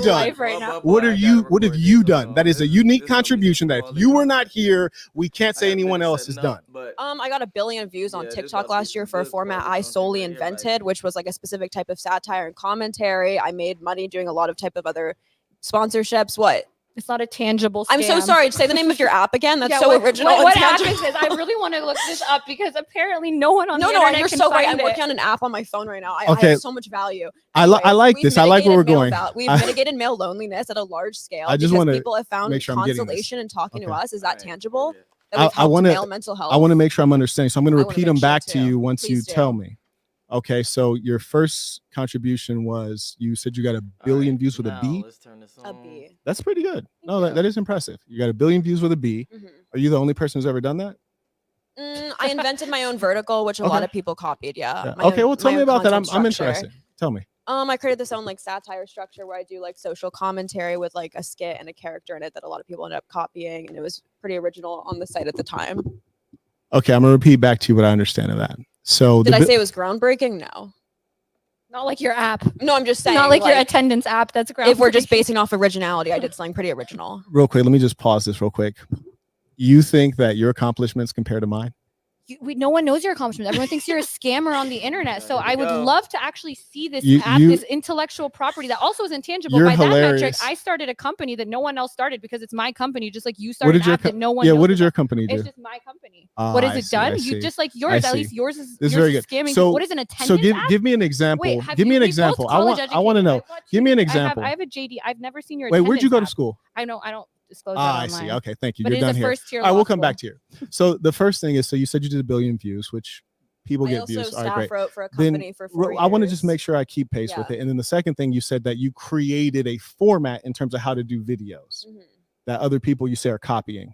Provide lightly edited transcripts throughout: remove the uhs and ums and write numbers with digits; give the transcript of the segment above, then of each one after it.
done? Right now. What have you done? That is a unique contribution that if you were not here, we can't say anyone else has done. I got 1 billion views on TikTok last year for a format I solely invented, which was like a specific type of satire and commentary. I made money doing a lot of type of other sponsorships. What? It's not a tangible scam. I'm so sorry. Say the name of your app again. That's original. What app is this? I really want to look this up because apparently no one on the internet you're can so right. find I'm working on an app on my phone right now. I have so much value. I like this. I like where we're going. We've mitigated male loneliness at a large scale. I just want to people have found consolation in talking to us. Is that tangible? I want to mental health. I want to make sure I'm understanding. So I'm going to repeat them back to you once you tell me. Okay, so your first contribution was you said you got 1 billion views with a B. Let's turn this on. A B. That's pretty good. No, that is impressive. You got 1 billion views with a B. Are you the only person who's ever done that? I invented my own vertical, which a lot of people copied. Yeah. Okay, well, tell me about that. I'm interested. Tell me. I created this own like satire structure where I do like social commentary with like a skit and a character in it that a lot of people ended up copying, and it was pretty original on the site at the time. Okay, I'm gonna repeat back to you what I understand of that. So did I say it was groundbreaking? No. Not like your app. No, I'm just saying. Not like your attendance app. That's groundbreaking. If we're just basing off originality, I did something pretty original. Real quick, let me just pause this real quick. You think that your accomplishments compare to mine? No one knows your accomplishments. Everyone thinks you're a scammer on the internet. So I would love to actually see this app, this intellectual property that also is intangible. By that metric, I started a company that no one else started because it's my company, just like you started an app that no one knows. What did your company do? It's just my company. What has it done? You just like yours. At least yours is very good. Scamming. So what is an attendance app? Give me an example. Wait, give me an example. I want to know. Give me an example. I have a JD. I've never seen your Wait, where'd you go to school? I don't disclose that I online. see. Okay, thank you. But You're done here. All right, we'll come back to you. So the first thing is, so you said you did 1 billion views, which people get views. All right, great. Wrote for a company for 4 years. I want to just make sure I keep pace with it. And then the second thing you said that you created a format in terms of how to do videos that other people you say are copying.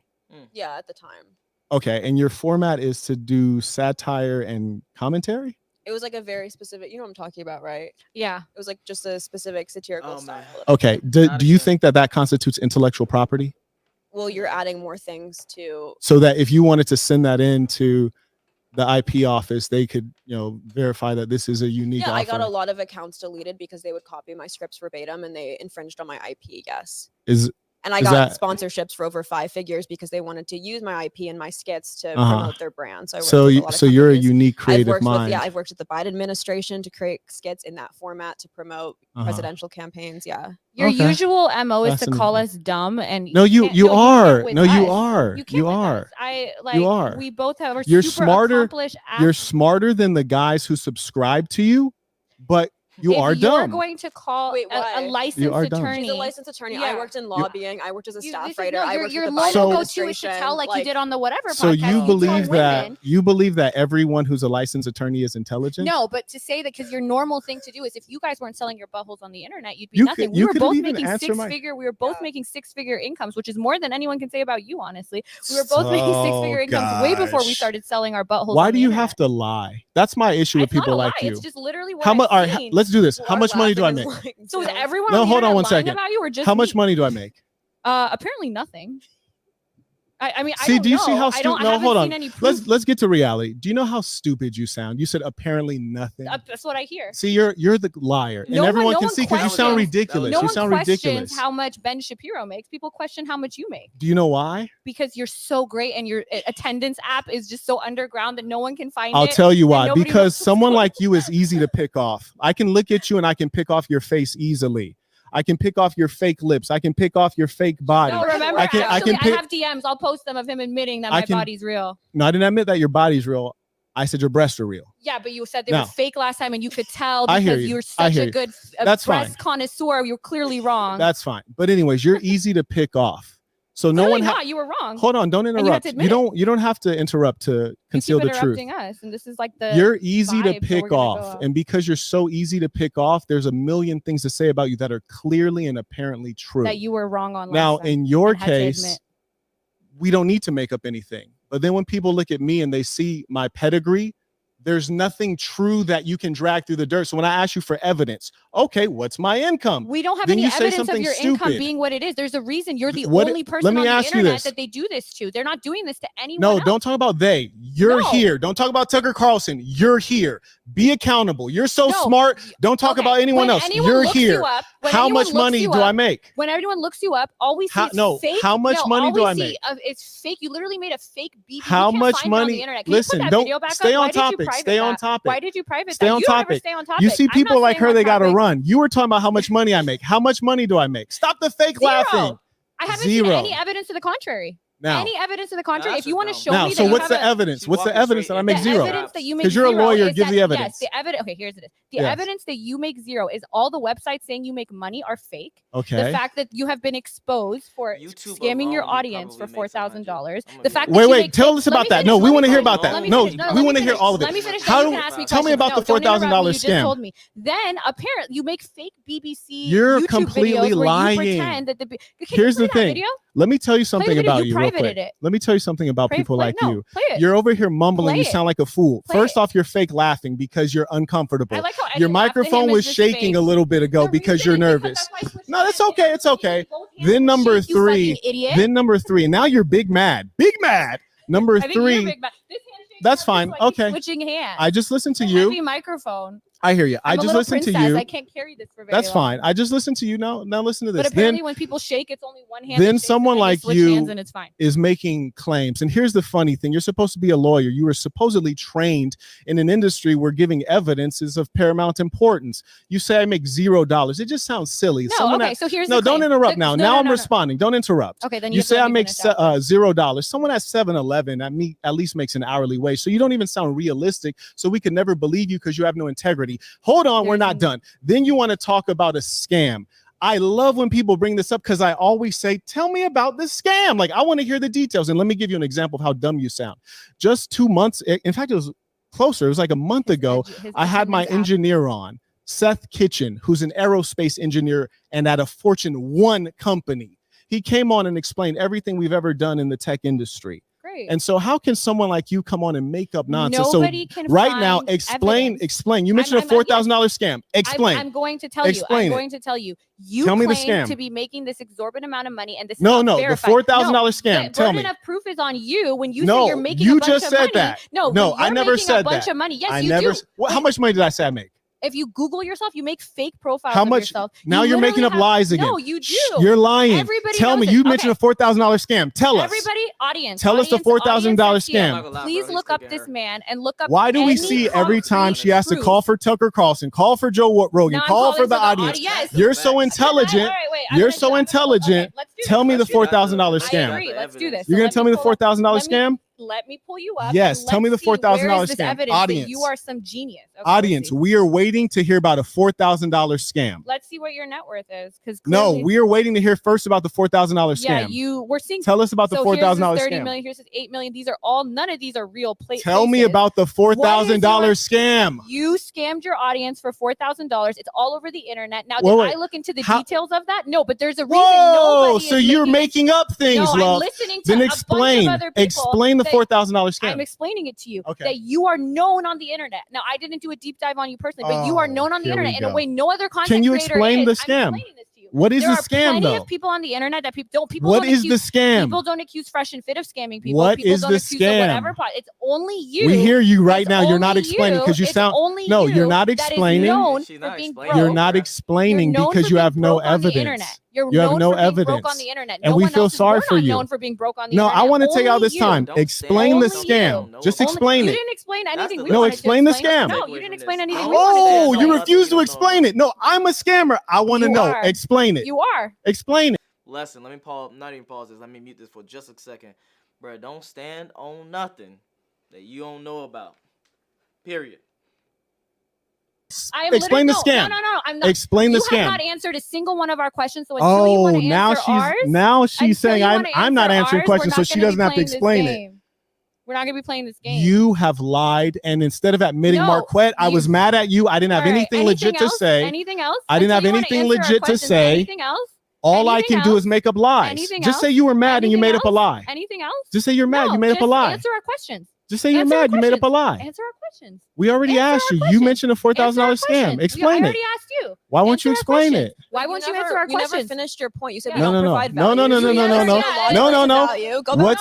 Yeah, at the time. Okay, and your format is to do satire and commentary? It was like a very specific, you know what I'm talking about, right? Yeah. It was like just a specific satirical style. Okay. Do you think that constitutes intellectual property? Well, you're adding more things to. So that if you wanted to send that into the IP office, they could, verify that this is a unique offer. I got a lot of accounts deleted because they would copy my scripts verbatim and they infringed on my IP, yes. And I got sponsorships for over 5 figures because they wanted to use my IP and my skits to promote their brand. So you're a unique creative mind. I've worked with the Biden administration to create skits in that format to promote presidential campaigns. Yeah. Your usual MO is to call us dumb, and you are. We both have. You're smarter. You're smarter than the guys who subscribe to you, but you are dumb. You're going to call a licensed attorney. She's a licensed attorney. Yeah. I worked in lobbying. I worked as a staff writer. Your logo too is to tell like you did on the whatever. So you believe that everyone who's a licensed attorney is intelligent? No, but to say that because your normal thing to do is if you guys weren't selling your buttholes on the internet, you'd be nothing. We were both making six-figure incomes, which is more than anyone can say about you. Honestly, we were both making six-figure incomes way before we started selling our buttholes. Why do you have to lie? That's my issue with people like you. It's just literally what How much? All right, let's do this. How much money do I make? So is everyone? No, hold on 1 second. About you or just how much money do I make? Apparently nothing. I mean, do you see how stupid? No, hold on. Let's get to reality. Do you know how stupid you sound? You said apparently nothing. That's what I hear. See, you're the liar, and everyone can see because you sound ridiculous. No one questions how much Ben Shapiro makes. People question how much you make. Do you know why? Because you're so great, and your attendance app is just so underground that no one can find it. I'll tell you why. Because someone like you is easy to pick off. I can look at you and I can pick off your face easily. I can pick off your fake lips. I can pick off your fake body. No, remember, I have DMs. I'll post them of him admitting that my body's real. No, I didn't admit that your body's real. I said your breasts are real. Yeah, but you said they were fake last time, and you could tell because you're such a good breast connoisseur. You're clearly wrong. That's fine. But anyways, you're easy to pick off. So no one. You were wrong. Hold on, don't interrupt. You don't have to interrupt to conceal the truth. Us, and this is like the. You're easy to pick off, and because you're so easy to pick off, there's a million things to say about you that are clearly and apparently true. That you were wrong on. Now, in your case, we don't need to make up anything. But then when people look at me and they see my pedigree, there's nothing true that you can drag through the dirt. So when I ask you for evidence, okay, what's my income? We don't have any evidence of your income being what it is. There's a reason you're the only person on the internet that they do this to. They're not doing this to anyone else. Don't talk about they. You're here. Don't talk about Tucker Carlson. You're here. Be accountable. You're so smart. Don't talk about anyone else. You're here. How much money do I make? When everyone looks you up, all we see is fake. How much money do I make? It's fake. You literally made a fake BB. How much money? Listen, don't stay on topic. Stay on topic. Why did you private stay on topic? Stay on topic. You see people like her, they got to run. You were talking about how much money I make. How much money do I make? Stop the fake laughing. I haven't seen any evidence to the contrary. Now, any evidence to the contrary? If you want to show me, so what's the evidence? What's the evidence that I make zero? Because you're a lawyer, give the evidence. Yes, the evidence. Okay, here's it. The evidence that you make zero is all the websites saying you make money are fake. Okay. The fact that you have been exposed for scamming your audience for $4,000. The fact. Wait. Tell us about that. No, we want to hear about that. No, we want to hear all of it. Let me finish. Tell me about the $4,000 scam. Told me. Then apparently you make fake BBC. You're completely lying. Here's the thing. Let me tell you something about you real quick. Let me tell you something about people like you. You're over here mumbling. You sound like a fool. First off, you're fake laughing because you're uncomfortable. Your microphone was shaking a little bit ago because you're nervous. No, that's okay. It's okay. Then number three. Now you're big mad. Big mad. Number three. That's fine. Okay. Switching hands. I just listened to you. Heavy microphone. I hear you. I just listened to you. I can't carry this for very That's long. Fine. I just listened to you. Now listen to this. But apparently when people shake, it's only one hand. Then someone like you and it's fine. is making claims. And here's the funny thing. You're supposed to be a lawyer. You were supposedly trained in an industry where giving evidence is of paramount importance. You say I make $0. It just sounds silly. No, so here's no, don't interrupt now. Now I'm responding. Don't interrupt. Okay, then you say I make $0. Someone at 7-Eleven at least makes an hourly wage. So you don't even sound realistic. So we could never believe you because you have no integrity. Hold on. We're not done. Then you want to talk about a scam. I love when people bring this up because I always say, tell me about the scam. Like, I want to hear the details. And let me give you an example of how dumb you sound. Just 2 months. In fact, it was closer. It was like a month ago. I had my engineer on, Seth Kitchen, who's an aerospace engineer and at a Fortune 1 company. He came on and explained everything we've ever done in the tech industry. And so how can someone like you come on and make up nonsense? Nobody can right now, explain. You mentioned a $4,000 scam. Explain. I'm going to tell you. I'm going to tell you. You tell me the claim scam. To be making this exorbitant amount of money, and this no, is the $4,000 scam. Tell me. The burden of proof is on you when you say you're making a bunch of money. You just said that. No, I never said that. A bunch of money. Yes, you do. How much money did I say I make? If you Google yourself, you make fake profiles of yourself. Now you're making up lies again. No, you do. You're lying. Everybody Tell me, you mentioned a $4,000 scam. Tell us. Everybody, audience. Tell us the $4,000 scam. Please look up this man and look up. Why do we see every time she has to call for Tucker Carlson, call for Joe Rogan, call for the audience? You're so intelligent. You're so intelligent. Tell me the $4,000 scam. Let's do this. You're going to tell me the $4,000 scam? Let me pull you up. Yes, tell me the $4,000 scam. Audience, you are some genius. Okay, audience, we are waiting to hear about a $4,000 scam. Let's see what your net worth is, because no, we are waiting to hear first about the $4,000 scam. Yeah, we're seeing. Tell us about the $4,000 scam. 30 million. Here's 8 million. These are all. None of these are real places. Tell me about the $4,000 scam. You scammed your audience for $4,000. It's all over the internet. Now, did I look into the details of that? No, but there's a reason. Whoa, so you're making up things, love. I'm listening to then explain the $4,000 scam. I'm explaining it to you that you are known on the internet. Now, I didn't do a deep dive on you personally, but you are known on the internet in a way no other content creator is. Can you explain the scam? What is the scam, though? There are plenty of people on the internet that people don't. What is the scam? People don't accuse Fresh and Fit of scamming people. What people is don't the accuse scam? It's only you. We hear you right now. You're not explaining because you sound. No, you're not explaining. You're not explaining because you have no evidence. You have no evidence. Broke on the internet. And we feel sorry for you. Known for being broke on the internet. No, I want to take all this time. Explain the scam. Just explain it. You didn't explain anything. No, explain the scam. No, you didn't explain anything. Oh, you refuse to explain it. No, I'm a scammer. I want to know. Explain it. You are. Explain it. Lesson. Let me pause. Not even pause this. Let me mute this for just a second. Bro, don't stand on nothing that you don't know about. Period. Explain the scam. No. I'm not. Explain the scam. You have not answered a single one of our questions. So until you want to answer ours, now she's saying I'm not answering questions, so she doesn't have to explain it. We're not going to be playing this game. You have lied, and instead of admitting Marquette, I was mad at you. I didn't have anything legit to say. Anything else? I didn't have anything legit to say. Anything else? All I can do is make up lies. Just say you were mad and you made up a lie. Anything else? Just say you're mad. You made up a lie. Answer our questions. Just say you're mad. You made up a lie. Answer our questions. We already asked you. You mentioned a $4,000 scam. Explain it. I already asked you. you? Why won't you explain it? Why won't you answer our questions? You never finished your point. You said no. What's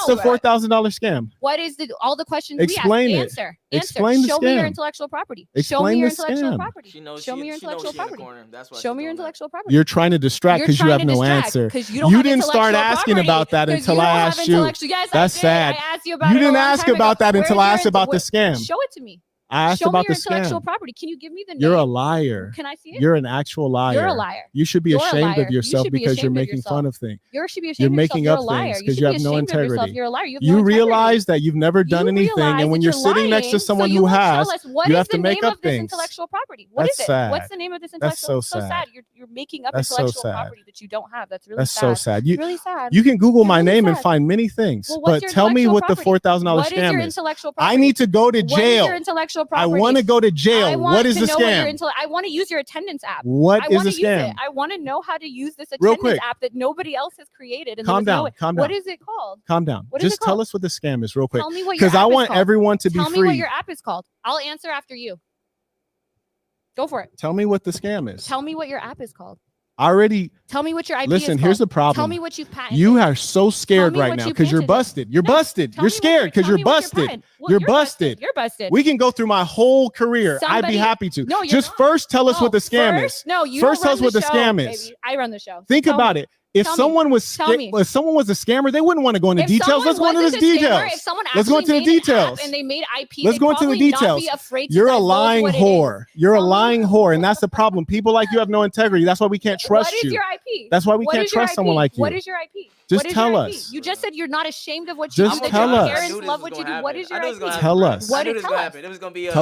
the $4,000 scam? What is all the questions Explain we ask? Answer. Explain the Show scam. me your intellectual property. Show me your intellectual property. Show me your intellectual property. Show me your intellectual property. You're trying to distract because you have no answer. You didn't start asking about that until I asked you. That's sad. You didn't ask about that until I asked about the scam. Show it to me. I asked about the scam. Intellectual property. Can you give me the name? You're a liar. Can I see it? You're an actual liar. You're a liar. You should be ashamed of yourself because you're making fun of things. You should be ashamed you're of making yourself. up things because you have no integrity. You're a liar. You realize that you've never done anything, and when you're sitting next to someone who has, you have to make up things. Intellectual property. What is it? What's the name of this intellectual? That's so sad. You're making up intellectual property that you don't have. That's really sad. That's so sad. Really sad. You can Google my name and find many things, but tell me what the $4,000 scam is. I need to go to jail. I want to go to jail. What is the scam? I want to use your attendance app. What is the scam? I want to know how to use this attendance app that nobody else has created. Calm down. What is it called? Calm down. Just tell us what the scam is real quick. Tell me what your app is called. Because I want everyone to be free. Tell me what your app is called. I'll answer after you. Go for it. Tell me what the scam is. Tell me what your app is called. Tell me what your IP is. Listen, here's the problem. Tell me what you've patented. You are so scared right now because you're busted. You're busted. You're scared because you're busted. You're busted. You're busted. We can go through my whole career. I'd be happy to. No, just first tell us what the scam is. No, you first tell us what the scam is. I run the show. Think about it. If someone was a scammer, they wouldn't want to go into details. Let's go into the details. Let's go into the details. And they made IP. Let's go into the details. You're a lying whore. You're a lying whore, and that's the problem. People like you have no integrity. That's why we can't trust you. What is your IP? That's why we can't trust someone like you. What is your IP? Just tell us. You just said you're not ashamed of what you do. Just tell us. Parents love what you do. What is your IP? Tell us. What is Tell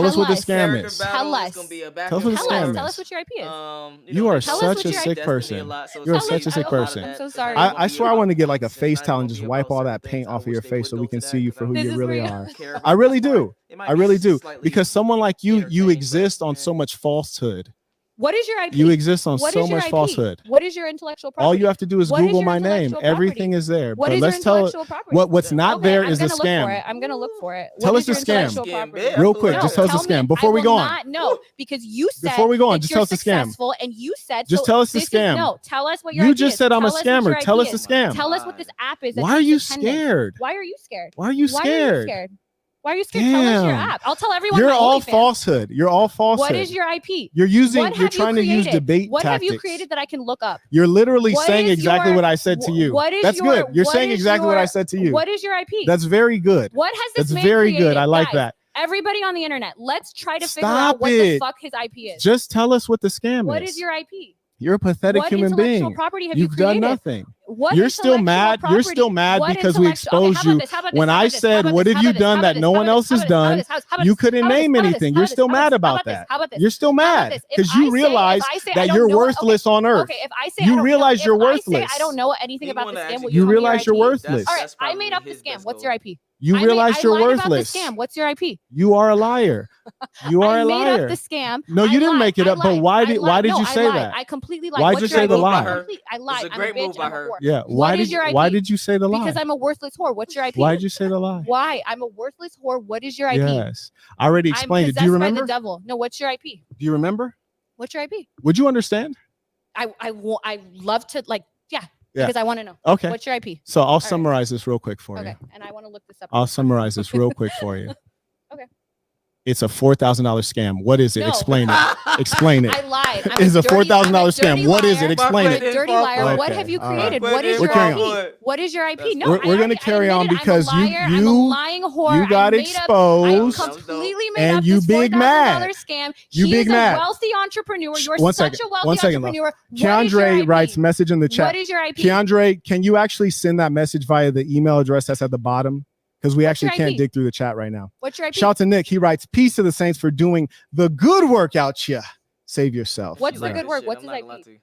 us what the scam is. Tell us. Tell us what the scam is. Tell us what your IP is. You are such a sick person. You are such a sick person. I'm so sorry. I swear I want to get like a face towel and just wipe all that paint off of your face so we can see you for who you really are. I really do. I really do. Because someone like you exist on so much falsehood. What is your IP? You exist on so much falsehood. What is your intellectual property? All you have to do is Google my name. Everything is there. But let's tell what's not there is the scam. I'm gonna look for it. Tell us the scam. Real quick, just tell us the scam before we go on. No, because you said before we go on, just tell us the scam. And you said just tell us the scam. No, tell us what your IP is. You just said I'm a scammer. Tell us the scam. Tell us what this app is. Why are you scared? Why are you scared? Why are you scared? Why are you scared? Tell us your app. I'll tell everyone. You're all falsehood. You're all falsehood. What is your IP? You're trying to use debate tactics. What have you created that I can look up? You're literally saying exactly what I said to you. That's good. You're saying exactly what I said to you. What is your IP? That's very good. What has this man That's very created? good. I like that. Everybody on the internet, let's try to figure out what the fuck his IP is. Just tell us what the scam is. What is your IP? You're a pathetic human being. What property have You've done nothing. You're still mad. You're still mad because we exposed you. When I said, "What have you done that no one else has done?" You couldn't name anything. You're still mad about that. You're still mad because you realize that you're worthless on Earth. Okay, if I say you realize you're worthless. I don't know anything about the scam. You realize you're worthless. All right, I made up the scam. What's your IP? You realize you're worthless. Scam. What's your IP? You are a liar. You are a liar. I made up the scam. No, you didn't make it up. But why did you say that? I completely lied. Why did you say the lie? I lied. It's a great move by her. Yeah. Why did you say the lie? Because I'm a worthless whore. What's your IP? Why did you say the lie? Why? I'm a worthless whore. What is your IP? Yes. I already explained it. Do you remember? By the devil. No, what's your IP? Do you remember? What's your IP? Would you understand? I love to because I want to know. Okay. What's your IP? So I'll summarize this real quick for you. Okay. And I want to look this up. I'll summarize this real quick for you. Okay. It's a $4,000 scam. What is it? No. Explain it. Explain it. I lied. It's a $4,000 scam. What is it? Explain it. Dirty liar. Okay. What have you created? Right. What is your IP? What is your IP? No, we're going to carry on because I'm a lying whore. You got exposed. I completely made and up you this big mad. Scam. You big mad. He's a wealthy entrepreneur. You're such a wealthy entrepreneur. Keandre writes message in the chat. What is your IP? Keandre, can you actually send that message via the email address that's at the bottom? Because we actually can't dig through the chat right now. What's your IP? Shout out to Nick. He writes, peace to the saints for doing the good work out here. Save yourself. What's the good work? What's his IP?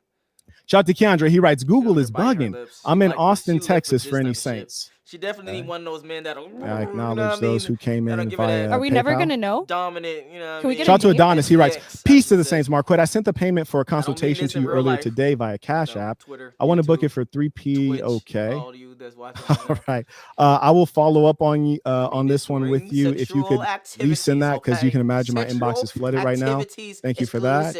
Shout out to Keandre. He writes, Google is bugging. I'm in Austin, Texas for any saints. She definitely need one of those men that'll I acknowledge those who came in via Are we PayPal. never gonna know? Dominant, Can we get Shout out to Adonis. He writes, peace to the saints, Marquette. I sent the payment for a consultation to you earlier today via Cash App. I want to book it for 3P. Okay. All right. I will follow up on you on this one with you if you could resend that because you can imagine my inbox is flooded right now. Thank you for that.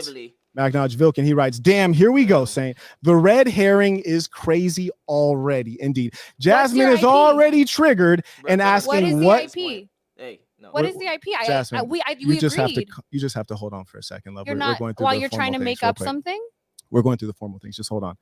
Acknowledge Vilkin. He writes, damn, here we go, saying the red herring is crazy already. Indeed. Jasmine is already triggered and asking what is the IP? Hey, no. What is the IP? Jasmine, we you just agreed. have to hold on for a second, love. You're we're not going through while you're trying to make up something. We're going through the formal things. Just hold on.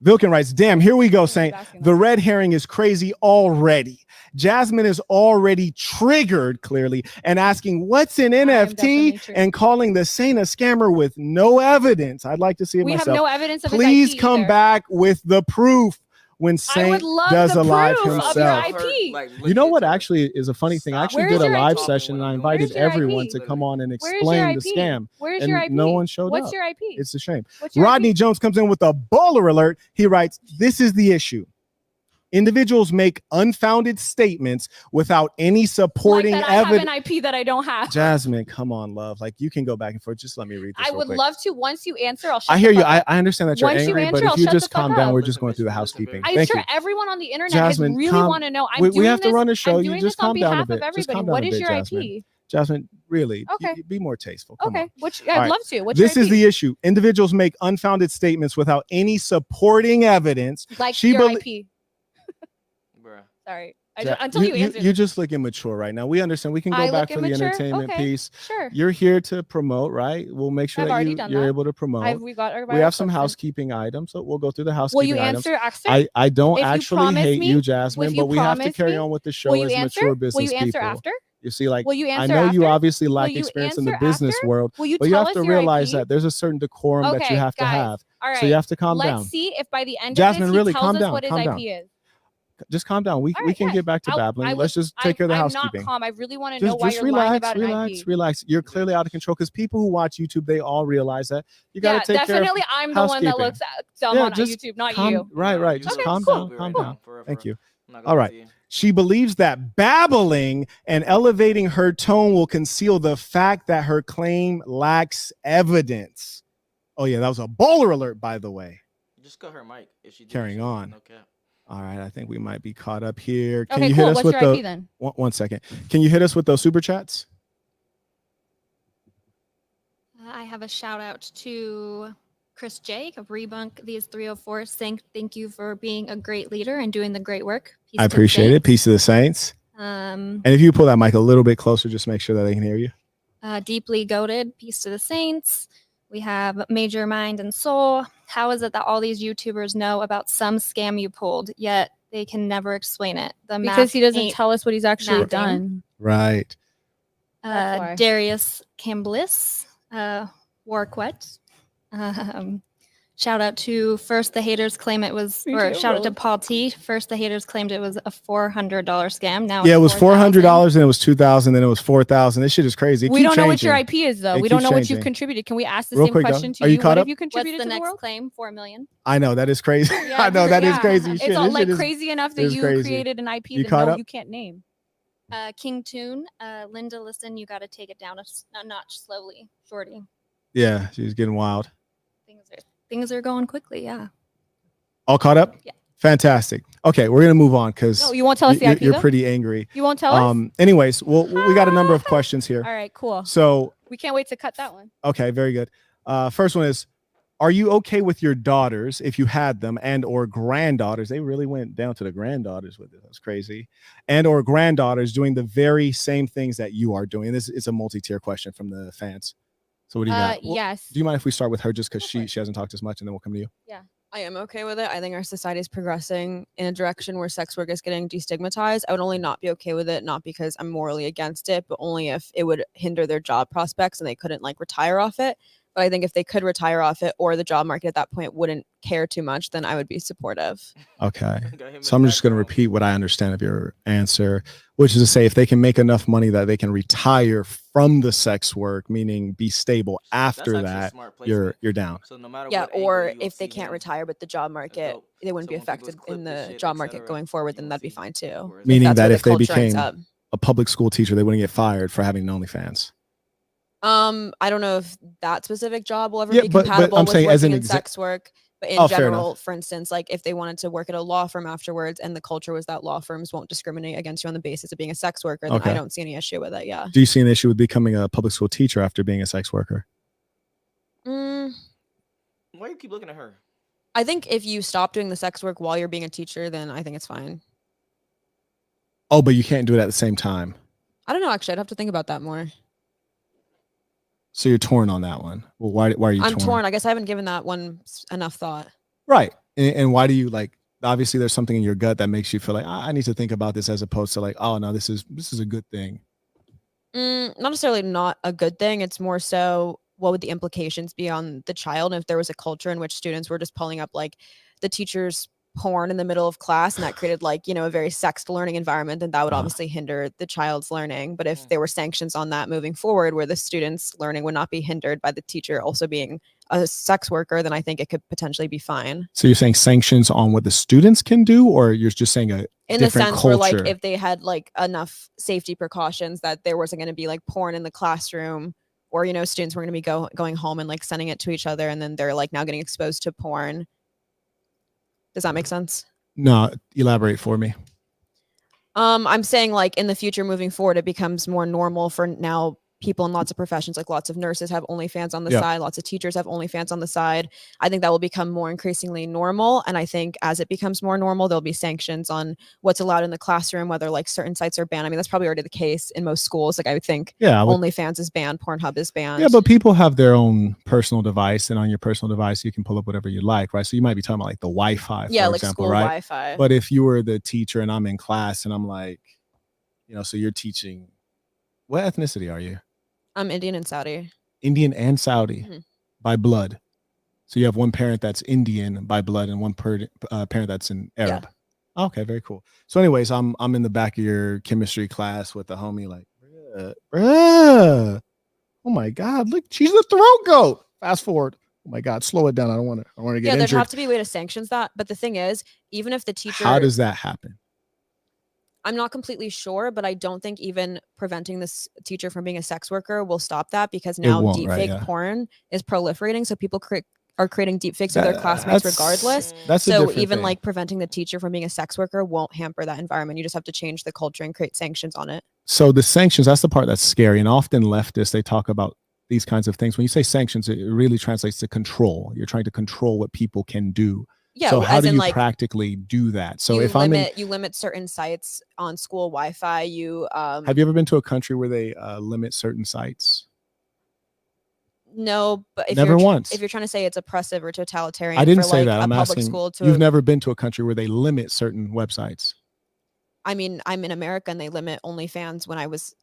Vilkin writes, damn, here we go, saying the red herring is crazy already. Jasmine is already triggered, clearly, and asking what's an NFT and calling the Saint a scammer with no evidence. I'd like to see it myself. We have no evidence of Please his IP come back with the proof when Saint does a live himself. You know what actually is a funny thing? I actually did a live session and I invited everyone to come on and explain the scam. Where's your IP? No one showed up. What's your IP? It's a shame. Rodney Jones comes in with a baller alert. He writes, this is the issue. Individuals make unfounded statements without any supporting evidence. I have an IP that I don't have. Jasmine, come on, love. Like, you can go back and forth. Just let me read this. I would love to. Once you answer, I'll shut I hear you. I understand that you're angry, but if you just calm down, we're just going through the housekeeping. I'm sure everyone on the internet really want to know. We have to run a show. You just calm down a bit. What is your IP? Jasmine, really, be more tasteful. Come on. I'd love to. This is the issue. Individuals make unfounded statements without any supporting evidence. Like your IP. Sorry. Until you answer. You just look immature right now. We understand. We can go back for the entertainment piece. Sure. You're here to promote, right? We'll make sure that you're able to promote. We have some housekeeping items, so we'll go through the housekeeping items. Will you answer? I don't actually hate you, Jasmine, but we have to carry on with the show as mature business people. Will you answer after? You see, like, I know you obviously lack experience in the business world, but you have to realize that there's a certain decorum that you have to have. So you have to calm down. Let's see if by the end of this, he tells us what his IP is. Just calm down. We can get back to babbling. Let's just take care of the housekeeping. I'm not calm. I really want to know why you're lying about an IP. Relax. You're clearly out of control because people who watch YouTube, they all realize that you got to take care of housekeeping. I'm the one that looks dumb on YouTube, not you. Right. Just calm down. Calm down. Thank you. All right. She believes that babbling and elevating her tone will conceal the fact that her claim lacks evidence. Oh, yeah, that was a baller alert, by the way. Just cut her mic. If she carrying on. Okay. All right, I think we might be caught up here. Can you hit us What's with your IP then? One second. Can you hit us with those super chats? I have a shout out to Chris Jaye of Rebunk These 304 saying thank you for being a great leader and doing the great work. I appreciate it. Peace to the saints. And if you pull that mic a little bit closer, just make sure that they can hear you. Deeply goated. Peace to the saints. We have Major Mind and Soul. How is it that all these YouTubers know about some scam you pulled, yet they can never explain it? Because he doesn't tell us what he's actually done. Right. Darius Camblis, Warquet. Shout out to First the Haters claim it was, shout out to Paul T. First the Haters claimed it was a $400 scam. Now it was $400 and it was $2,000, then it was $4,000. This shit is crazy. We don't know what your IP is though. We don't know what you've contributed. Can we ask the same question to you? What have you contributed to the world? What's the next claim? 4 million. I know that is crazy. I know that is crazy. It's all like crazy enough that you created an IP that you can't name. King Toon, Linda, listen, you got to take it down a notch slowly, shorty. Yeah, she's getting wild. Things are going quickly, yeah. All caught up? Yeah. Fantastic. Okay, we're gonna move on because you won't tell us the IP. You're pretty angry. You won't tell us. Anyways, we got a number of questions here. All right, cool. So we can't wait to cut that one. Okay, very good. First one is: are you okay with your daughters, if you had them, and or granddaughters? They really went down to the granddaughters with it. That's crazy. And or granddaughters doing the very same things that you are doing. This is a multi-tier question from the fans. So what do you got? Yes. Do you mind if we start with her just because she hasn't talked as much, and then we'll come to you? Yeah. I am okay with it. I think our society is progressing in a direction where sex work is getting destigmatized. I would only not be okay with it, not because I'm morally against it, but only if it would hinder their job prospects and they couldn't like retire off it. But I think if they could retire off it or the job market at that point wouldn't care too much, then I would be supportive. Okay. So I'm just going to repeat what I understand of your answer, which is to say if they can make enough money that they can retire from the sex work, meaning be stable after that, you're down. So no matter or if they can't retire, but the job market, they wouldn't be affected in the job market going forward, then that'd be fine too. Meaning that if they became a public school teacher, they wouldn't get fired for having an OnlyFans. I don't know if that specific job will ever be compatible with working in sex work. But in general, for instance, like if they wanted to work at a law firm afterwards and the culture was that law firms won't discriminate against you on the basis of being a sex worker, then I don't see any issue with it. Yeah. Do you see an issue with becoming a public school teacher after being a sex worker? Why you keep looking at her? I think if you stop doing the sex work while you're being a teacher, then I think it's fine. Oh, but you can't do it at the same time. I don't know. Actually, I'd have to think about that more. So you're torn on that one. Well, why are you torn? I'm torn. I guess I haven't given that one enough thought. Right. And why do you like, obviously there's something in your gut that makes you feel like, I need to think about this, as opposed to like, oh no, this is a good thing. Not necessarily not a good thing. It's more so, what would the implications be on the child if there was a culture in which students were just pulling up like the teacher's porn in the middle of class, and that created like, a very sexed learning environment, then that would obviously hinder the child's learning. But if there were sanctions on that moving forward, where the students' learning would not be hindered by the teacher also being a sex worker, then I think it could potentially be fine. So you're saying sanctions on what the students can do, or you're just saying in the sense culture? Where like if they had like enough safety precautions that there wasn't going to be like porn in the classroom, or students were going to be going home and like sending it to each other, and then they're like now getting exposed to porn. Does that make sense? No, elaborate for me. I'm saying like in the future moving forward, it becomes more normal for now people in lots of professions, like lots of nurses have OnlyFans on the side, lots of teachers have OnlyFans on the side. I think that will become more increasingly normal. And I think as it becomes more normal, there'll be sanctions on what's allowed in the classroom, whether like certain sites are banned. I mean, that's probably already the case in most schools. Like I would think OnlyFans is banned, Pornhub is banned. Yeah, but people have their own personal device, and on your personal device, you can pull up whatever you like, right? So you might be talking about like the Wi-Fi, for like example, school right? Wi-Fi. But if you were the teacher and I'm in class and I'm like, so you're teaching, what ethnicity are you? I'm Indian and Saudi. Indian and Saudi by blood. So you have one parent that's Indian by blood and one parent that's in Arab. Yeah. Okay, very cool. So anyways, I'm in the back of your chemistry class with the homie like, bruh. Oh my God, look, she's the throat goat. Fast forward. Oh my God, slow it down. I don't want to get injured. There'd have to be a way to sanction that. But the thing is, even if the teacher... How does that happen? I'm not completely sure, but I don't think even preventing this teacher from being a sex worker will stop that, because now deepfake porn is proliferating. So people are creating deepfakes of their classmates regardless. So even thing. Like preventing the teacher from being a sex worker won't hamper that environment. You just have to change the culture and create sanctions on it. So the sanctions, that's the part that's scary. And often leftists, they talk about these kinds of things. When you say sanctions, it really translates to control. You're trying to control what people can do. Yeah. So how do you practically do that? So if you limit certain sites on school Wi-Fi, have you ever been to a country where they limit certain sites? No, but if you're trying to say it's oppressive or totalitarian, I didn't say that. I'm asking. You've never been to a country where they limit certain websites? I mean, I'm in America and they limit OnlyFans. When I was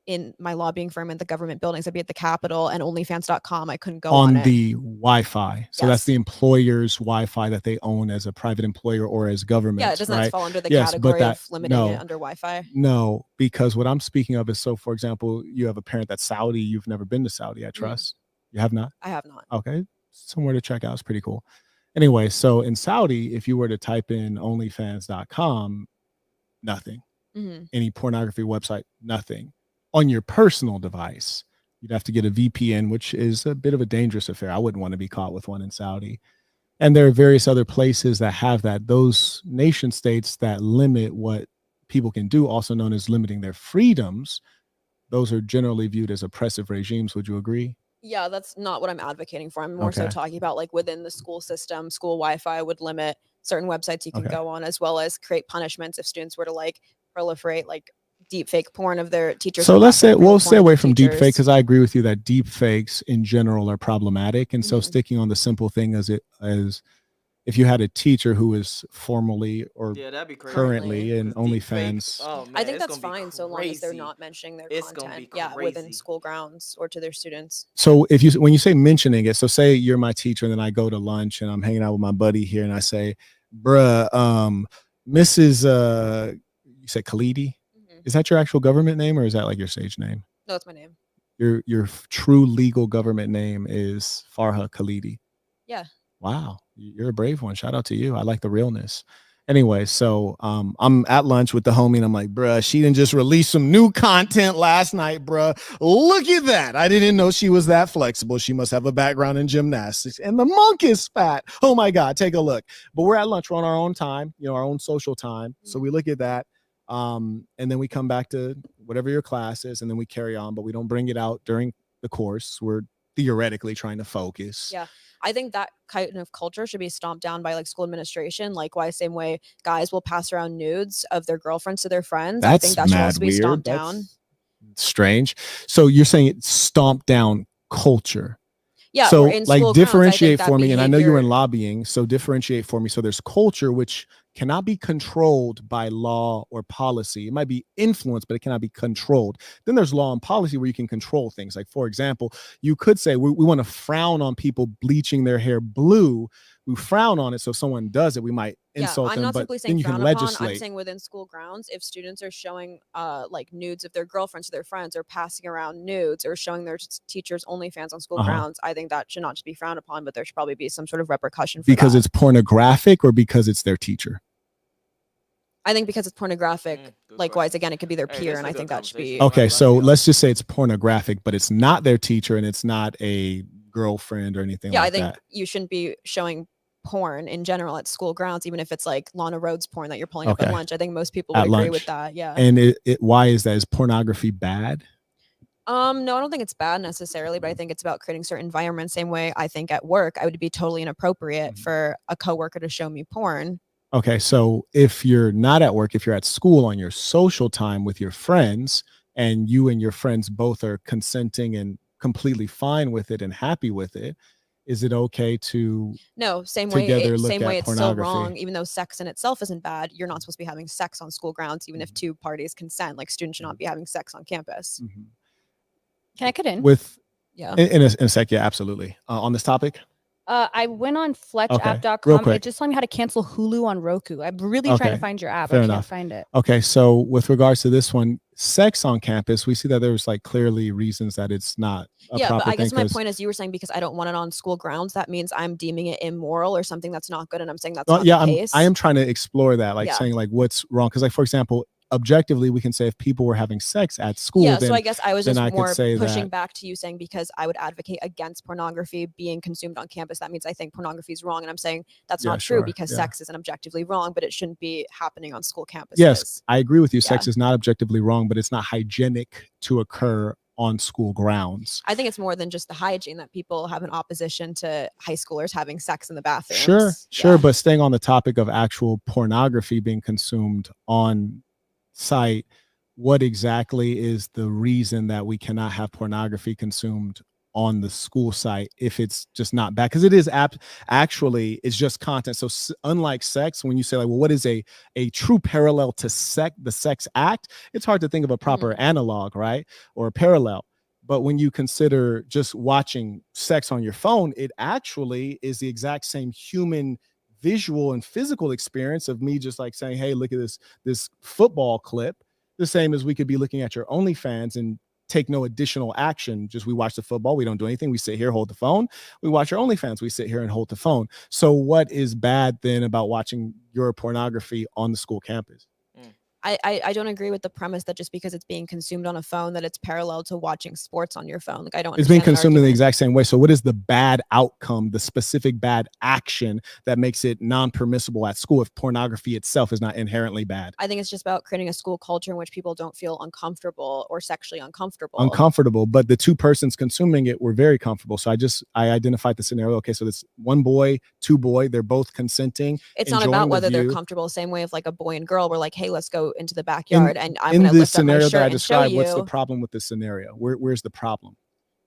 in my lobbying firm in the government buildings, I'd be at the Capitol, and OnlyFans.com, I couldn't go on the Wi-Fi. So that's the employer's Wi-Fi that they own as a private employer or as government. Yeah, it doesn't fall under the category of limiting it under Wi-Fi. No, because what I'm speaking of is, so for example, you have a parent that's Saudi. You've never been to Saudi, I trust. You have not? I have not. Okay, somewhere to check out. It's pretty cool. Anyway, so in Saudi, if you were to type in OnlyFans.com, nothing. Any pornography website, nothing. On your personal device, you'd have to get a VPN, which is a bit of a dangerous affair. I wouldn't want to be caught with one in Saudi. And there are various other places that have that. Those nation states that limit what people can do, also known as limiting their freedoms, those are generally viewed as oppressive regimes. Would you agree? Yeah, that's not what I'm advocating for. I'm more so talking about like within the school system, school Wi-Fi would limit certain websites you can go on, as well as create punishments if students were to like proliferate like deep fake porn of their teachers. So let's say we'll stay away from deep fake, because I agree with you that deep fakes in general are problematic. And so sticking on the simple thing as if you had a teacher who is formally or currently in OnlyFans, I think that's fine so long as they're not mentioning their content within school grounds or to their students. So when you say mentioning it, so say you're my teacher and then I go to lunch and I'm hanging out with my buddy here and I say, bruh, Mrs. You said Khalidi? Is that your actual government name, or is that like your stage name? No, it's my name. Your true legal government name is Farha Khalidi. Yeah. Wow, you're a brave one. Shout out to you. I like the realness. Anyway, so I'm at lunch with the homie and I'm like, bruh, she didn't just release some new content last night, bruh. Look at that. I didn't know she was that flexible. She must have a background in gymnastics, and the monk is fat. Oh my God, take a look. But we're at lunch. We're on our own time, our own social time. So we look at that. And then we come back to whatever your class is, and then we carry on, but we don't bring it out during the course. We're theoretically trying to focus. Yeah. I think that kind of culture should be stomped down by like school administration. Likewise, same way guys will pass around nudes of their girlfriends to their friends. I think that should also be stomped down. Strange. So you're saying it's stomped down culture. Yeah. So like differentiate for me, and I know you're in lobbying, so differentiate for me. So there's culture, which cannot be controlled by law or policy. It might be influenced, but it cannot be controlled. Then there's law and policy where you can control things. Like, for example, you could say we want to frown on people bleaching their hair blue. We frown on it. So if someone does it, we might insult them. I'm not but simply saying then you can frown legislate. upon. I'm saying within school grounds, if students are showing like nudes of their girlfriends to their friends, or passing around nudes, or showing their teachers OnlyFans on school grounds, I think that should not just be frowned upon, but there should probably be some sort of repercussion for because that. It's pornographic, or because it's their teacher? I think because it's pornographic. Likewise, again, it could be their peer, and I think that should be okay. So let's just say it's pornographic, but it's not their teacher, and it's not a girlfriend or anything. Yeah, like I think that. You shouldn't be showing porn in general at school grounds, even if it's like Lana Rhoades porn that you're pulling up at lunch. I think most people would agree with that. Yeah. And why is that? Is pornography bad? No, I don't think it's bad necessarily, but I think it's about creating certain environments. Same way I think at work, I would be totally inappropriate for a coworker to show me porn. Okay, so if you're not at work, if you're at school on your social time with your friends, and you and your friends both are consenting and completely fine with it and happy with it, is it okay to same way it's still wrong, even though sex in itself isn't bad. You're not supposed to be having sex on school grounds, even if two parties consent. Like, students should not be having sex on campus. Can I cut in? In a sec, yeah, absolutely. On this topic, I went on fletchapp.com. It just told me how to cancel Hulu on Roku. I'm really trying to find your app. I can't find it. Okay, so with regards to this one, sex on campus, we see that there's like clearly reasons that it's not a proper but I guess thing, my point is, you were saying because I don't want it on school grounds, that means I'm deeming it immoral or something that's not good, and I'm saying that's not the case. I am trying to explore that, like saying like what's wrong, because like, for example, objectively, we can say if people were having sex at school, then, so I guess I was just more pushing back to you, saying because I would advocate against pornography being consumed on campus, that means I think pornography is wrong, and I'm saying that's not true, because sex isn't objectively wrong, but it shouldn't be happening on school campuses. Yes, I agree with you. Sex is not objectively wrong, but it's not hygienic to occur on school grounds. I think it's more than just the hygiene that people have an opposition to high schoolers having sex in the bathroom. Sure, but staying on the topic of actual pornography being consumed on site, what exactly is the reason that we cannot have pornography consumed on the school site if it's just not bad? Because it is actually it's just content. So unlike sex, when you say like, well, what is a true parallel to the sex act, it's hard to think of a proper analog, right, or a parallel. But when you consider just watching sex on your phone, it actually is the exact same human visual and physical experience of me just like saying, hey, look at this football clip, the same as we could be looking at your OnlyFans and take no additional action. Just we watch the football, we don't do anything, we sit here, hold the phone. We watch your OnlyFans, we sit here and hold the phone. So what is bad then about watching your pornography on the school campus? I don't agree with the premise that just because it's being consumed on a phone that it's parallel to watching sports on your phone. Like, I don't. It's being consumed in the exact same way. So what is the bad outcome, the specific bad action that makes it non-permissible at school if pornography itself is not inherently bad? I think it's just about creating a school culture in which people don't feel uncomfortable or sexually uncomfortable. But the two persons consuming it were very comfortable. So I identified the scenario. Okay, so this one boy, two boy, they're both consenting. It's not about whether they're comfortable. Same way of like a boy and girl. We're like, hey, let's go into the backyard, and I'm going to lift up my shirt that I and described, show you. what's the problem with this scenario? Where's the problem?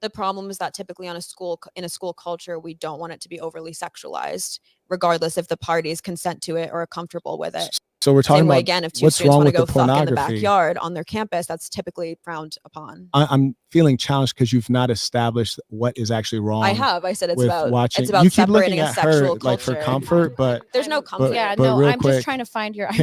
The problem is that typically in a school culture, we don't want it to be overly sexualized, regardless if the parties consent to it or are comfortable with it. So we're talking about, again, if two students want to go fuck in the backyard on their campus, that's typically frowned upon. I'm feeling challenged because you've not established what is actually wrong. I said it's about watching. It's about you keep separating looking a at sexual her culture. like for comfort, but there's no comfort. I'm just trying to find your IP.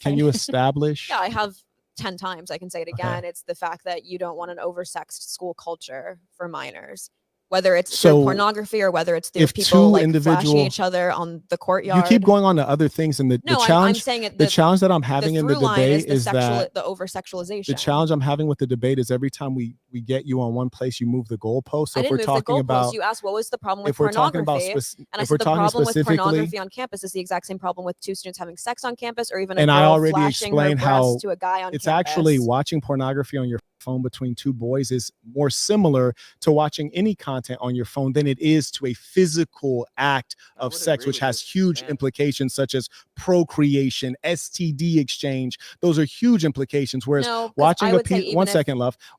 Can you establish? Yeah, I have 10 times. I can say it again. Okay. It's the fact that you don't want an oversexed school culture for minors. Whether it's through pornography or whether it's through people like flashing each other on the courtyard. You keep going on to other things, and the challenge. I'm saying it, the challenge that I'm having in the debate is that the over sexualization. The challenge I'm having with the debate is every time we get you on one place, you move the goalpost. So if we're talking about, you asked what was the problem with pornography, and I said the problem with pornography on campus is the exact same problem with two students having sex on campus, or even a girl flashing her breasts to a guy on campus. It's actually watching pornography on your phone between two boys is more similar to watching any content on your phone than it is to a physical act of sex, which has huge implications such as procreation, STD exchange. Those are huge implications. Whereas watching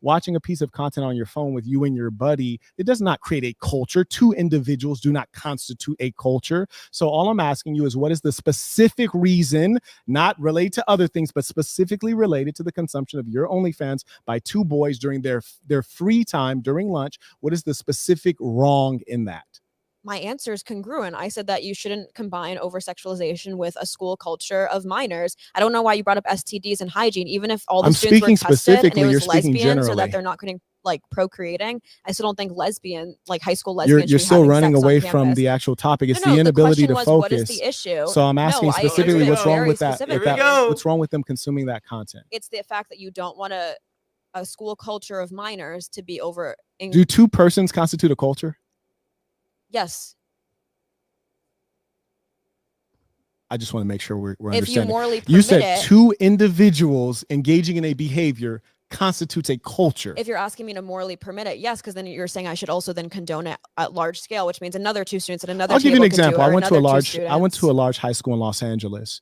watching a piece of content on your phone with you and your buddy, it does not create a culture. Two individuals do not constitute a culture. So all I'm asking you is, what is the specific reason, not related to other things, but specifically related to the consumption of your OnlyFans by two boys during their free time during lunch? What is the specific wrong in that? My answer is congruent. I said that you shouldn't combine over-sexualization with a school culture of minors. I don't know why you brought up STDs and hygiene. Even if all the students were tested and it was lesbians or that they're not getting like procreating, I still don't think high school lesbians. You're still running away from the actual topic. It's the inability to focus. What is the issue? So I'm asking specifically what's wrong with that. What's wrong with them consuming that content? It's the fact that you don't want a school culture of minors to be over. Do two persons constitute a culture? Yes. I just want to make sure we're understanding. If you morally permit you said two individuals engaging in a behavior constitutes a culture. If you're asking me to morally permit it, yes, because then you're saying I should also then condone it at large scale, which means another two students at another. I'll give you an example. I went to a large high school in Los Angeles,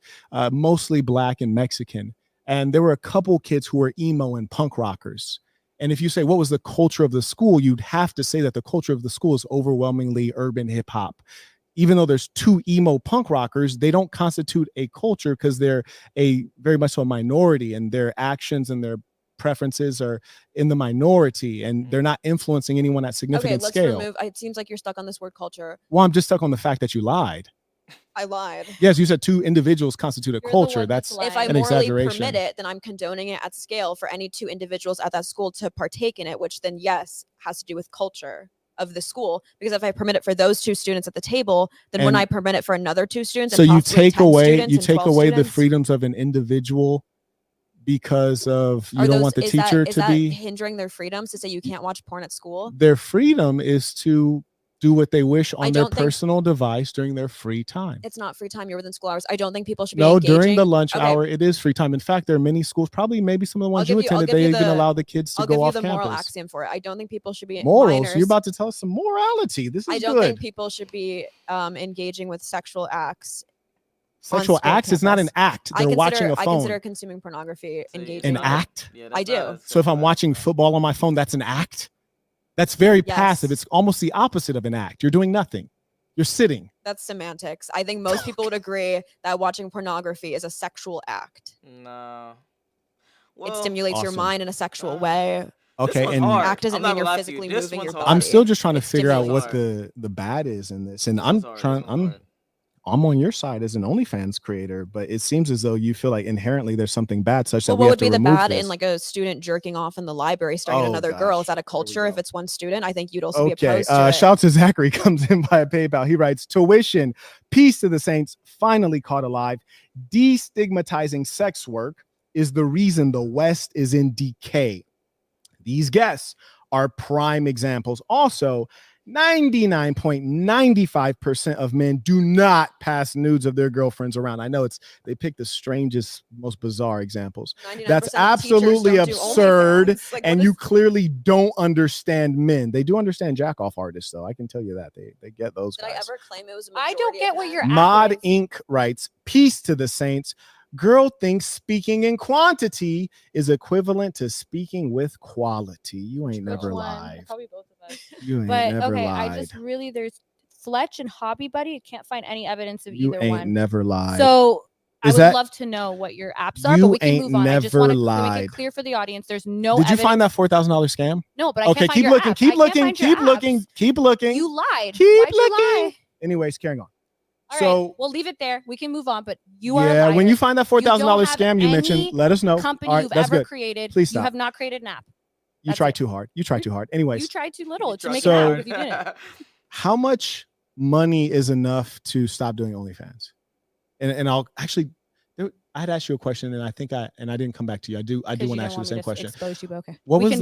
mostly Black and Mexican, and there were a couple kids who were emo and punk rockers. And if you say, what was the culture of the school? You'd have to say that the culture of the school is overwhelmingly urban hip hop. Even though there's two emo punk rockers, they don't constitute a culture because they're very much so a minority, and their actions and their preferences are in the minority, and they're not influencing anyone at significant scale. It seems like you're stuck on this word culture. Well, I'm just stuck on the fact that you lied. I lied. Yes, you said two individuals constitute a culture. That's if I morally permit it, then I'm condoning it at scale for any two individuals at that school to partake in it, which then yes has to do with culture of the school. Because if I permit it for those two students at the table, then when I permit it for another two students, so you take away the freedoms of an individual because of you don't want the teacher to be hindering their freedoms to say you can't watch porn at school. Their freedom is to do what they wish on their personal device during their free time. It's not free time. You're within school hours. I don't think people should be engaging. During the lunch hour, it is free time. In fact, there are many schools, probably maybe some of the ones you attended, they even allow the kids to go off campus. I'll give you the moral axiom for it. I don't think people should be morals. You're about to tell us some morality. This is I don't think people should be engaging with sexual acts. Sexual acts is not an act. They're watching a phone. I consider consuming pornography engaging. An act? Yeah, I do. So if I'm watching football on my phone, that's an act? That's very passive. It's almost the opposite of an act. You're doing nothing. You're sitting. That's semantics. I think most people would agree that watching pornography is a sexual act. No. Well, it stimulates your mind in a sexual way. Okay, and act doesn't mean you're physically moving your body. I'm still just trying to figure out what the bad is in this. And I'm on your side as an OnlyFans creator, but it seems as though you feel like inherently there's something bad such that we have to remove this. What would be the bad in like a student jerking off in the library starring another girl? Is that a culture if it's one student? I think you'd also be opposed to it. Shout to Zachary comes in via PayPal. He writes, tuition, peace to the saints, finally caught alive. Destigmatizing sex work is the reason the West is in decay. These guests are prime examples. Also, 99.95% of men do not pass nudes of their girlfriends around. I know they pick the strangest, most bizarre examples. That's absolutely absurd. And you clearly don't understand men. They do understand jack-off artists, though. I can tell you that. They get those guys. Did I ever claim it was a I don't get what you're Mod Inc. writes, peace to the saints. Girl thinks speaking in quantity is equivalent to speaking with quality. You ain't never lied. Probably both of us. You ain't never lied. I just really, there's Fletch and Hobby Buddy. I can't find any evidence of you either one. You ain't never lied. So I would love to know what your apps are, but we can move on. I just want to make it clear for the audience. There's no Did you find that $4,000 scam? No, but I can't find your apps. Keep looking. You lied. Keep looking. Anyways, carrying on. All so right, we'll leave it there. We can move on, but you are a liar. When you find that $4,000 scam you mentioned, let us know. Company you've ever created. Please stop. You have not created an app. You try too hard. Anyways. You tried too little to make it out if you didn't. How much money is enough to stop doing OnlyFans? And I'll actually, I had asked you a question, and I didn't come back to you. I do want to ask you the same question. Okay. What was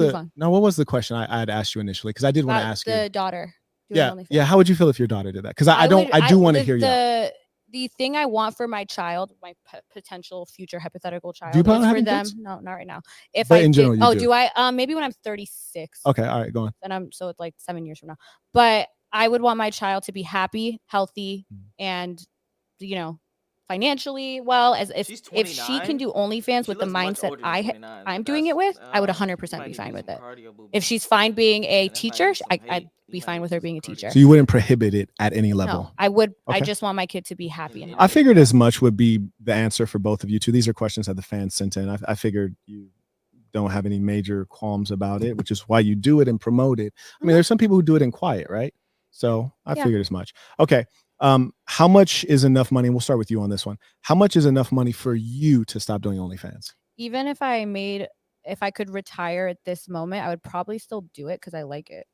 the question I had asked you initially? Because I did want to ask you. The daughter. Yeah. How would you feel if your daughter did that? Because I do want to hear you. the thing I want for my child, my potential future hypothetical child, do you plan is on for having them. kids? No, not right now. If but I in general, did, do I? Maybe when I'm 36. Okay, all right, go on. And so it's like 7 years from now. But I would want my child to be happy, healthy, and financially well. As if she can do OnlyFans with the mindset I'm doing it with, I would 100% be fine with it. If she's fine being a teacher, I'd be fine with her being a teacher. So you wouldn't prohibit it at any level? No, I would. Okay. I just want my kid to be happy. And I figured as much would be the answer for both of you two. These are questions that the fans sent in. I figured you don't have any major qualms about it, which is why you do it and promote it. I mean, there's some people who do it in quiet, right? So I figured as much. Okay. How much is enough money? And we'll start with you on this one. How much is enough money for you to stop doing OnlyFans? Even if I could retire at this moment, I would probably still do it because I like it.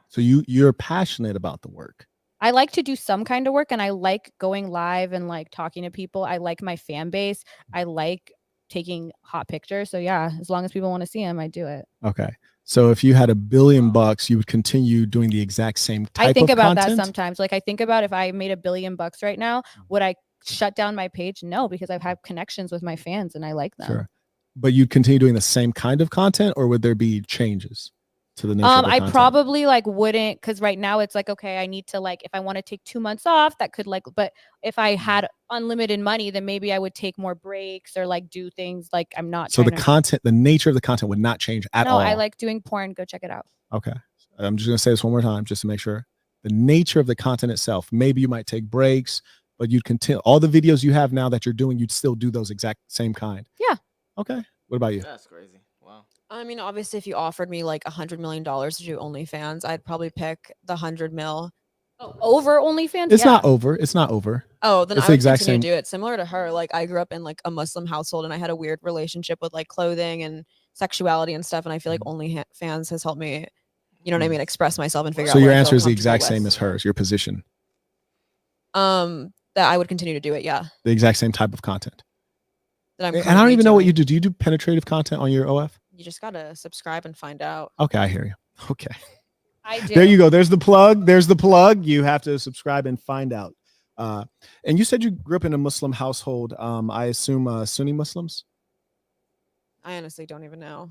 So you're passionate about the work. I like to do some kind of work, and I like going live and like talking to people. I like my fan base. I like taking hot pictures. So yeah, as long as people want to see them, I do it. Okay. So if you had $1 billion, you would continue doing the exact same type of content? I think about that sometimes. Like I think about if I made $1 billion right now, would I shut down my page? No, because I've had connections with my fans and I like them. Sure. But you'd continue doing the same kind of content, or would there be changes to the nature of the content? I probably wouldn't, because right now it's like, okay, I need to if I want to take 2 months off, that could but if I had unlimited money, then maybe I would take more breaks or do things I'm not. So the nature of the content would not change at all. No, I like doing porn. Go check it out. Okay. I'm just going to say this one more time just to make sure. The nature of the content itself, maybe you might take breaks, but you'd continue all the videos you have now that you're doing, you'd still do those exact same kind. Yeah. Okay. What about you? That's crazy. Wow. I mean, obviously, if you offered me $100 million to do OnlyFans, I'd probably pick the 100 mil. Oh, over OnlyFans? It's not over. It's not over. Oh, then I would continue to do it. Similar to her, I grew up in a Muslim household, and I had a weird relationship with clothing and sexuality and stuff. And I feel like OnlyFans has helped me, you know what I mean, express myself and figure out. So your answer is the exact same as hers. Your position. That I would continue to do it. Yeah. The exact same type of content. And I don't even know what you do. Do you do penetrative content on your OF? You just gotta subscribe and find out. Okay, I hear you. Okay. I do. There you go. There's the plug. There's the plug. You have to subscribe and find out. And you said you grew up in a Muslim household. I assume Sunni Muslims? I honestly don't even know.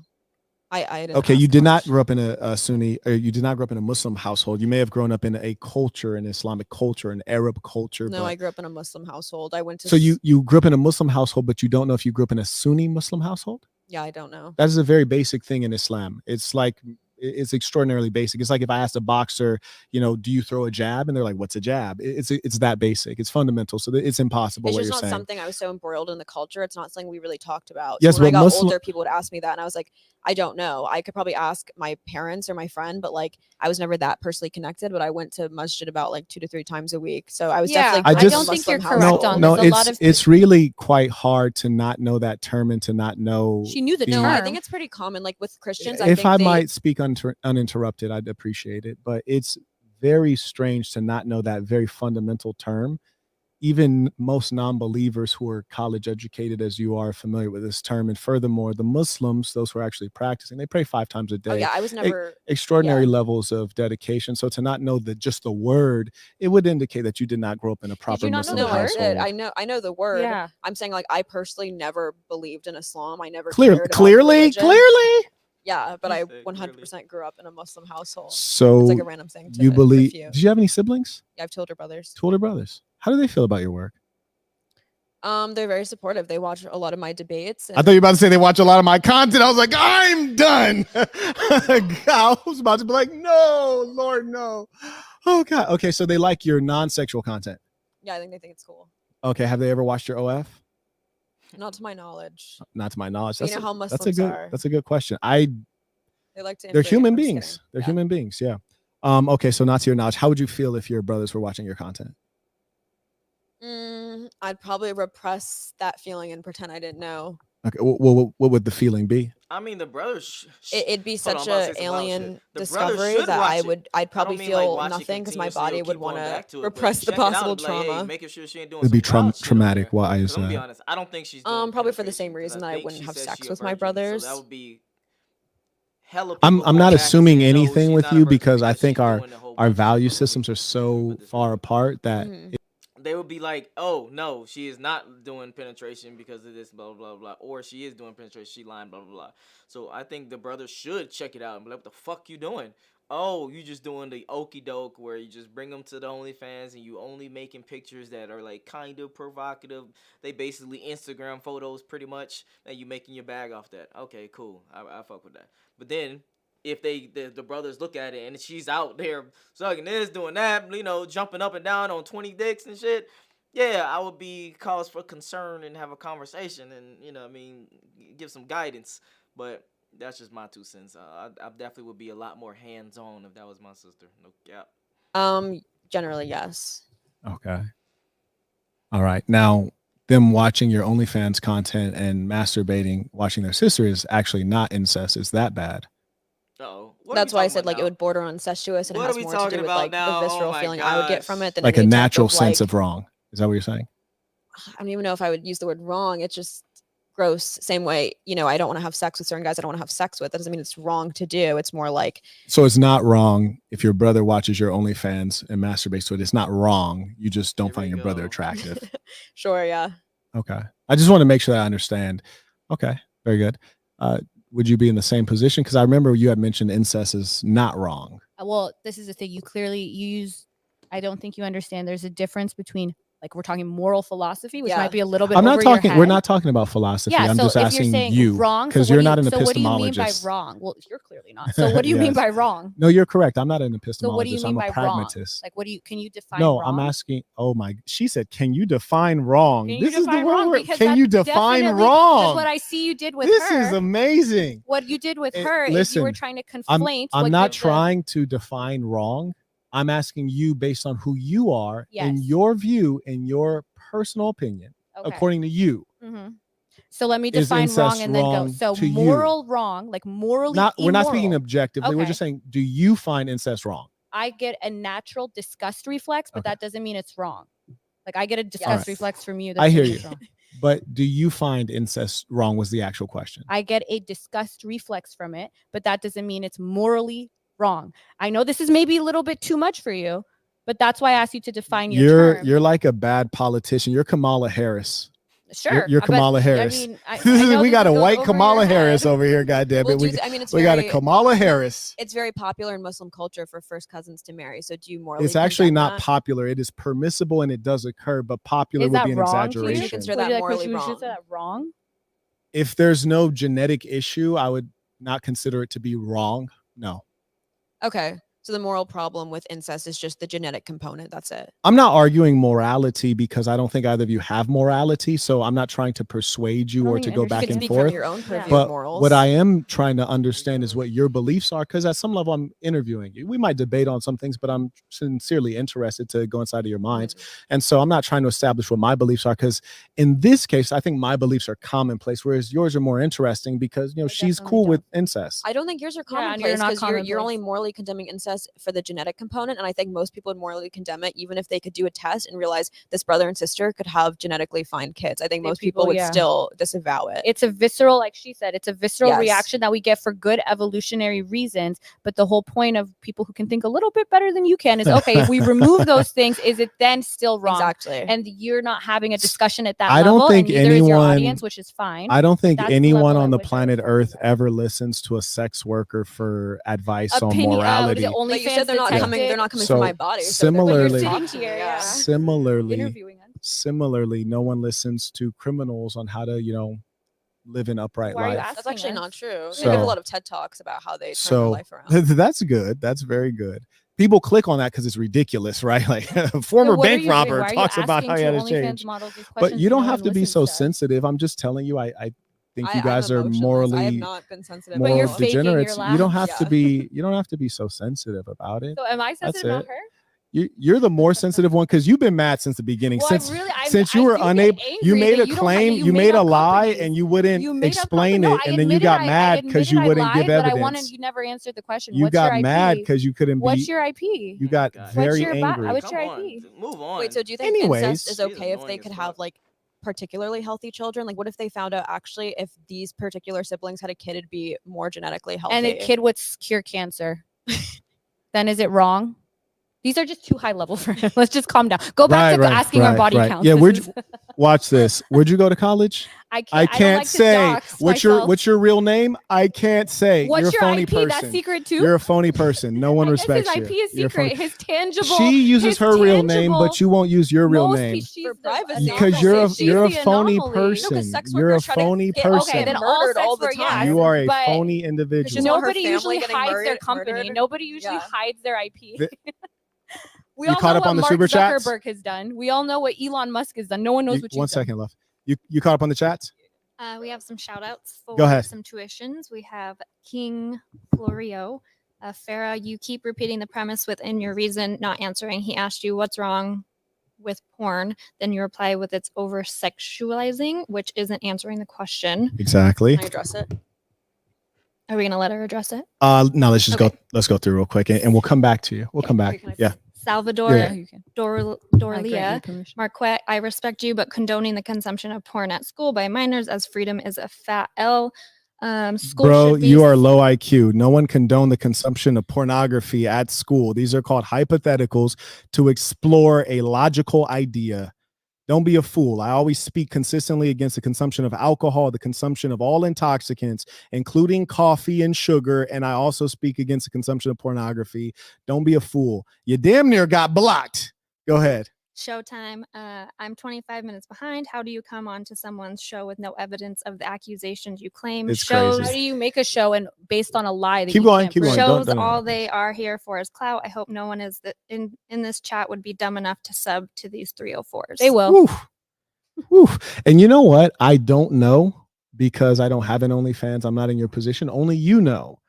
Okay, you did not grow up in a Sunni, or you did not grow up in a Muslim household. You may have grown up in a culture, an Islamic culture, an Arab culture. No, I grew up in a Muslim household. I went to. So you grew up in a Muslim household, but you don't know if you grew up in a Sunni Muslim household? Yeah, I don't know. That is a very basic thing in Islam. It's extraordinarily basic. It's like if I asked a boxer, do you throw a jab? And they're like, what's a jab? It's that basic. It's fundamental. So it's impossible. It's what just you're not saying. Something I was so embroiled in the culture. It's not something we really talked about. Yes, so when I got older, people would ask me that, and I was like, I don't know. I could probably ask my parents or my friend, but I was never that personally connected. But I went to masjid about 2 to 3 times a week. So I was definitely. I don't think you're correct on this. It's really quite hard to not know that term and to not know. She knew the term. I think it's pretty common. With Christians, if I might speak uninterrupted, I'd appreciate it. But it's very strange to not know that very fundamental term. Even most non-believers who are college educated, as you are, familiar with this term. And furthermore, the Muslims, those who are actually practicing, they pray 5 times a day. Oh yeah, I was never extraordinary levels of dedication. So to not know just the word, it would indicate that you did not grow up in a proper Muslim household. I did. I know the word. Yeah. I'm saying I personally never believed in Islam. I never clearly. Yeah, but I 100% grew up in a Muslim household. So it's like a random thing. You believe? Did you have any siblings? Yeah, I have 2 older brothers. 2 older brothers. How do they feel about your work? They're very supportive. They watch a lot of my debates. I thought you were about to say they watch a lot of my content. I was like, I'm done. I was about to be like, no, Lord, no. Oh God. Okay, so they like your non-sexual content. Yeah, I think they think it's cool. Okay, have they ever watched your OF? Not to my knowledge. Not to my knowledge. You know how Muslims are. That's a good question. They like to. They're human beings. They're human beings. Yeah. Okay, so not to your knowledge, how would you feel if your brothers were watching your content? I'd probably repress that feeling and pretend I didn't know. Okay, what would the feeling be? I mean, the brothers. It'd be such an alien discovery that I'd probably feel nothing because my body would want to repress the possible trauma. Making sure she ain't doing it'd be traumatic. Why is that? Be honest, I don't think she's. Probably for the same reason that I wouldn't have sex with my brothers. So that would be. I'm not assuming anything with you because I think our value systems are so far apart that. they would be like, oh no, she is not doing penetration because of this, blah blah blah, or she is doing penetration, she lying, blah blah blah. So I think the brother should check it out and be like, what the fuck you doing? Oh, you just doing the okey doke where you just bring them to the OnlyFans and you only making pictures that are like kind of provocative. They basically Instagram photos pretty much, and you making your bag off that. Okay, cool. I fuck with that. But then if the brothers look at it and she's out there sucking this, doing that, you know, jumping up and down on 20 dicks and shit, yeah, I would be cause for concern and have a conversation and, you know, I mean, give some guidance. But that's just my 2 cents. I definitely would be a lot more hands-on if that was my sister. No cap. Generally, yes. Okay. All right. Now, them watching your OnlyFans content and masturbating, watching their sister is actually not incest. Is that bad? Uh-oh. That's why I said like it would border on incestuous, and it has more to do with like the visceral feeling I would get from it than like a natural sense of wrong. Is that what you're saying? I don't even know if I would use the word wrong. It's just gross. Same way, you know, I don't want to have sex with certain guys I don't want to have sex with. That doesn't mean it's wrong to do. It's more like, so it's not wrong if your brother watches your OnlyFans and masturbates to it. It's not wrong. You just don't find your brother attractive. Sure, yeah. Okay. I just want to make sure that I understand. Okay, very good. Would you be in the same position? Because I remember you had mentioned incest is not wrong. Well, this is the thing. You clearly use. I don't think you understand. There's a difference between, like, we're talking moral philosophy, which might be a little bit. I'm not over talking. Your head. We're not talking about philosophy. Yeah, I'm so just if asking you're saying you wrong, because you're not an epistemologist. So what do you mean by wrong? Well, you're clearly not. So what do you mean by wrong? No, you're correct. I'm not an epistemologist. So what do you mean I'm by a pragmatist. Wrong? Like, can you define? No, wrong? I'm asking. Oh my! She said, "Can you define wrong?" This is the word. Can you define wrong? What I see you did with this her. This is amazing. What you did with her is you were trying to conflate. I'm not trying to define wrong. I'm asking you based on who you are, in your view, in your personal opinion, according to you. Mm-hmm. So let me define wrong and then go. So moral wrong, like morally. We're not speaking objectively. We're just saying, do you find incest wrong? I get a natural disgust reflex, but that doesn't mean it's wrong. Like I get a disgust reflex from you. I hear you. But do you find incest wrong was the actual question. I get a disgust reflex from it, but that doesn't mean it's morally wrong. I know this is maybe a little bit too much for you, but that's why I asked you to define your term. You're like a bad politician. You're Kamala Harris. Sure, you're Kamala Harris. I mean, we got a white Kamala Harris over here. Goddamn it! We got a Kamala Harris. It's very popular in Muslim culture for first cousins to marry. So do you morally? It's actually not popular. It is permissible and it does occur, but popular would be an exaggeration. You consider that morally wrong? Is that wrong? If there's no genetic issue, I would not consider it to be wrong. No. Okay. So the moral problem with incest is just the genetic component. That's it. I'm not arguing morality because I don't think either of you have morality. So I'm not trying to persuade you or to go back and forth. Your own but what I am trying to understand is what your beliefs are, because at some level I'm interviewing you. We might debate on some things, but I'm sincerely interested to go inside of your minds. And so I'm not trying to establish what my beliefs are, because in this case, I think my beliefs are commonplace, whereas yours are more interesting because, you know, she's cool with incest. I don't think yours are commonplace because you're only morally condemning incest for the genetic component, and I think most people would morally condemn it even if they could do a test and realize this brother and sister could have genetically fine kids. I think most people would still disavow it. It's a visceral, like she said, it's a visceral reaction that we get for good evolutionary reasons, but the whole point of people who can think a little bit better than you can is, okay, if we remove those things, is it then still wrong? Exactly. And you're not having a discussion at that level. I don't think anyone, your audience, which is fine. I don't think anyone on the planet Earth ever listens to a sex worker for advice on morality. But you said they're not coming from my body. Similarly, so similarly, no one listens to criminals on how to, you know, live an upright life. That's actually not true. They give a lot of TED Talks about how they turn their life around. That's good. That's very good. People click on that because it's ridiculous, right? Like a former bank robber talks about how he had to change. But you don't have to be so sensitive. I'm just telling you, I think you guys are morally I have not been sensitive. But you're degenerates. You don't have to be. You don't have to be so sensitive about it. So am I sensitive about her? You're the more sensitive one because you've been mad since the beginning. Well, since you were unable, you made a claim, you made a lie, and you wouldn't explain it, and then you got mad because you wouldn't give evidence. You never answered the question. You got mad because you couldn't. What's your IP? You got very angry. What's your IP? Move on. Wait, so do you think incest is okay if they could have like particularly healthy children? Like, what if they found out actually if these particular siblings had a kid, it'd be more genetically healthy, and a kid would cure cancer? Then is it wrong? These are just too high level for him. Let's just calm down. Go back to asking our body counts. Yeah, watch this. Where'd you go to college? I can't say. What's your real name? I can't say. What's You're a phony IP? person. That's secret too. You're a phony person. No one respects you. His IP is secret. His tangible. She uses her real name, but you won't use your real name for privacy. because you're a phony person. You're a phony person. Okay, then all the time. You are a phony individual. Nobody usually hides their company. Nobody usually hides their IP. We all caught know up on the what super Mark chats? Zuckerberg has done. We all know what Elon Musk has done. No one knows what you've done. 1 second left. You caught up on the chats? We have some shout outs for Go ahead. some tuitions. We have King Florio. Farah, you keep repeating the premise within your reason, not answering. He asked you what's wrong with porn. Then you reply with it's over sexualizing, which isn't answering the question. Exactly. Can I address it? Are we going to let her address it? No, let's just go through real quick and we'll come back to you. We'll come back. Yeah. Salvador Dorlia Marquette, I respect you, but condoning the consumption of porn at school by minors as freedom is a fat L. Bro, you are low IQ. No one condoned the consumption of pornography at school. These are called hypotheticals to explore a logical idea. Don't be a fool. I always speak consistently against the consumption of alcohol, the consumption of all intoxicants, including coffee and sugar. And I also speak against the consumption of pornography. Don't be a fool. You damn near got blocked. Go ahead. Showtime. I'm 25 minutes behind. How do you come on to someone's show with no evidence of the accusations you claim? It's shows. crazy. How do you make a show and based on a lie? That keep going. Shows don't all they are here for is clout. I hope no one is in this chat would be dumb enough to sub to these 304s. They will. Oof. Oof. And you know what? I don't know because I don't have an OnlyFans. I'm not in your position. Only you know.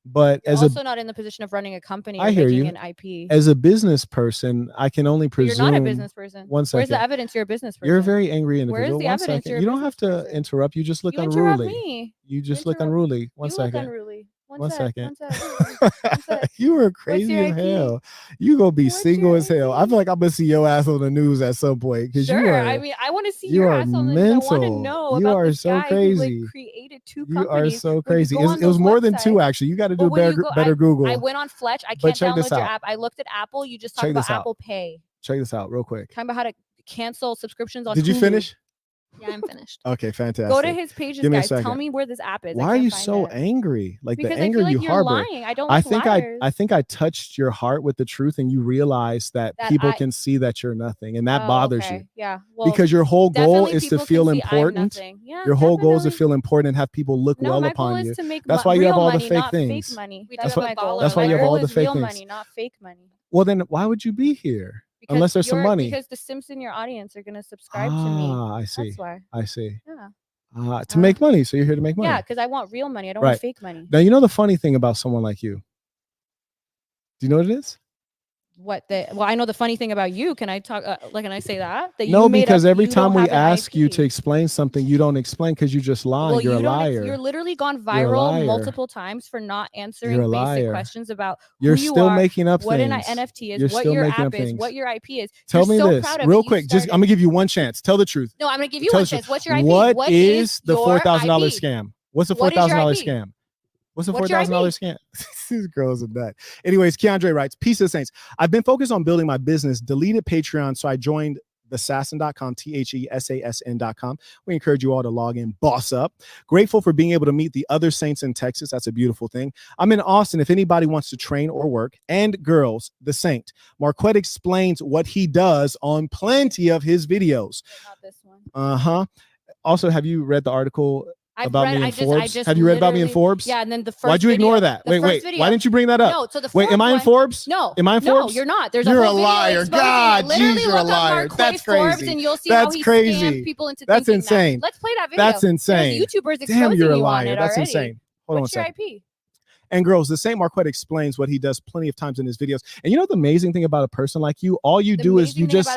But you're also not in the position of running a company. I hear you. An IP. As a business person, I can only presume. You're not a business person. 1 second. Where's the evidence you're a business person? You're a very angry individual. Where's the evidence you're a You don't have to person? interrupt. You just look you unruly. Me. You just look unruly. One second. Look unruly. One second. You were crazy as hell. You gonna be single as hell. I feel like I'm gonna see your ass on the news at some point. Sure. You are, I mean, I want to see your ass on the news. I want to know you about are this so guy crazy. Who, like, created two companies. You are so crazy. It was more than two, actually. You got to do better Google. I went on Fletch. I can't download your app. I looked at Apple. You just talked about Apple Pay. Check this out real quick. Talking about how to cancel subscriptions on Did you finish? Yeah, I'm finished. Okay, fantastic. Go to his pages, guys. Tell me where this app is. Why are you so angry? Like because the anger I feel like you harbor. Lying. I don't. I think I touched your heart with the truth, and you realize that people can see that you're nothing, and that bothers you. Yeah. Well, because your whole goal is to feel important. Yeah, your whole goal is to feel important and have people look well upon you. That's why you have all the fake things. That's why you have all the fake things. Not fake money. Well, then why would you be here? Unless there's some money. Because the Sims in your audience are going to subscribe to me. I see. That's why. I see. Yeah. To make money. So you're here to make money. Yeah, because I want real money. I don't want fake money. Now, you know the funny thing about someone like you? Do you know what it is? Well, I know the funny thing about you. Can I talk? Can I say that? No, because every time we ask you to explain something, you don't explain because you just lie. Well, you're a liar. You're literally gone viral multiple times for not answering basic questions about who you're still making up what things. What an NFT is, what your app is, what your IP is. Tell me this real quick. Just I'm gonna give you one chance. Tell the truth. No, I'm gonna give you one chance. What's your IP? What is the $4,000 scam? What's the $4,000 scam? What's the $4,000 scam? These girls are nut. Anyways, Keandre writes, Peace of the Saints. I've been focused on building my business, deleted Patreon, so I joined thesassin.com, THESASN.com. We encourage you all to log in, boss up. Grateful for being able to meet the other saints in Texas. That's a beautiful thing. I'm in Austin. If anybody wants to train or work, and girls, the Saint. Marquette explains what he does on plenty of his videos. Not this one. Also, have you read the article about me in Forbes? Have you read about me in Forbes? Yeah, and then the first. Why'd you ignore that? Wait. Why didn't you bring that up? No, so the wait, am I in Forbes? No. Am I in Forbes? No, you're not. You're a liar. God, jeez, you're a liar. That's crazy. And you'll see That's how he crazy. People into That's insane. Let's play that video. That's insane. There's YouTubers exposing Damn, you're a you liar. on it That's already. insane. Hold What's on your a second. IP? And girls, the Saint Marquette explains what he does plenty of times in his videos. And you know the amazing thing about a person like you? All you do is you just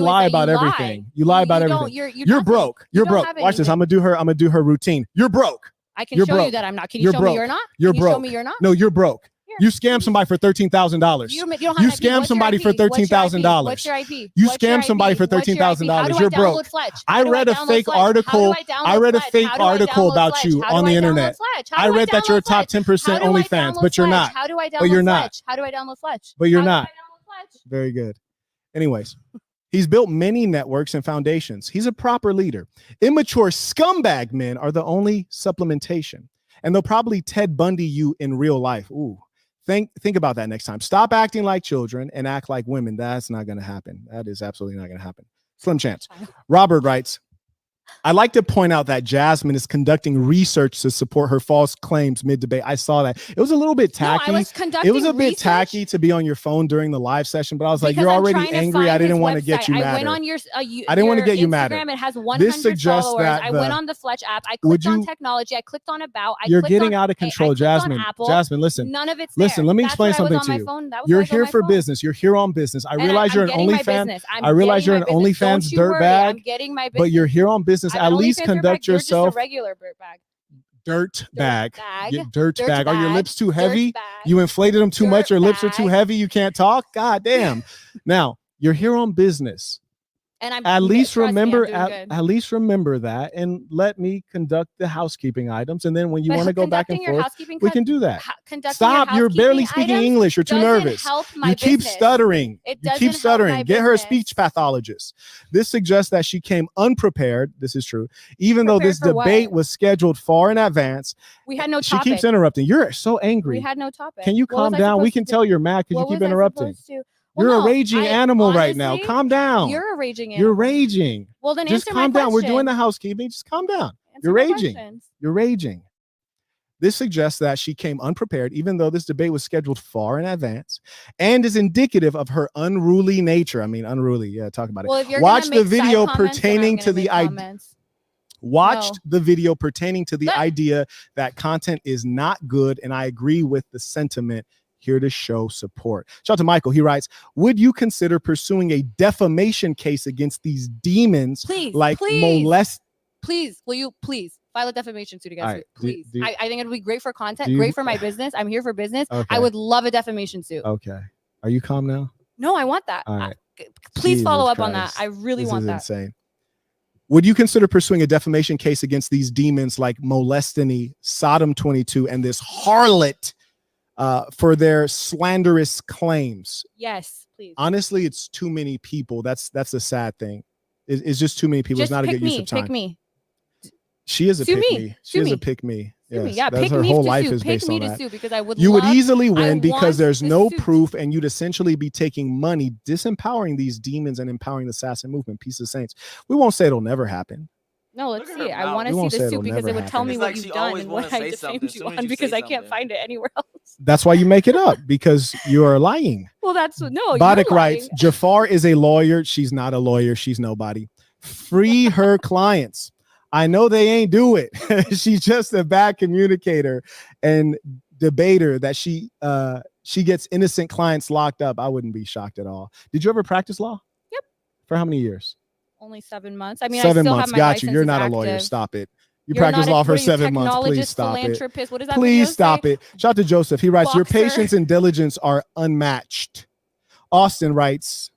lie about everything. You lie about everything. You're broke. You're broke. Watch this. I'm gonna do her routine. You're broke. I can show you that I'm not. Can you show me you're not? You're broke. Show me you're not? No, you're broke. You scammed somebody for $13,000. You scammed somebody for $13,000. What's your IP? You scammed somebody for $13,000. You're broke. I read a fake article. I read a fake article about you on the internet. I read that you're a top 10% OnlyFans, but you're not. How do I download But you're not. How do I download Fletch? But you're not. Very good. Anyways, he's built many networks and foundations. He's a proper leader. Immature scumbag men are the only supplementation. And they'll probably Ted Bundy you in real life. Ooh, think about that next time. Stop acting like children and act like women. That's not going to happen. That is absolutely not going to happen. Slim chance. Robert writes, I'd like to point out that Jasmine is conducting research to support her false claims mid-debate. I saw that. It was a little bit tacky. No, I was conducting it was a bit tacky to be on your phone during the live session, but I was like, you're already angry. I didn't want to get you mad. I went on your I didn't want to get you mad. Instagram. It has 100 followers. I went on the Fletch app. I clicked on technology. I clicked on about. You're getting out of control, Jasmine. Jasmine, listen. None of it's Listen, let me explain something to you. You're here for business. You're here on business. I realize you're an OnlyFans. I realize you're an OnlyFans dirtbag, but you're here on business. At least conduct yourself. Regular bag. Dirt bag. Are your lips too heavy? You inflated them too much. Your lips are too heavy. You can't talk. God damn. Now you're here on business. And I'm at least remember that, and let me conduct the housekeeping items. And then when you want to go back and forth, we can do that. Stop! You're barely speaking English. You're too nervous. You keep stuttering. Get her a speech pathologist. This suggests that she came unprepared. This is true. Even though this debate was scheduled far in advance, we had no topic. She keeps interrupting. You're so angry. We had no topic. Can you calm down? We can tell you're mad because you keep interrupting. You're a raging animal right now. Calm down. You're a raging animal. You're raging. Well, then just calm down. We're doing the housekeeping. Just calm down. You're raging. You're raging. This suggests that she came unprepared, even though this debate was scheduled far in advance, and is indicative of her unruly nature. I mean, unruly. Yeah, talk about it. Well, if you're Watch the video pertaining to the idea. Watched the video pertaining to the idea that content is not good, and I agree with the sentiment. Here to show support. Shout out to Michael. He writes, would you consider pursuing a defamation case against these demons? Please. Please. Will you please file a defamation suit against me? Please. I think it'd be great for content, great for my business. I'm here for business. Okay. I would love a defamation suit. Okay. Are you calm now? No, I want that. Right. Please follow up on that. I really want that. Insane. Would you consider pursuing a defamation case against these demons like Molestini, Sodom 22, and this harlot for their slanderous claims? Yes, please. Honestly, it's too many people. That's a sad thing. It's just too many people. It's not a good use of time. Pick me. She is a pick me. She is a pick me. Yes. Yeah, that's pick her me whole to life sue. is Pick based me on to that. sue because I would. You would easily win because there's no proof, and you'd essentially be taking money, disempowering these demons, and empowering the assassin movement. Peace of saints. We won't say it'll never happen. No, let's see. I want to see the suit because it would tell me what you've done and what I defamed you on because I can't find it anywhere else. That's why you make it up, because you are lying. Well, that's no. Badik writes, Jafar is a lawyer. She's not a lawyer. She's nobody. Free her clients. I know they ain't do it. She's just a bad communicator and debater that she gets innocent clients locked up. I wouldn't be shocked at all. Did you ever practice law? Yep. For how many years? Only 7 months. I mean, 7 I still months. have my Got you. You're not active. A lawyer. Stop it. You practice law for 7 months. Please stop it. What does that Please stop it. Shout out to Joseph. He writes, your patience and diligence are unmatched. Austin writes,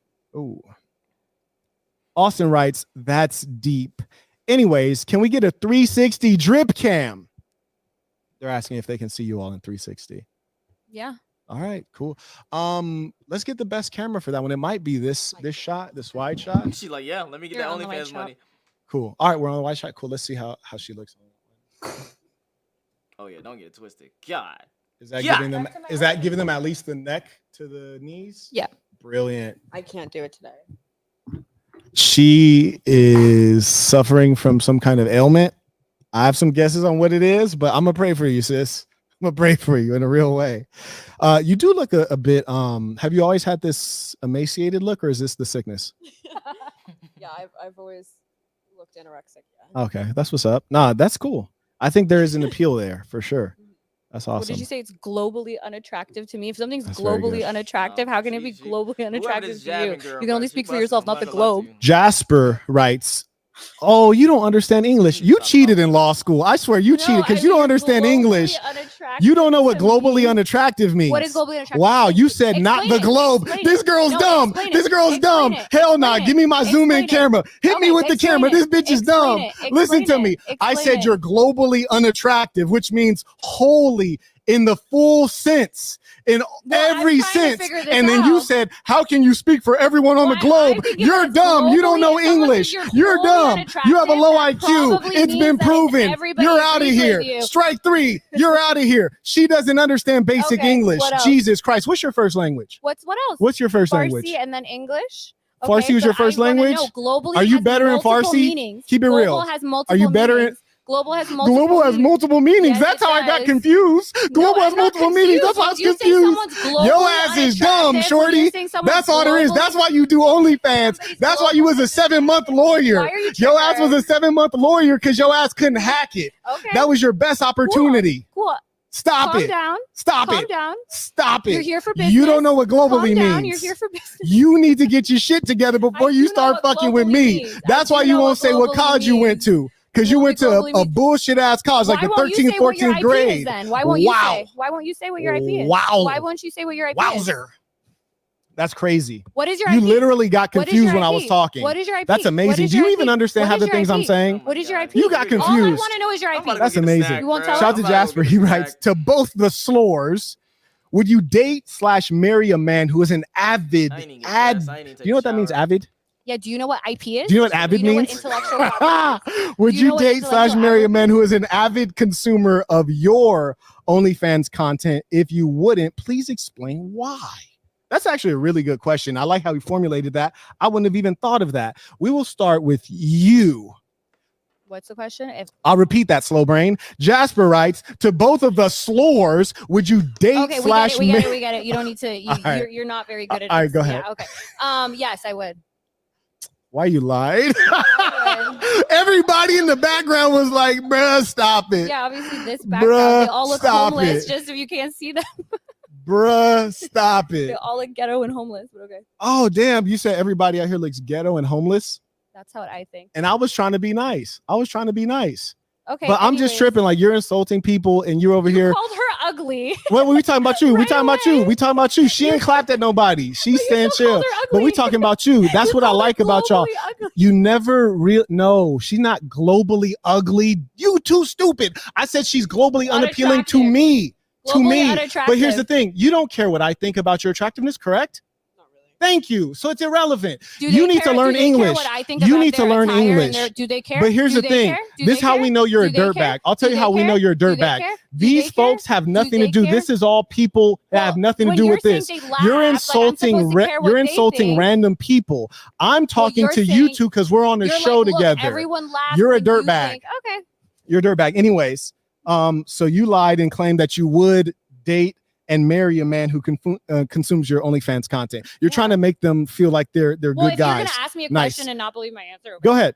that's deep. Anyways, can we get a 360 drip cam? They're asking if they can see you all in 360. Yeah. All right, cool. Let's get the best camera for that one. It might be this shot, this wide shot. She's like, yeah, let me get that OnlyFans money. Cool. All right, we're on the wide shot. Cool. Let's see how she looks. Oh yeah, don't get it twisted. God. Is that giving them at least the neck to the knees? Yeah. Brilliant. I can't do it today. She is suffering from some kind of ailment. I have some guesses on what it is, but I'm gonna pray for you, sis. I'm gonna pray for you in a real way. You do look a bit. Have you always had this emaciated look, or is this the sickness? Yeah, I've always looked anorexic. Yeah. Okay, that's what's up. Nah, that's cool. I think there is an appeal there for sure. That's awesome. What did you say? It's globally unattractive to me. If something's globally unattractive, how can it be globally unattractive to you? You can only speak for yourself, not the globe. Jasper writes, oh, you don't understand English. You cheated in law school. I swear you cheated because you don't understand English. You don't know what globally unattractive means. What is globally unattractive? Wow, you said not the globe. This girl's dumb. This girl's dumb. Hell nah. Give me my zoom in camera. Hit me with the camera. This bitch is dumb. Listen to me. I said you're globally unattractive, which means wholly in the full sense, in every sense. And then you said, how can you speak for everyone on the globe? You're dumb. You don't know English. You're dumb. You have a low IQ. It's been proven. You're out of here. Strike 3. You're out of here. She doesn't understand basic English. Jesus Christ. What's your first language? What else? What's your first language? Farsi and then English. Okay, Farsi was your first language? Globally, are you better in Farsi? Meanings. Keep it real. Global has multiple are you better meanings. Global has multiple Global has multiple meanings. Yes, that's how I got confused. Global has multiple meanings. That's why I was confused. Your ass is dumb, shorty. That's all there is. That's why you do OnlyFans. That's why you was a 7-month lawyer. Your ass was a 7-month lawyer because your ass couldn't hack it. Okay. That was your best opportunity. Cool. Stop Calm it. Down. Stop Calm it. down. Stop it. You're here for business. You don't know what globally means. means. You're here for business. You need to get your shit together before you start fucking with me. Means. That's why you won't say what college you went to. Because you went to a bullshit ass college, like the 13th, 14th grade. Then? Why won't you say? Why won't you say what your IP is? Wow. Why won't you say what your IP is? Wowzer. That's crazy. What is your IP? You literally got confused when I was talking. What is your IP? That's amazing. Do you even understand half the things I'm saying? What is your IP? You got confused. All I want to know is your IP. That's amazing. You won't tell Shout out to Jasper. He writes, to both the slores, would you date/marry a man who is an avid do you know what that means, avid? Yeah, do you know what IP is? Do you know what avid means? Would you date/marry a man who is an avid consumer of your OnlyFans content? If you wouldn't, please explain why. That's actually a really good question. I like how he formulated that. I wouldn't have even thought of that. We will start with you. What's the question? I'll repeat that, slow brain. Jasper writes, to both of the slores, would you date okay, we get it. You don't need to. You're not very good at it. All right, go ahead. Yeah, okay. Yes, I would. Why you lied? Everybody in the background was like, bruh, stop it. Yeah, obviously this background, they all look homeless, just if you can't see them. Bruh, stop it. They all look ghetto and homeless, but okay. Oh, damn. You said everybody out here looks ghetto and homeless? That's how I think. And I was trying to be nice. Okay. But I'm just tripping. Like, you're insulting people and you're over here. You called her ugly. What were we talking about you? We talking about you. She ain't clapped at nobody. She's staying chill. But we talking about you. That's what I like about y'all. Ugly. You never no, she's not globally ugly. You too stupid. I said she's globally unappealing to me. But here's the thing. You don't care what I think about your attractiveness, correct? Thank you. So it's irrelevant. You need to learn English. You need to learn English. Do they care? But here's the thing. This is how we know you're a dirtbag. I'll tell you how we know you're a dirtbag. These folks have nothing to do. This is all people that have nothing to do with this. You're insulting random people. I'm talking to you two because we're on the show together. Everyone laughs. You're a dirtbag. Okay. You're a dirtbag. Anyways, so you lied and claimed that you would date and marry a man who consumes your OnlyFans content. You're trying to make them feel like they're good guys. You're gonna ask me a question and not believe my answer. Okay. Go ahead.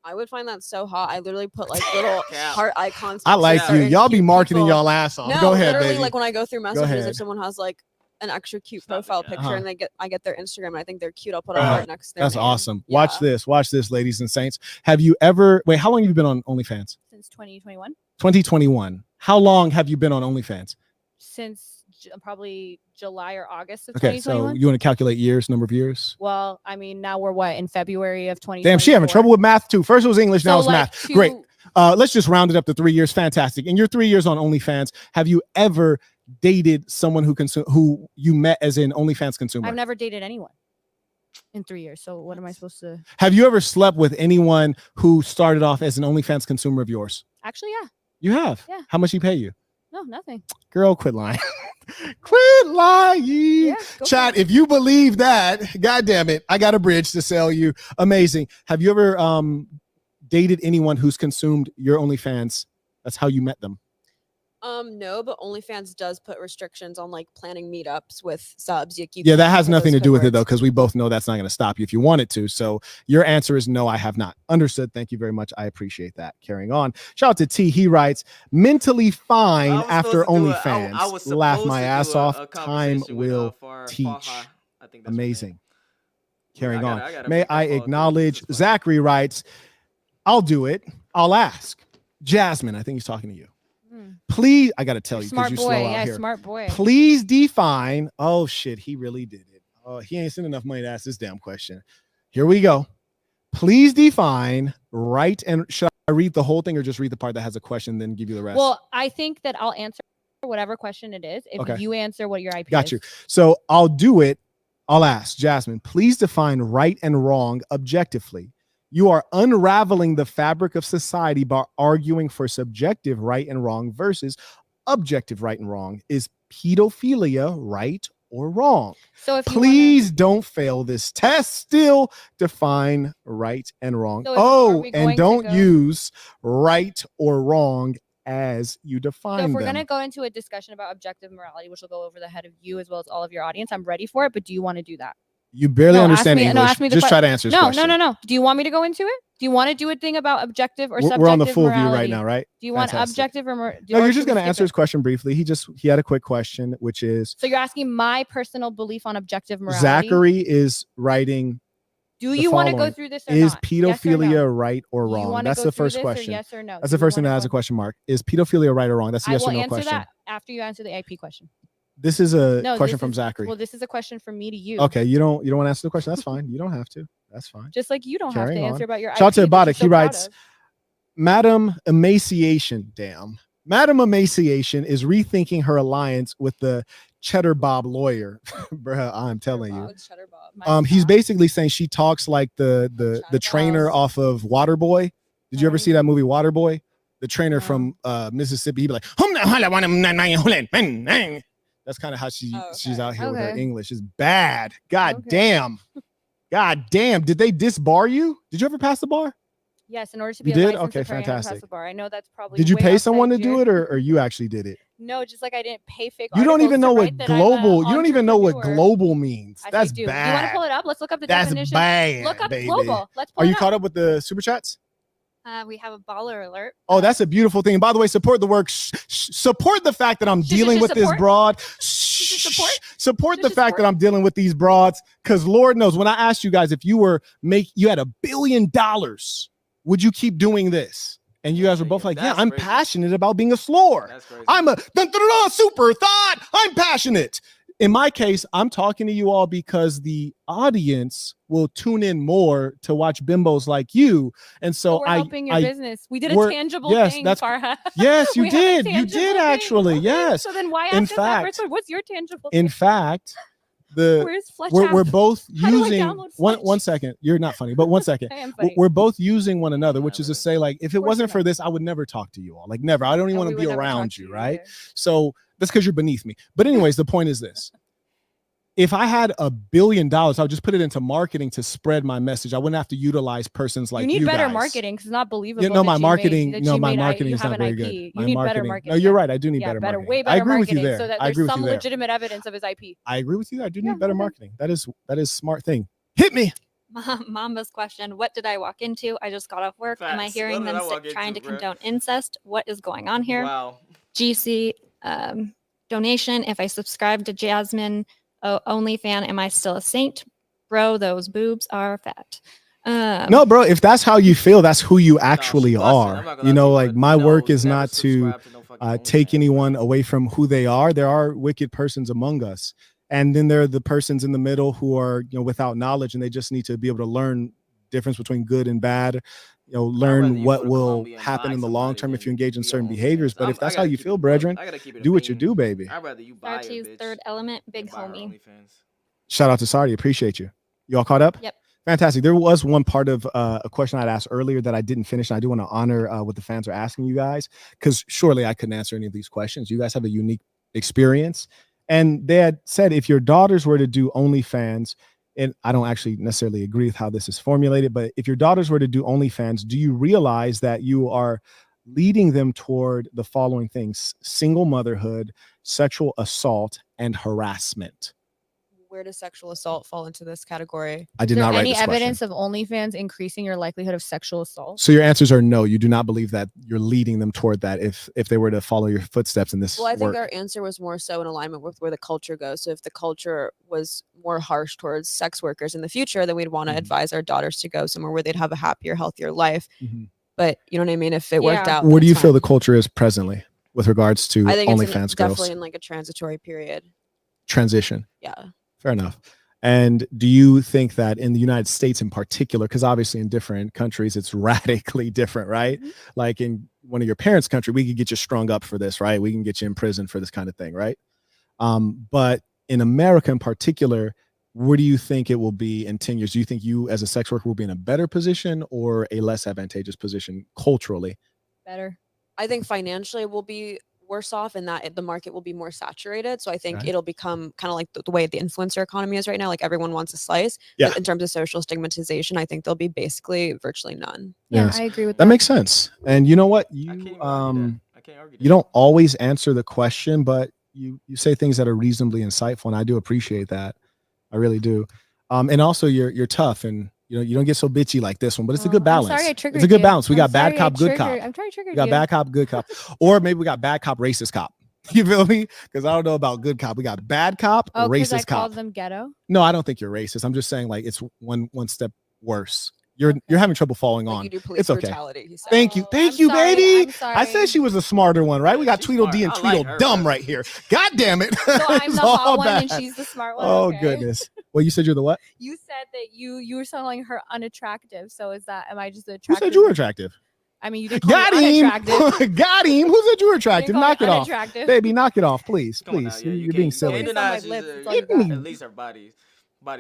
I would find that so hot. I literally put like little heart icons. I like you. Y'all be marketing y'all ass off. No, go ahead, literally, baby. like when I go through messages, if someone has like an extra cute profile picture and I get their Instagram and I think they're cute, I'll put a heart next to their name. Awesome. Yeah. Watch this, ladies and saints. Have you ever how long have you been on OnlyFans? Since 2021. 2021. How long have you been on OnlyFans? Since probably July or August of 2021. So you want to calculate number of years? Well, I mean, now we're in February of 2020. Damn, she having trouble with math too. First it was English, now it's math. Great. Let's just round it up to 3 years. Fantastic. In your 3 years on OnlyFans, have you ever dated someone who you met as an OnlyFans consumer? I've never dated anyone in 3 years. So what am I supposed to? Have you ever slept with anyone who started off as an OnlyFans consumer of yours? Actually, yeah. You have? Yeah. How much he pay you? No, nothing. Girl, quit lying. Quit lying. Yeah, Chat, if you believe that, God damn it, I got a bridge to sell you. Amazing. Have you ever dated anyone who's consumed your OnlyFans? That's how you met them. No, but OnlyFans does put restrictions on like planning meetups with subs. Yeah, that has nothing to do with it though, because we both know that's not going to stop you if you want it to. So your answer is no, I have not. Understood. Thank you very much. I appreciate that. Carrying on. Shout out to T. He writes, mentally fine after OnlyFans. Laugh my ass off. Time will teach. I think that's amazing. Carrying on. May I acknowledge, Zachary writes, I'll do it. I'll ask. Jasmine, I think he's talking to you. Please, I got to tell you, because you're slow out here. Smart boy. Please define. Oh, shit. He really did it. Oh, he ain't sent enough money to ask this damn question. Here we go. Please define right. And should I read the whole thing or just read the part that has a question, then give you the rest? Well, I think that I'll answer whatever question it is if you answer what your IP Got is. you. So I'll do it. I'll ask Jasmine, please define right and wrong objectively. You are unraveling the fabric of society by arguing for subjective right and wrong versus objective right and wrong. Is pedophilia right or wrong? So if please don't fail this test. Still define right and wrong. So and don't use right or wrong as you define them. So if we're going to go into a discussion about objective morality, which will go over the head of you as well as all of your audience, I'm ready for it. But do you want to do that? You barely understand English. Ask me just try to answer this question. No. Do you want me to go into it? Do you want to do a thing about objective or subjective? We're on the full view right now, right? Do you want objective or no? You're just going to answer his question briefly. He had a quick question, which is. So you're asking my personal belief on objective morality. Zachary is writing. Do you want to go through this or not? Is yes pedophilia or no? right or wrong? That's the first question. Yes or no? That's the first thing that has a question mark. Is pedophilia right or wrong? That's a yes or no question. I will answer that after you answer the IP question. This is a question from Zachary. Well, this is a question from me to you. Okay, you don't want to answer the question. That's fine. You don't have to. That's fine. Just like you don't have to answer about your IP. Shout out to Ibadik. He writes, Madam Emaciation, Madam Emaciation is rethinking her alliance with the Cheddar Bob lawyer. Bruh, I'm telling you. He's basically saying she talks like the trainer off of Waterboy. Did you ever see that movie Waterboy? The trainer from Mississippi. He'd be like, that's kind of how she's out here with her English. It's bad. God damn. Did they disbar you? Did you ever pass the bar? Yes, in order to be a licensed attorney, pass the bar. I know that's probably. Did you pay someone to do it, or you actually did it? No, just like I didn't pay fake. You don't even know what global. You don't even know what global means. That's bad. Do you want to pull it up? Let's look up the definition. That's bad. Look up baby. global. Let's. Are you caught up with the super chats? We have a baller alert. Oh, that's a beautiful thing. By the way, support the work. Support the fact that I'm dealing with this broad. Support the fact that I'm dealing with these broads. Because Lord knows, when I asked you guys if you had $1 billion, would you keep doing this? And you guys were both like, yeah, I'm passionate about being a slore. I'm a super thought. I'm passionate. In my case, I'm talking to you all because the audience will tune in more to watch bimbos like you. And so we're helping your business. We did a tangible thing, Farha. Yes, you did. You did actually. Yes. So then why ask us that? What's your tangible thing? In fact, we're both using one second. You're not funny, but 1 second. We're both using one another, which is to say, like, if it wasn't for this, I would never talk to you all. Like, never. I don't even want to be around you, right? So that's because you're beneath me. But anyways, the point is this. If I had $1 billion, I would just put it into marketing to spread my message. I wouldn't have to utilize persons like you. You need better marketing because it's not believable. No, my marketing is not very good. You need better marketing. No, you're right. I do need better marketing. Way better I agree with you marketing there. So that there's some legitimate evidence of his IP. I agree with you. I do need better marketing. That is a smart thing. Hit me. Mamba's question: what did I walk into? I just got off work. Am I hearing them trying to condone incest? What is going on here? Wow. GC donation. If I subscribe to Jasmine OnlyFan, am I still a saint? Bro, those boobs are fat. No, bro, if that's how you feel, that's who you actually are. You know, like my work is not to take anyone away from who they are. There are wicked persons among us. And then there are the persons in the middle who are, without knowledge, and they just need to be able to learn difference between good and bad. Learn what will happen in the long term if you engage in certain behaviors. But if that's how you feel, brethren, do what you do, baby. I'd rather you buy it, Third Element, big homie. Shout out to Sardi. Appreciate you. You all caught up? Yep. Fantastic. There was one part of a question I'd asked earlier that I didn't finish. And I do want to honor what the fans are asking you guys, because surely I couldn't answer any of these questions. You guys have a unique experience. And they had said, if your daughters were to do OnlyFans, and I don't actually necessarily agree with how this is formulated, but if your daughters were to do OnlyFans, do you realize that you are leading them toward the following things: single motherhood, sexual assault, and harassment? Where does sexual assault fall into this category? I did not write any evidence of OnlyFans increasing your likelihood of sexual assault? So your answers are no. You do not believe that you're leading them toward that if they were to follow your footsteps in this. Well, I think our answer was more so in alignment with where the culture goes. So if the culture was more harsh towards sex workers in the future, then we'd want to advise our daughters to go somewhere where they'd have a happier, healthier life. But you know what I mean? If it worked out. Where do you feel the culture is presently with regards to OnlyFans girls? Definitely in like a transitory period. Transition. Yeah. Fair enough. And do you think that in the United States in particular, because obviously in different countries it's radically different, right? Like in one of your parents' country, we could get you strung up for this, right? We can get you in prison for this kind of thing, right? But in America in particular, where do you think it will be in 10 years? Do you think you as a sex worker will be in a better position or a less advantageous position culturally? Better. I think financially we'll be worse off in that the market will be more saturated. So I think it'll become kind of like the way the influencer economy is right now. Like everyone wants a slice. Yeah. But in terms of social stigmatization, I think there'll be basically virtually none. Yeah, I agree with that. That makes sense. And you know what? You you don't always answer the question, but you say things that are reasonably insightful, and I do appreciate that. I really do. And also you're tough, and you don't get so bitchy like this one, but it's a good balance. I'm sorry I triggered It's a good you. balance. We got bad cop, good cop. I'm trying to trigger you. We got bad cop, good cop. Or maybe we got bad cop, racist cop. You feel me? Because I don't know about good cop. We got bad cop, racist cop. Called them ghetto? No, I don't think you're racist. I'm just saying like it's one step worse. You're having trouble following on. It's okay. Thank you, baby. I said she was the smarter one, right? We got Tweedledee and Tweedledum right here. God damn it! So I'm the hot one and she's the smart one. Oh goodness. Well, you said you're the what? You said that you were calling her unattractive. So am I just attractive? Who said you were attractive? I mean, you did call me unattractive. Got him. Who said you were attractive? Knock it off, baby. Knock it off, please. Please. You're being silly. At least her body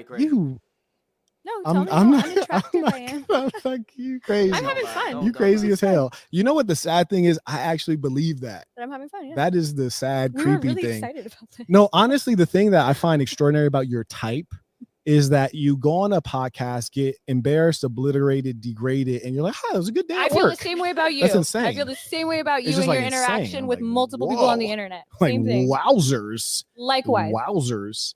crazy. No, I'm not unattractive. I am. Fuck you, crazy. I'm having fun. You crazy as hell. You know what the sad thing is? I actually believe that. That I'm having fun. Yeah. That is the sad, we creepy were really thing. Excited about this. No, honestly, the thing that I find extraordinary about your type is that you go on a podcast, get embarrassed, obliterated, degraded, and you're like, "Hi, it was a good day." I feel the same way about you. That's insane. I feel the same way about you and your interaction with multiple people on the internet. Same thing. Wowzers. Likewise. Wowzers.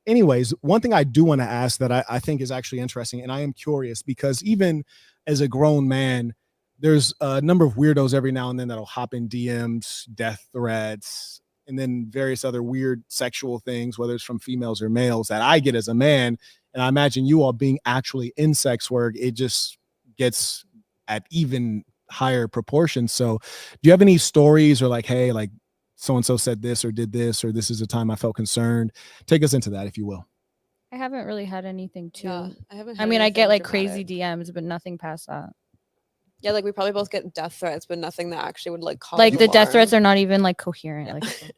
Anyways, one thing I do want to ask that I think is actually interesting, and I am curious because even as a grown man, there's a number of weirdos every now and then that'll hop in DMs, death threats, and then various other weird sexual things, whether it's from females or males that I get as a man. And I imagine you all being actually in sex work, it just gets at even higher proportions. So do you have any stories or like, hey, like, so-and-so said this or did this, or this is a time I felt concerned? Take us into that, if you will. I haven't really had anything too. Yeah, I get like crazy DMs, but nothing past that. Yeah, like we probably both get death threats, but nothing that actually would like cause like the death threats are not even like coherent. Yeah. Like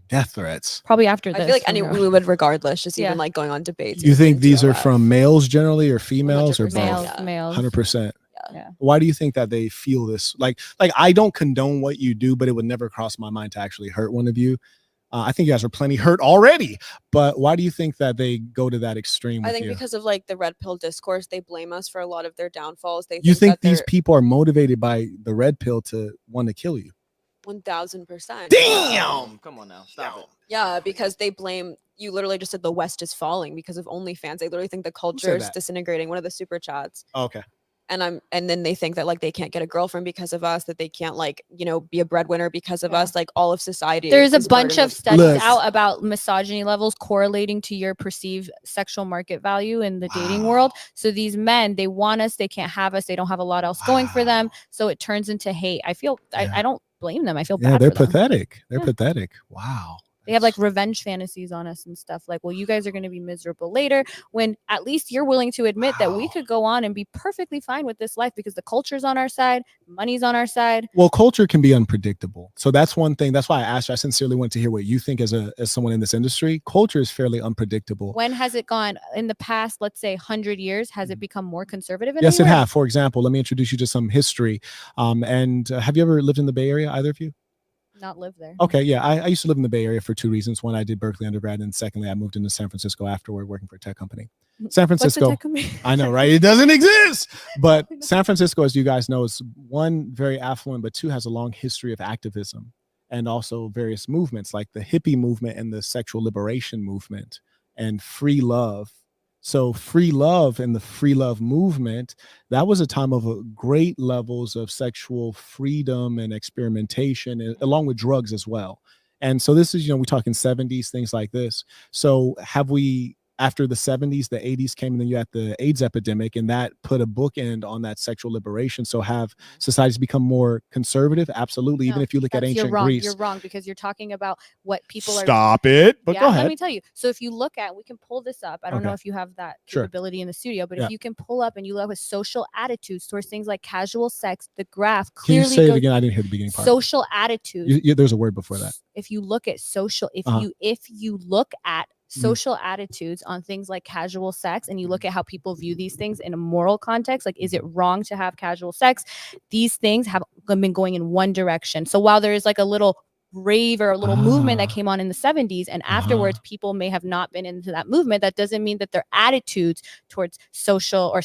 death threats. Probably after this. I feel like we would regardless, just even like going on debates. You think these are from males generally or females or both? Males. 100%. Yeah. Why do you think that they feel this? Like I don't condone what you do, but it would never cross my mind to actually hurt one of you. I think you guys are plenty hurt already, but why do you think that they go to that extreme? I think because of like the red pill discourse, they blame us for a lot of their downfalls. You think these people are motivated by the red pill to want to kill you? 1000%. Damn! Come on now, stop it. Yeah, because they blame you. Literally just said the West is falling because of OnlyFans. They literally think the culture is disintegrating. One of the super chats. Oh, okay. And then they think that like they can't get a girlfriend because of us, that they can't like, be a breadwinner because of us, like all of society. There's a bunch of studies out about misogyny levels correlating to your perceived sexual market value in the dating world. So these men, they want us, they can't have us, they don't have a lot else going for them. So it turns into hate. I don't blame them. I feel bad. They're pathetic. They're pathetic. Wow. They have like revenge fantasies on us and stuff like, well, you guys are going to be miserable later, when at least you're willing to admit that we could go on and be perfectly fine with this life because the culture's on our side, money's on our side. Well, culture can be unpredictable. So that's one thing. That's why I asked you. I sincerely want to hear what you think as someone in this industry. Culture is fairly unpredictable. When has it gone in the past, let's say 100 years, has it become more conservative? Yes, it has. For example, let me introduce you to some history. Have you ever lived in the Bay Area, either of you? Not live there. Okay, yeah, I used to live in the Bay Area for two reasons. One, I did Berkeley undergrad, and secondly, I moved into San Francisco afterward, working for a tech company. San Francisco, I know, right? It doesn't exist. But San Francisco, as you guys know, is one, very affluent, but two, has a long history of activism and also various movements like the hippie movement and the sexual liberation movement and free love. So free love and the free love movement, that was a time of great levels of sexual freedom and experimentation, along with drugs as well. And so this is, we're talking 70s, things like this. So have we after the 70s, the 80s came, and then you had the AIDS epidemic, and that put a bookend on that sexual liberation. So have societies become more conservative? Absolutely. Even if you look at ancient Greece. You're wrong, because you're talking about what people are. Stop it. But go ahead. Let me tell you. So if you look at, we can pull this up. I don't know if you have that capability in the studio, but if you can pull up and you look at social attitudes towards things like casual sex, the graph clearly Can you say it again? I didn't hear the beginning part. Social attitudes. There's a word before that. If you look at social, if you look at social attitudes on things like casual sex, and you look at how people view these things in a moral context, like, is it wrong to have casual sex? These things have been going in one direction. So while there is like a little rave or a little movement that came on in the 70s, and afterwards people may have not been into that movement, that doesn't mean that their attitudes towards social or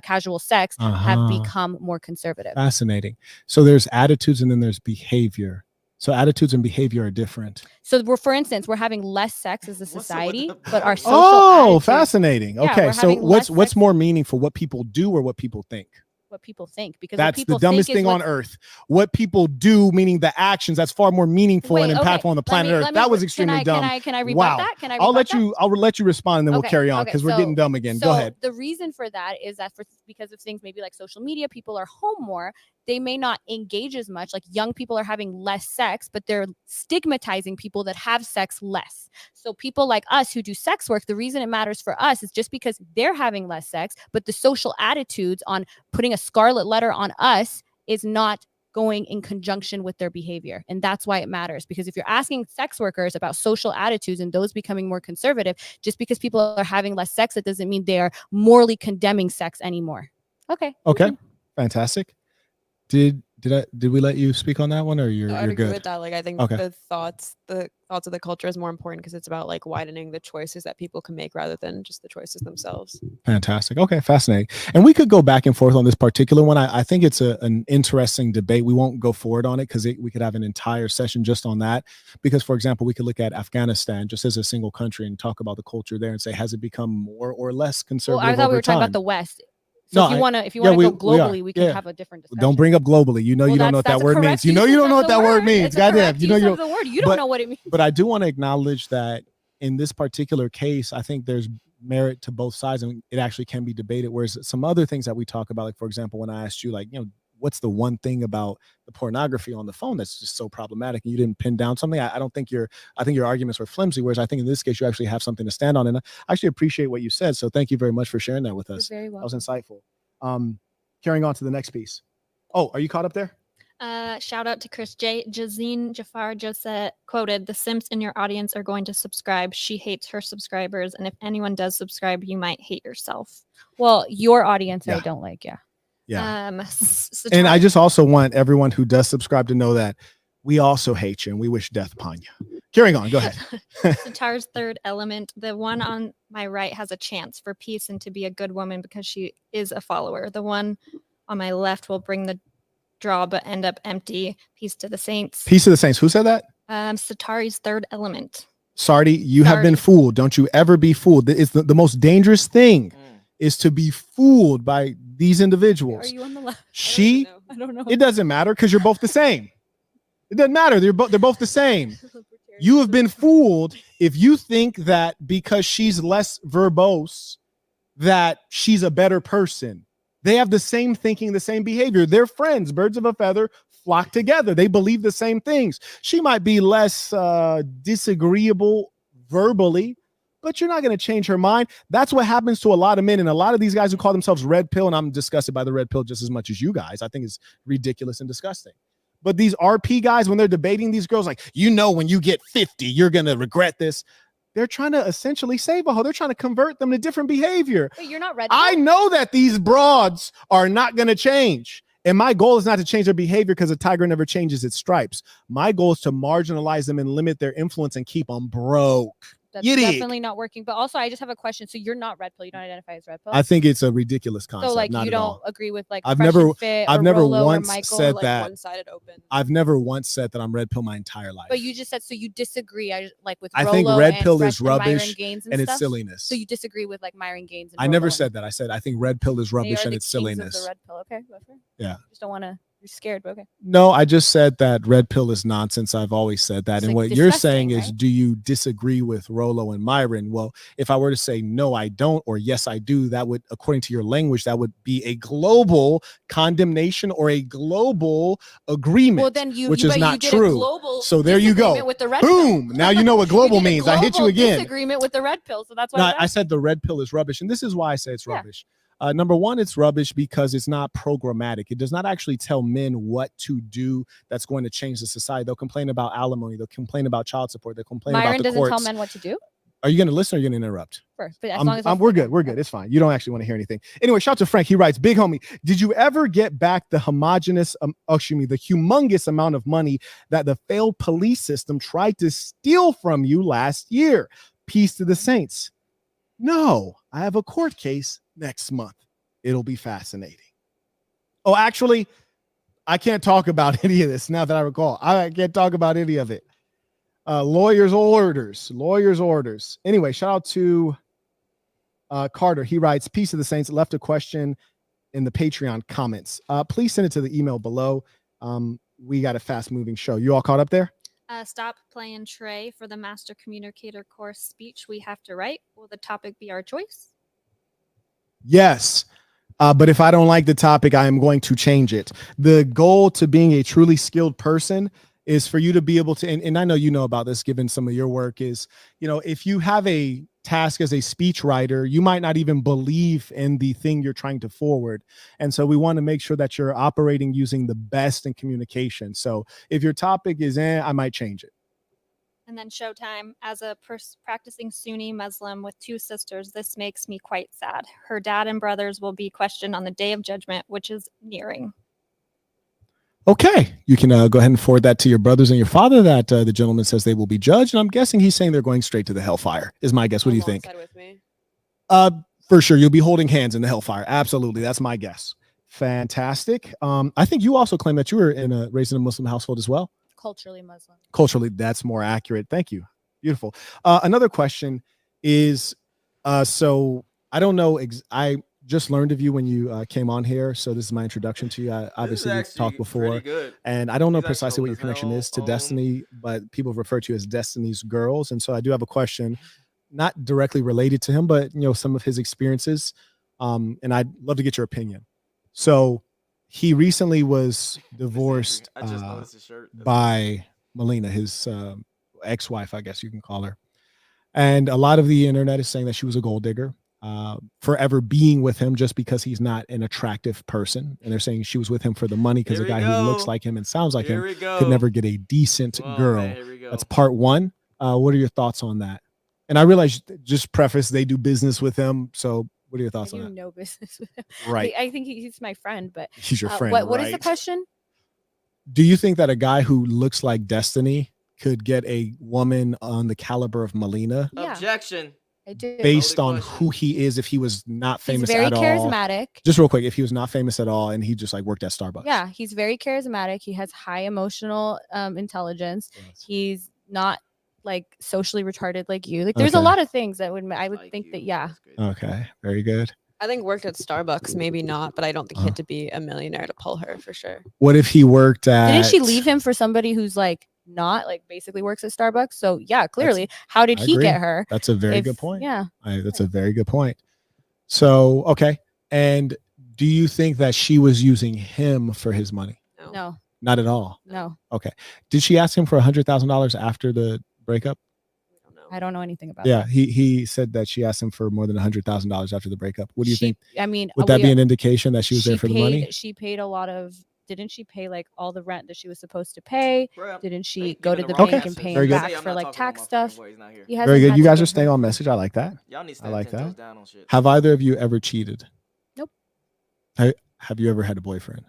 casual sex have become more conservative. Fascinating. So there's attitudes and then there's behavior. So attitudes and behavior are different. So for instance, we're having less sex as a society, but our social attitudes, fascinating. Okay, so what's more meaningful, what people do or what people think? What people think, because that's the dumbest thing on earth. What people do, meaning the actions, that's far more meaningful and impactful on the planet Earth. That was extremely dumb. Can I rebut that? Can I rebut I'll let you respond, and then we'll carry on, because we're getting dumb again. Go ahead. The reason for that is that because of things maybe like social media, people are home more. They may not engage as much. Like, young people are having less sex, but they're stigmatizing people that have sex less. So people like us who do sex work, the reason it matters for us is just because they're having less sex, but the social attitudes on putting a scarlet letter on us is not going in conjunction with their behavior. And that's why it matters, because if you're asking sex workers about social attitudes and those becoming more conservative, just because people are having less sex, it doesn't mean they are morally condemning sex anymore. Okay. Fantastic. Did we let you speak on that one, or you're agree good with that? Like, I think the thoughts of the culture is more important, because it's about like widening the choices that people can make rather than just the choices themselves. Fantastic. Okay, fascinating. And we could go back and forth on this particular one. I think it's an interesting debate. We won't go forward on it because we could have an entire session just on that. Because, for example, we could look at Afghanistan just as a single country and talk about the culture there and say, has it become more or less conservative? Well, I thought we were talking about the West. So if you want to go globally, we can have a different discussion. Don't bring up globally. You don't know what that word means. You don't know what that word means. Goddamn. You don't know what it means. But I do want to acknowledge that in this particular case, I think there's merit to both sides, and it actually can be debated. Whereas some other things that we talk about, like, for example, when I asked you, like, what's the one thing about the pornography on the phone that's just so problematic, and you didn't pin down something, I think your arguments were flimsy, whereas I think in this case you actually have something to stand on, and I actually appreciate what you said. So thank you very much for sharing that with us. You're very welcome. That was insightful. Carrying on to the next piece. Oh, are you caught up there? Shout out to Chris J. Jazine Jafar just quoted, "The simps in your audience are going to subscribe. She hates her subscribers, and if anyone does subscribe, you might hate yourself." Well, your audience, I don't like. Yeah. And I just also want everyone who does subscribe to know that we also hate you and we wish death upon you. Carrying on, go ahead. Satar's third element, the one on my right has a chance for peace and to be a good woman because she is a follower. The one on my left will bring the draw but end up empty. Peace to the saints. Peace to the saints. Who said that? Satari's third element. Sardi, you have been fooled. Don't you ever be fooled. It's the most dangerous thing is to be fooled by these individuals. Are you on the left? I don't know. It doesn't matter because you're both the same. It doesn't matter. They're both the same. You have been fooled if you think that because she's less verbose that she's a better person. They have the same thinking, the same behavior. They're friends. Birds of a feather flock together. They believe the same things. She might be less disagreeable verbally, but you're not going to change her mind. That's what happens to a lot of men. And a lot of these guys who call themselves red pill, and I'm disgusted by the red pill just as much as you guys. I think it's ridiculous and disgusting. But these RP guys, when they're debating these girls, like, when you get 50, you're going to regret this. They're trying to essentially save a hoe. They're trying to convert them to different behavior. Wait, you're not red pill? I know that these broads are not going to change. And my goal is not to change their behavior because a tiger never changes its stripes. My goal is to marginalize them and limit their influence and keep them broke. That's definitely not working. But also, I just have a question. So you're not red pill. You don't identify as red pill? I think it's a ridiculous concept. So, like, not you at don't all. Agree with, like, I've never Rolo once or Michael, said or, like, that. One-sided open. I've never once said that I'm red pill my entire life. But you just said, so you disagree, with I Rolo think red and pill is rubbish and it's silliness. So you disagree with, like, Myron Gaines and I Rolo never said that. I said I think red pill is rubbish and it's the silliness. red pill. Okay, yeah. Just don't want to You're scared, but okay. No, I just said that red pill is nonsense. I've always said that. It's and like what you're saying right? is, do you disagree with Rolo and Myron? Well, if I were to say no, I don't, or yes, I do, that would, according to your language, that would be a global condemnation or a global agreement. Well, then which is not true. So there you go. With the red Boom. pill. Now you know what global means. I hit you again. Disagreement with the red pill. So that's why no, I said the red pill is rubbish, and this is why I say it's rubbish. Number one, it's rubbish because it's not programmatic. It does not actually tell men what to do that's going to change the society. They'll complain about alimony. They'll complain about child support. They'll complain about the courts. Myron doesn't tell men what to do? Are you going to listen or are you going to interrupt? First, but as long as we're good. We're good. It's fine. You don't actually want to hear anything. Anyway, shout out to Frank. He writes, big homie, did you ever get back the the humongous amount of money that the failed police system tried to steal from you last year? Peace to the saints. No, I have a court case next month. It'll be fascinating. Oh, actually, I can't talk about any of this now that I recall. I can't talk about any of it. Lawyers' orders. Anyway, shout out to Carter. He writes, peace to the saints. Left a question in the Patreon comments. Please send it to the email below. We got a fast-moving show. You all caught up there? Stop playing Trey for the Master Communicator course speech we have to write. Will the topic be our choice? Yes. But if I don't like the topic, I am going to change it. The goal to being a truly skilled person is for you to be able to, and I know you know about this, given some of your work, is, if you have a task as a speech writer, you might not even believe in the thing you're trying to forward. And so we want to make sure that you're operating using the best in communication. So if your topic is, I might change it. And then Showtime, as a practicing Sunni Muslim with 2 sisters, this makes me quite sad. Her dad and brothers will be questioned on the day of judgment, which is nearing. Okay, you can go ahead and forward that to your brothers and your father that the gentleman says they will be judged. And I'm guessing he's saying they're going straight to the hellfire is my guess. What do you think? With me. For sure. You'll be holding hands in the hellfire. Absolutely. That's my guess. Fantastic. I think you also claim that you were raised in a Muslim household as well. Culturally Muslim. Culturally, that's more accurate. Thank you. Beautiful. Another question is, so I don't know. I just learned of you when you came on here. So this is my introduction to you. Obviously we've talked before, and I don't know precisely what your connection is to Destiny, but people refer to you as Destiny's Girls. And so I do have a question, not directly related to him, but some of his experiences. And I'd love to get your opinion. So he recently was divorced by Melina, his ex-wife, I guess you can call her. And a lot of the internet is saying that she was a gold digger, forever being with him just because he's not an attractive person. And they're saying she was with him for the money because a guy who looks like him and sounds like him could never get a decent girl. That's part one. What are your thoughts on that? And I realize, just preface, they do business with him. So what are your thoughts on that? No business with him. Right. I think he's my friend, but he's your friend. What is the question? Do you think that a guy who looks like Destiny could get a woman on the caliber of Melina? Yeah. Objection. I do. Based on who he is, if he was not famous at all. He's very charismatic. Just real quick, if he was not famous at all and he just worked at Starbucks. Yeah, he's very charismatic. He has high emotional intelligence. Yes. He's not socially retarded like you. There's a lot of things that I would think that, yeah. Okay, very good. I think worked at Starbucks, maybe not, but I don't think he had to be a millionaire to pull her for sure. What if he worked at... Didn't she leave him for somebody who's not basically works at Starbucks? So yeah, clearly, how did he get her? That's a very good point. Yeah, that's a very good point. So okay, and do you think that she was using him for his money? No, not at all. No. Okay, did she ask him for $100,000 after the breakup? I don't know anything about. Yeah, he said that she asked him for more than $100,000 after the breakup. What do you think? I mean, would that be an indication that she was there for the money? She paid a lot of. Didn't she pay all the rent that she was supposed to pay? Didn't she go to the bank and pay him back for tax stuff? Very good. You guys are staying on message. I like that. I like that. Have either of you ever cheated? Nope. Have you ever had a boyfriend?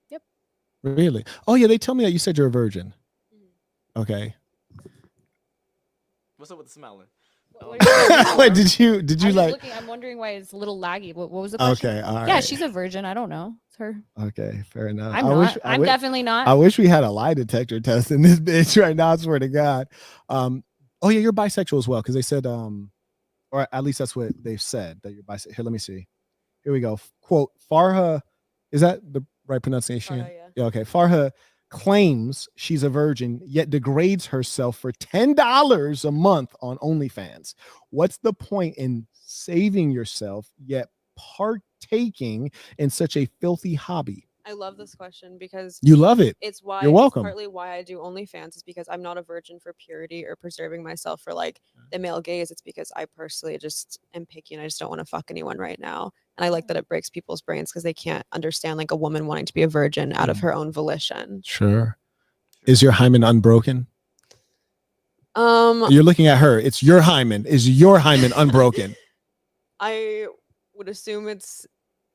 Yep. Really? Oh yeah, they tell me that you said you're a virgin. Okay. What's up with the smiling? Wait, did you I'm wondering why it's a little laggy. What was the question? Okay, all right. Yeah, she's a virgin. I don't know. It's her. Okay, fair enough. I'm definitely not. I wish we had a lie detector test in this bitch right now. I swear to God. Oh yeah, you're bisexual as well because they said or at least that's what they've said that you're bisexual. Here, let me see. Here we go. Quote Farha. Is that the right pronunciation? Farha, Okay. Farha claims she's a virgin, yet degrades herself for $10 a month on OnlyFans. What's the point in saving yourself, yet partaking in such a filthy hobby? I love this question because you love it. It's why you're welcome. It's partly why I do OnlyFans is because I'm not a virgin for purity or preserving myself for like the male gaze. It's because I personally just am picky and I just don't want to fuck anyone right now. And I like that it breaks people's brains because they can't understand like a woman wanting to be a virgin out of her own volition. Sure. Is your hymen unbroken? You're looking at her. It's your hymen. Is your hymen unbroken? I would assume it's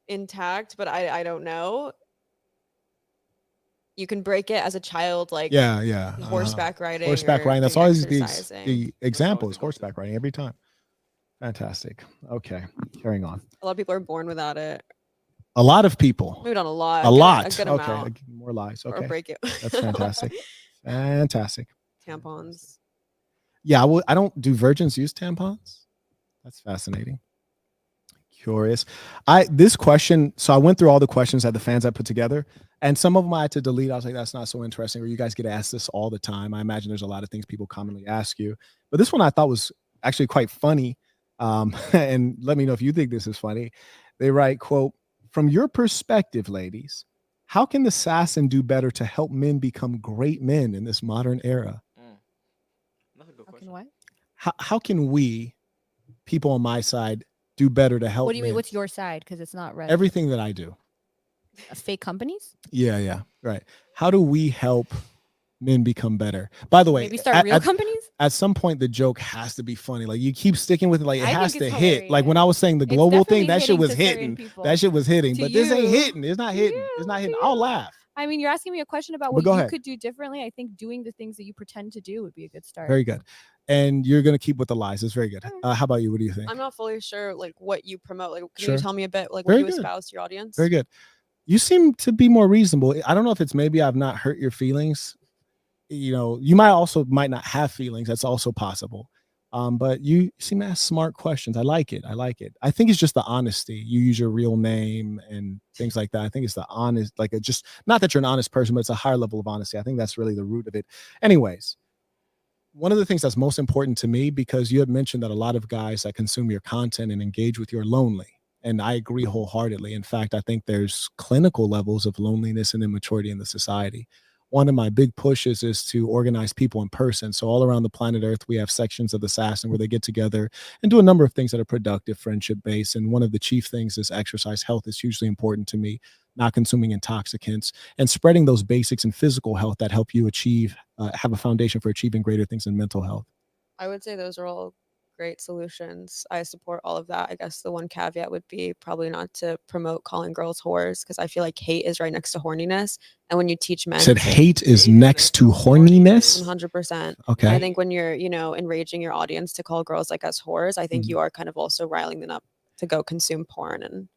intact, but I don't know. You can break it as a child, like horseback riding. Horseback riding. That's always the example is horseback riding every time. Fantastic. Okay, carrying on. A lot of people are born without it. A lot of people. Maybe not a lot. A lot. A good okay, amount. More lies. Okay, or break it. That's fantastic. Fantastic. Tampons. Yeah, I don't. Do virgins use tampons? That's fascinating. Curious. This question. So I went through all the questions that the fans had put together, and some of them I had to delete. I was like, that's not so interesting. Or you guys get asked this all the time. I imagine there's a lot of things people commonly ask you, but this one I thought was actually quite funny. And let me know if you think this is funny. They write, quote, "From your perspective, ladies, how can the assassin do better to help men become great men in this modern era?" That's a good question. What? How can we, people on my side, do better to help? What do you men? mean? What's your side? Because it's not right. Everything that I do. Fake companies? Yeah, right. How do we help men become better? By the way, maybe start real companies. At some point, the joke has to be funny. Like you keep sticking with it. Like it has to hit. Hilarious. Like when I was saying the global thing, that shit was hitting. That shit was hitting. To but this ain't you. hitting. It's not hitting. It's not hitting. I'll laugh. I mean, you're asking me a question about But what you ahead. could do differently. I think doing the things that you pretend to do would be a good start. Very good. And you're gonna keep with the lies. It's very good. How about you? What do you think? I'm not fully sure like what you promote. Like, can Sure. you tell me a bit like Very what you good. espouse to your audience? Very good. You seem to be more reasonable. I don't know if it's maybe I've not hurt your feelings. You know, you might not have feelings. That's also possible. But you seem to ask smart questions. I like it. I think it's just the honesty. You use your real name and things like that. I think it's the honest, like just not that you're an honest person, but it's a higher level of honesty. I think that's really the root of it. Anyways, one of the things that's most important to me, because you had mentioned that a lot of guys that consume your content and engage with you are lonely. And I agree wholeheartedly. In fact, I think there's clinical levels of loneliness and immaturity in the society. One of my big pushes is to organize people in person. So all around the planet Earth, we have sections of the Assassin where they get together and do a number of things that are productive, friendship-based. And one of the chief things is exercise. Health is hugely important to me, not consuming intoxicants, and spreading those basics in physical health that help you achieve, have a foundation for achieving greater things in mental health. I would say those are all great solutions. I support all of that. I guess the one caveat would be probably not to promote calling girls whores, because I feel like hate is right next to horniness. And when you teach men, said hate is next to horniness. 100%. Okay. I think when you're, enraging your audience to call girls like us whores, I think you are kind of also riling them up to go consume porn and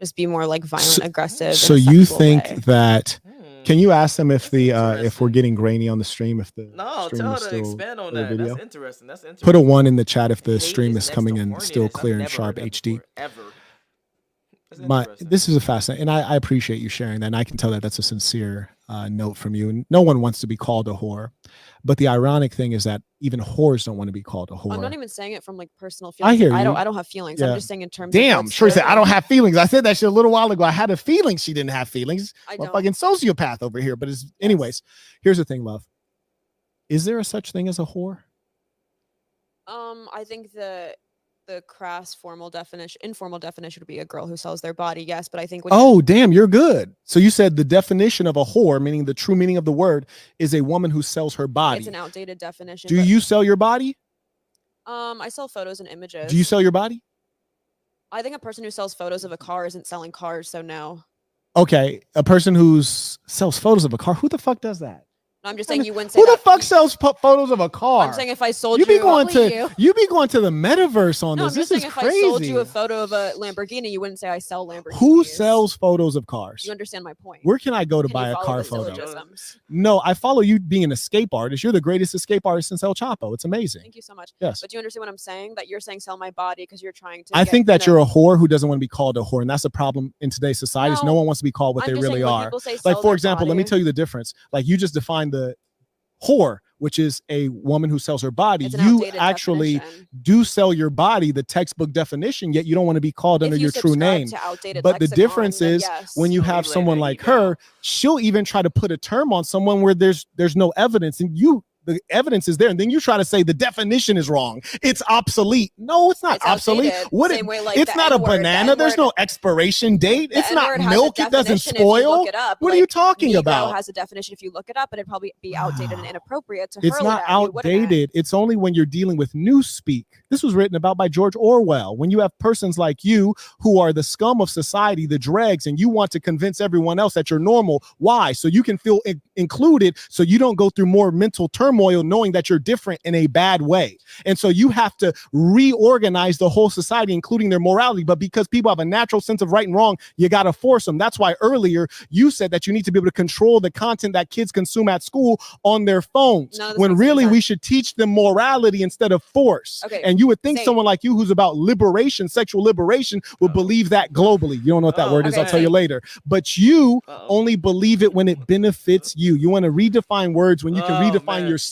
just be more like violent, aggressive. So you think that? Can you ask them if if we're getting grainy on the stream? If the stream tell her is to still expand on that. video? That's interesting. Put a 1 in the chat if the stream is coming in still clear and sharp HD. This is a fascinating, and I appreciate you sharing that. And I can tell that that's a sincere note from you. And no one wants to be called a whore, but the ironic thing is that even whores don't want to be called a whore. I'm not even saying it from like personal feelings. I hear you. I don't have feelings. Yeah. I'm just saying in terms. Damn, Shorty said I don't have feelings. I said that shit a little while ago. I had a feeling she didn't have feelings. I'm a fucking sociopath over here. But anyways, here's the thing, love. Is there a such thing as a whore? I think the crass informal definition would be a girl who sells their body. Yes, but I think damn, you're good. So you said the definition of a whore, meaning the true meaning of the word, is a woman who sells her body. It's an outdated definition. Do you sell your body? I sell photos and images. Do you sell your body? I think a person who sells photos of a car isn't selling cars, so no. Okay, a person who sells photos of a car, who the fuck does that? No, I'm just saying you wouldn't say who the fuck sells photos of a car? I'm saying if I sold you be going to the metaverse on this. This is crazy. If I sold you a photo of a Lamborghini, you wouldn't say I sell Lamborghinis. Who sells photos of cars? You understand my point. Where can I go to buy a car photo? No, I follow you being an escape artist. You're the greatest escape artist since El Chapo. It's amazing. Thank you so much. Yes. But do you understand what I'm saying? That you're saying sell my body because you're trying to. I think that you're a whore who doesn't want to be called a whore, and that's a problem in today's society. No one wants to be called what they really are. Like, for example, let me tell you the difference. Like, you just defined the whore, which is a woman who sells her body. You actually do sell your body, the textbook definition, yet you don't want to be called under your true name. But the difference is when you have someone like her, she'll even try to put a term on someone where there's no evidence, and the evidence is there, and then you try to say the definition is wrong. It's obsolete. No, it's not obsolete. What? It's not a banana. There's no expiration date. It's not milk. It doesn't spoil. What are you talking about? Negro has a definition if you look it up, but it'd probably be outdated and inappropriate to It's not outdated. It's only when you're dealing with newspeak. This was written about by George Orwell. When you have persons like you who are the scum of society, the dregs, and you want to convince everyone else that you're normal. Why? So you can feel included, so you don't go through more mental turmoil knowing that you're different in a bad way. And so you have to reorganize the whole society, including their morality. But because people have a natural sense of right and wrong, you got to force them. That's why earlier you said that you need to be able to control the content that kids consume at school on their phones, when really we should teach them morality instead of force. Okay. And you would think someone like you who's about liberation, sexual liberation, would believe that globally. You don't know what that word is. I'll tell you later. But you only believe it when it benefits you. You want to redefine words when you can redefine yourself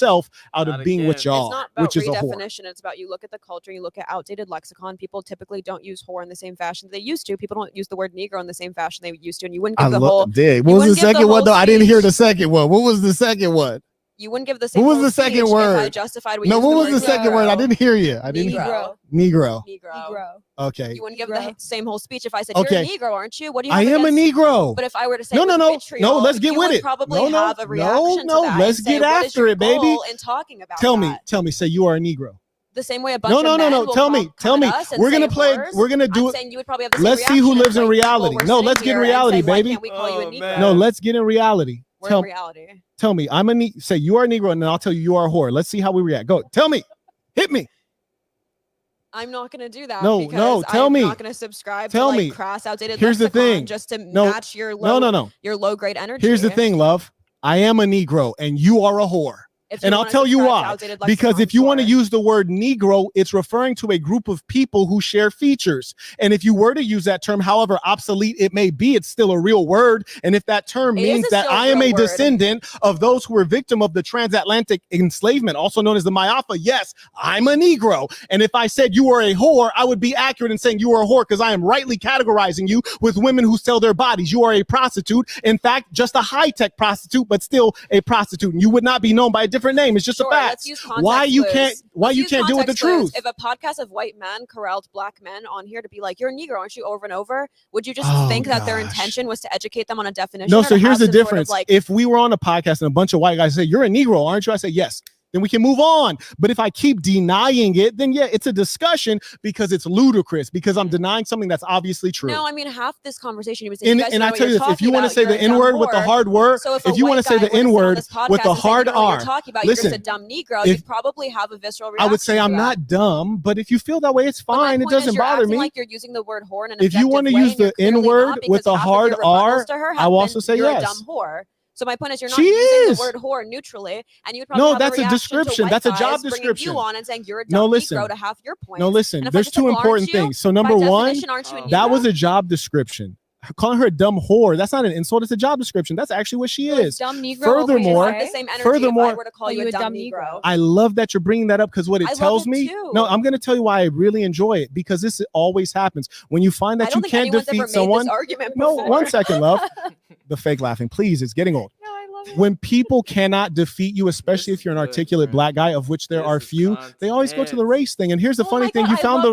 out of being what y'all, which is a whore. It's about you look at the culture, you look at outdated lexicon. People typically don't use whore in the same fashion they used to. People don't use the word negro in the same fashion they used to. And you wouldn't give the whole. What was the second one though? I didn't hear the second one. What was the second one? You wouldn't give the same. What was the second word? I justified what what was the second word? I didn't hear you. I didn't. Negro. Okay. You wouldn't give the same whole speech if I said you're a Negro, aren't you? What do you? I am a Negro. But if I were to say no, let's get with it. Let's get after it, baby. In talking about tell me, say you are a Negro. The same way a bunch of men will tell me. We're gonna play. We're gonna do it. You would probably have the same let's see who lives in reality. No, let's get in reality, baby. No, let's get in reality. Tell me, say you are a Negro, and then I'll tell you are a whore. Let's see how we react. Go, tell me, hit me. I'm not gonna do that. No, tell me. I'm not gonna subscribe to like crass, outdated. Here's the thing, just to match your your low grade energy. Here's the thing, love. I am a Negro, and you are a whore. And I'll tell you why. Because if you want to use the word Negro, it's referring to a group of people who share features. And if you were to use that term, however obsolete it may be, it's still a real word. And if that term means that I am a descendant of those who were victim of the transatlantic enslavement, also known as the Mayafa, yes, I'm a Negro. And if I said you were a whore, I would be accurate in saying you are a whore because I am rightly categorizing you with women who sell their bodies. You are a prostitute. In fact, just a high-tech prostitute, but still a prostitute. And you would not be known by a different name. It's just a fact. Why you can't deal with the truth? If a podcast of white men corralled black men on here to be like, you're a Negro, aren't you, over and over, would you just think that their intention was to educate them on a definition? No, so here's the difference. If we were on a podcast and a bunch of white guys say, you're a Negro, aren't you? I say, yes. Then we can move on. But if I keep denying it, then yeah, it's a discussion because it's ludicrous, because I'm denying something that's obviously true. No, I mean, half this conversation, you would say, and I tell you this, if you want to say the N-word with the hard word, if you want to say the N-word with the hard R, listen, you're just a dumb Negro, you'd probably have a visceral reaction. I would say I'm not dumb, but if you feel that way, it's fine. It doesn't bother me. Like you're using the word whore in an if you want to use the N-word with a hard R, I will also say yes. You're a dumb whore. So my point is, you're not using the word whore neutrally, and you would probably that's a description. That's a job description. You on and saying you're a dumb Negro to have your point. No, listen. There's two important things. So number one, that was a job description. Calling her a dumb whore, that's not an insult. It's a job description. That's actually what she is. Dumb Negro. Furthermore, the same energy if I were to call you a dumb Negro. I love that you're bringing that up because what it tells me. No, I'm going to tell you why I really enjoy it, because this always happens when you find that you can't defeat someone. No, 1 second, love. The fake laughing, please. It's getting old. When people cannot defeat you, especially if you're an articulate black guy, of which there are few, they always go to the race thing. And here's the funny thing: you found the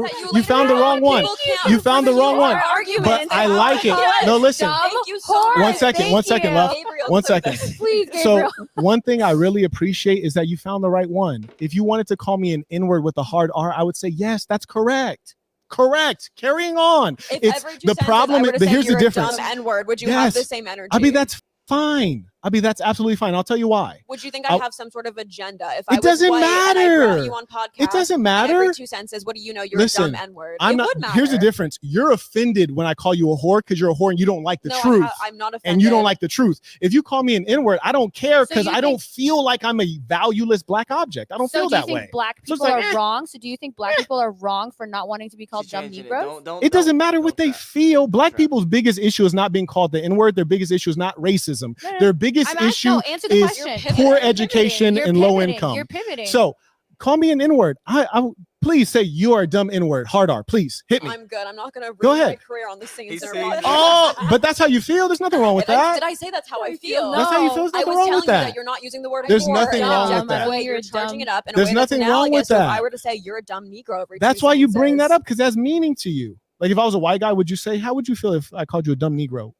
wrong one. You found the wrong one. But I like it. No, listen. 1 second, love. 1 second. Please, Gabriel. So one thing I really appreciate is that you found the right one. If you wanted to call me an N-word with a hard R, I would say yes, that's correct. Correct. Carrying on. If it's the problem. Here's the difference. Dumb N-word, would you have the same energy? I mean, that's fine. I mean, that's absolutely fine. I'll tell you why. Would you think I have some sort of agenda? If it doesn't matter. And I brought you on podcast, it doesn't matter. Every 2 sentences, what do you know? You're a dumb N-word. I'm not. Here's the difference. You're offended when I call you a whore because you're a whore and you don't like the truth. I'm not offended. And you don't like the truth. If you call me an N-word, I don't care because I don't feel like I'm a valueless black object. I don't feel that way. So do you think black people are wrong? So do you think black people are wrong for not wanting to be called dumb Negroes? It doesn't matter what they feel. Black people's biggest issue is not being called the N-word. Their biggest issue is not racism. Their biggest issue is poor education and low income. You're pivoting. So call me an N-word. I please say you are a dumb N-word. Hard R, please hit me. I'm good. I'm not gonna ruin my career on the singing. Oh, but that's how you feel. There's nothing wrong with that. Did I say that's how I feel? That's how you feel. There's nothing wrong with that. You're not using the word. There's nothing wrong with that. You're charging it up. There's nothing wrong with that. If I were to say you're a dumb Negro, that's why you bring that up because that's meaning to you. Like if I was a white guy, would you say? How would you feel if I called you a dumb Negro?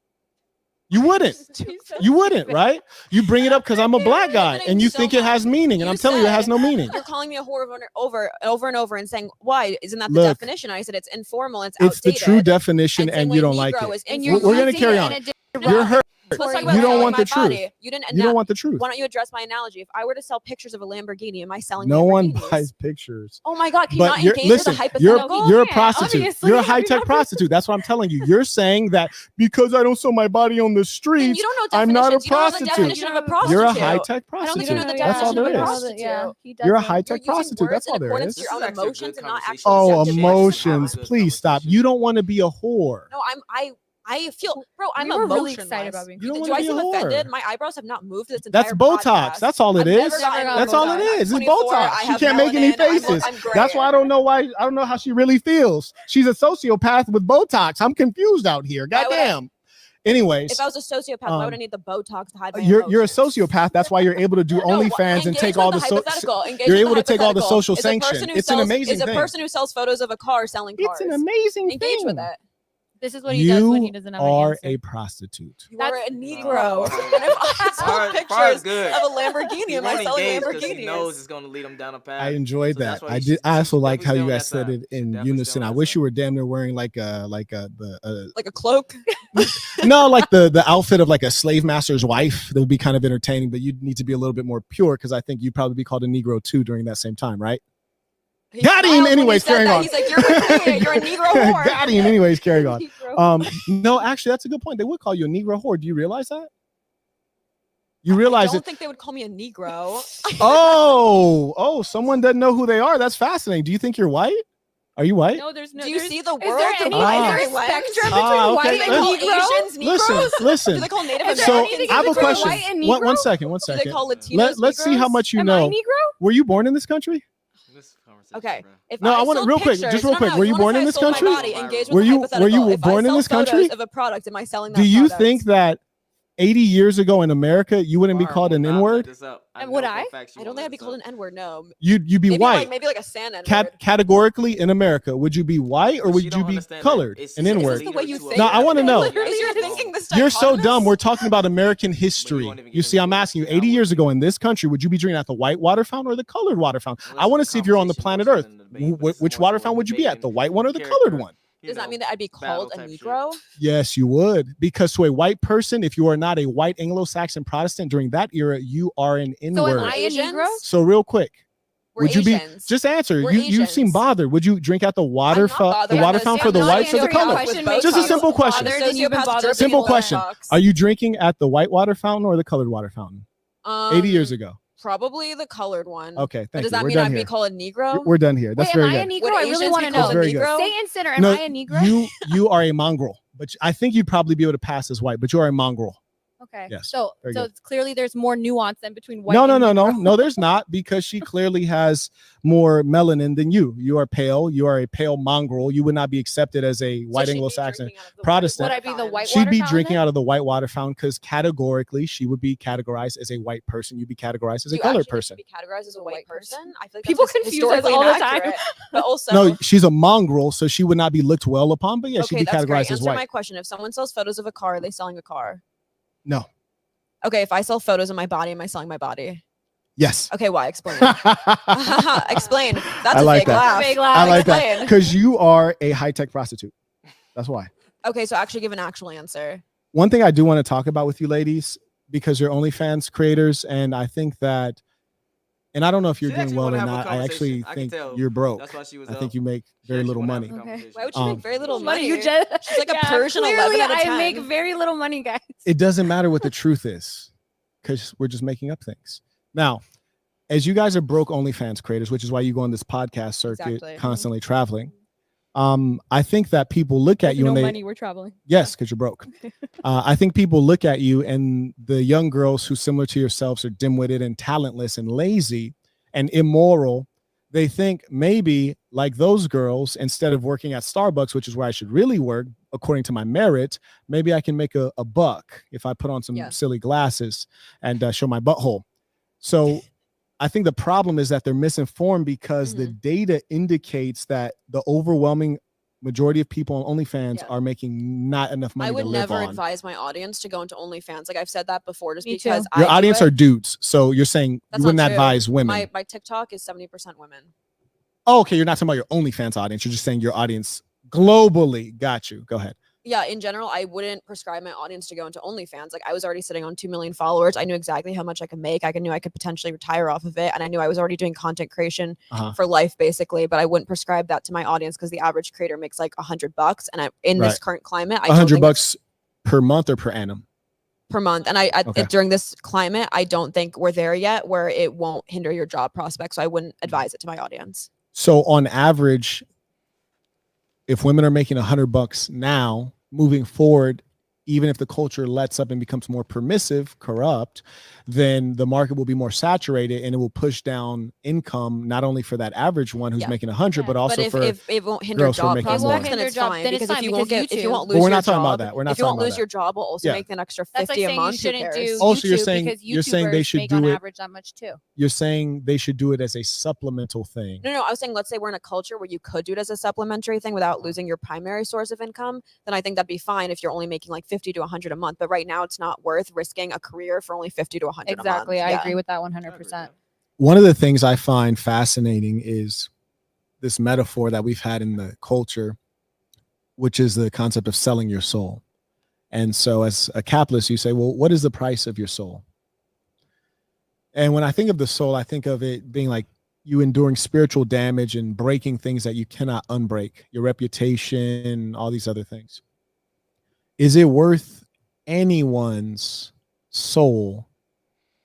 You wouldn't. You wouldn't, right? You bring it up because I'm a black guy and you think it has meaning, and I'm telling you it has no meaning. You're calling me a whore over and over and saying, why? Isn't that the definition? I said it's informal, it's outdated. It's the true definition and you don't like it. And we're going to carry on. You're hurt. You don't want the truth. You don't want the truth. Why don't you address my analogy? If I were to sell pictures of a Lamborghini, am I selling no one buys pictures? Oh my God, can you not engage with a hypothetical? You're a prostitute. Obviously. You're a high-tech prostitute. That's what I'm telling you. You're saying that because I don't sell my body on the street, I'm not a prostitute. You're a high-tech prostitute. That's all there is. You're a high-tech prostitute. That's all there is. Your own emotions and not actually. Oh, emotions. Please stop. You don't want to be a whore. No, I feel, bro, I'm really excited about being. Do I seem offended? My eyebrows have not moved this entire. That's Botox. That's all it is. That's all it is. It's Botox. She can't make any faces. That's why I don't know why. I don't know how she really feels. She's a sociopath with Botox. I'm confused out here. Goddamn. Anyways, if I was a sociopath, why would I need the Botox to hide my You're a sociopath. That's why you're able to do OnlyFans and take all the you're able to take all the social sanction. It's an amazing thing. Is a person who sells photos of a car selling cars. It's an amazing thing. Engage with it. This is what he does when he doesn't have an answer. You are a prostitute. You are a Negro. And if I sell pictures of a Lamborghini, am I selling Lamborghinis? He knows it's going to lead him down a path. I enjoed that. I also like how you guys said it in unison. I wish you were damn near wearing like a cloak. No, like the outfit of like a slave master's wife. That would be kind of entertaining, but you'd need to be a little bit more pure because I think you'd probably be called a Negro too during that same time, right? Got him. Anyways, carrying on. He's like, you're a Negro whore. Got him. Anyways, carrying on. No, actually, that's a good point. They would call you a Negro whore. Do you realize that? You realize I don't think they would call me a Negro. Oh, someone doesn't know who they are. That's fascinating. Do you think you're white? Are you white? No, there's no. Do you see the world? Is there any spectrum between white and Asians, Negroes? Listen. Do they call Native Americans? So I have a question. One second. Do they call Latinos Let's see how much you know. Am I Negro? Were you born in this country? Okay. I want to real quick. Were you born in this country? Were you born in this country? Of a product, am I selling that? Do you think that 80 years ago in America, you wouldn't be called an N-word? And would I? I don't think I'd be called an N-word. No. You'd be white. Maybe like a sand N-word. Categorically in America, would you be white or would you be colored? An N-word. The way you think. No, I want to know. You're thinking this. You're so dumb. We're talking about American history. You see, I'm asking you, 80 years ago in this country, would you be drinking at the white water fountain or the colored water fountain? I want to see if you're on the planet Earth. Which water fountain would you be at? The white one or the colored one? Does that mean that I'd be called a Negro? Yes, you would. Because to a white person, if you are not a white Anglo-Saxon Protestant during that era, you are an N-word. So am I a Negro? So real quick, would you be? Just answer. You seem bothered. Would you drink at the water fountain for the whites or the colored? Just a simple question. Simple question. Are you drinking at the white water fountain or the colored water fountain? 80 years ago. Probably the colored one. Okay, thank you. Does that mean I'd be called a Negro? We're done here. That's very good. Am I a Negro? I really want to know. Very good. Stay in center. Am I a Negro? You are a mongrel, but I think you'd probably be able to pass as white, but you are a mongrel. Okay. Yes. So clearly there's more nuance than between white. No, there's not, because she clearly has more melanin than you. You are pale. You are a pale mongrel. You would not be accepted as a white Anglo-Saxon Protestant. Would I be the white? She'd be drinking out of the white water fountain because categorically she would be categorized as a white person. You'd be categorized as a colored person. Be categorized as a white person. I feel like people confuse us all the time. But also, no, she's a mongrel, so she would not be looked well upon. But yeah, she'd be categorized as white. Answer my question: if someone sells photos of a car, are they selling a car? No. Okay, if I sell photos of my body, am I selling my body? Yes. Okay, why? Explain. Explain. That's I like a big laugh. Big laugh. I like that because you are a high-tech prostitute. That's why. Okay, so actually give an actual answer. One thing I do want to talk about with you ladies, because you're OnlyFans creators, and I think that, and I don't know if you're doing well or not. I actually think you're broke. That's why she was. I think you make very little money. Okay. Why would you make very little money? You just, she's like a Persian 11 out of 10. I make very little money, guys. It doesn't matter what the truth is, because we're just making up things. Now, as you guys are broke OnlyFans creators, which is why you go on this podcast circuit, constantly traveling. I think that people look at you and money, we're traveling. Yes, because you're broke. I think people look at you, and the young girls who, similar to yourselves, are dim-witted and talentless and lazy and immoral. They think maybe, like those girls, instead of working at Starbucks, which is where I should really work, according to my merit, maybe I can make a buck if I put on some silly glasses and show my butthole. So I think the problem is that they're misinformed, because the data indicates that the overwhelming majority of people on OnlyFans are making not enough money to live on. I would never advise my audience to go into OnlyFans. Like I've said that before, just because your audience are dudes. So you're saying you wouldn't advise women. My TikTok is 70% women. Oh, okay. You're not talking about your OnlyFans audience. You're just saying your audience globally. Got you. Go ahead. Yeah, in general, I wouldn't prescribe my audience to go into OnlyFans. Like I was already sitting on 2 million followers. I knew exactly how much I could make. I knew I could potentially retire off of it. And I knew I was already doing content creation for life, basically. But I wouldn't prescribe that to my audience, because the average creator makes like $100. And in this current climate, $100 per month or per annum? Per month. And during this climate, I don't think we're there yet where it won't hinder your job prospects. So I wouldn't advise it to my audience. So on average, if women are making $100 now, moving forward, even if the culture lets up and becomes more permissive, corrupt, then the market will be more saturated, and it will push down income, not only for that average one who's making 100, but also if it won't hinder job prospects, then it's fine. Because if you won't lose your job, if you won't lose your job, we'll also make an extra 50 a month. You shouldn't do also, you're saying they should do it average that much too. You're saying they should do it as a supplemental thing. No, I was saying, let's say we're in a culture where you could do it as a supplementary thing without losing your primary source of income. Then I think that'd be fine if you're only making like 50 to 100 a month. But right now, it's not worth risking a career for only 50 to 100 exactly. a month. I agree with that 100%. One of the things I find fascinating is this metaphor that we've had in the culture, which is the concept of selling your soul. And so as a capitalist, you say, well, what is the price of your soul? And when I think of the soul, I think of it being like you enduring spiritual damage and breaking things that you cannot unbreak, your reputation, all these other things. Is it worth anyone's soul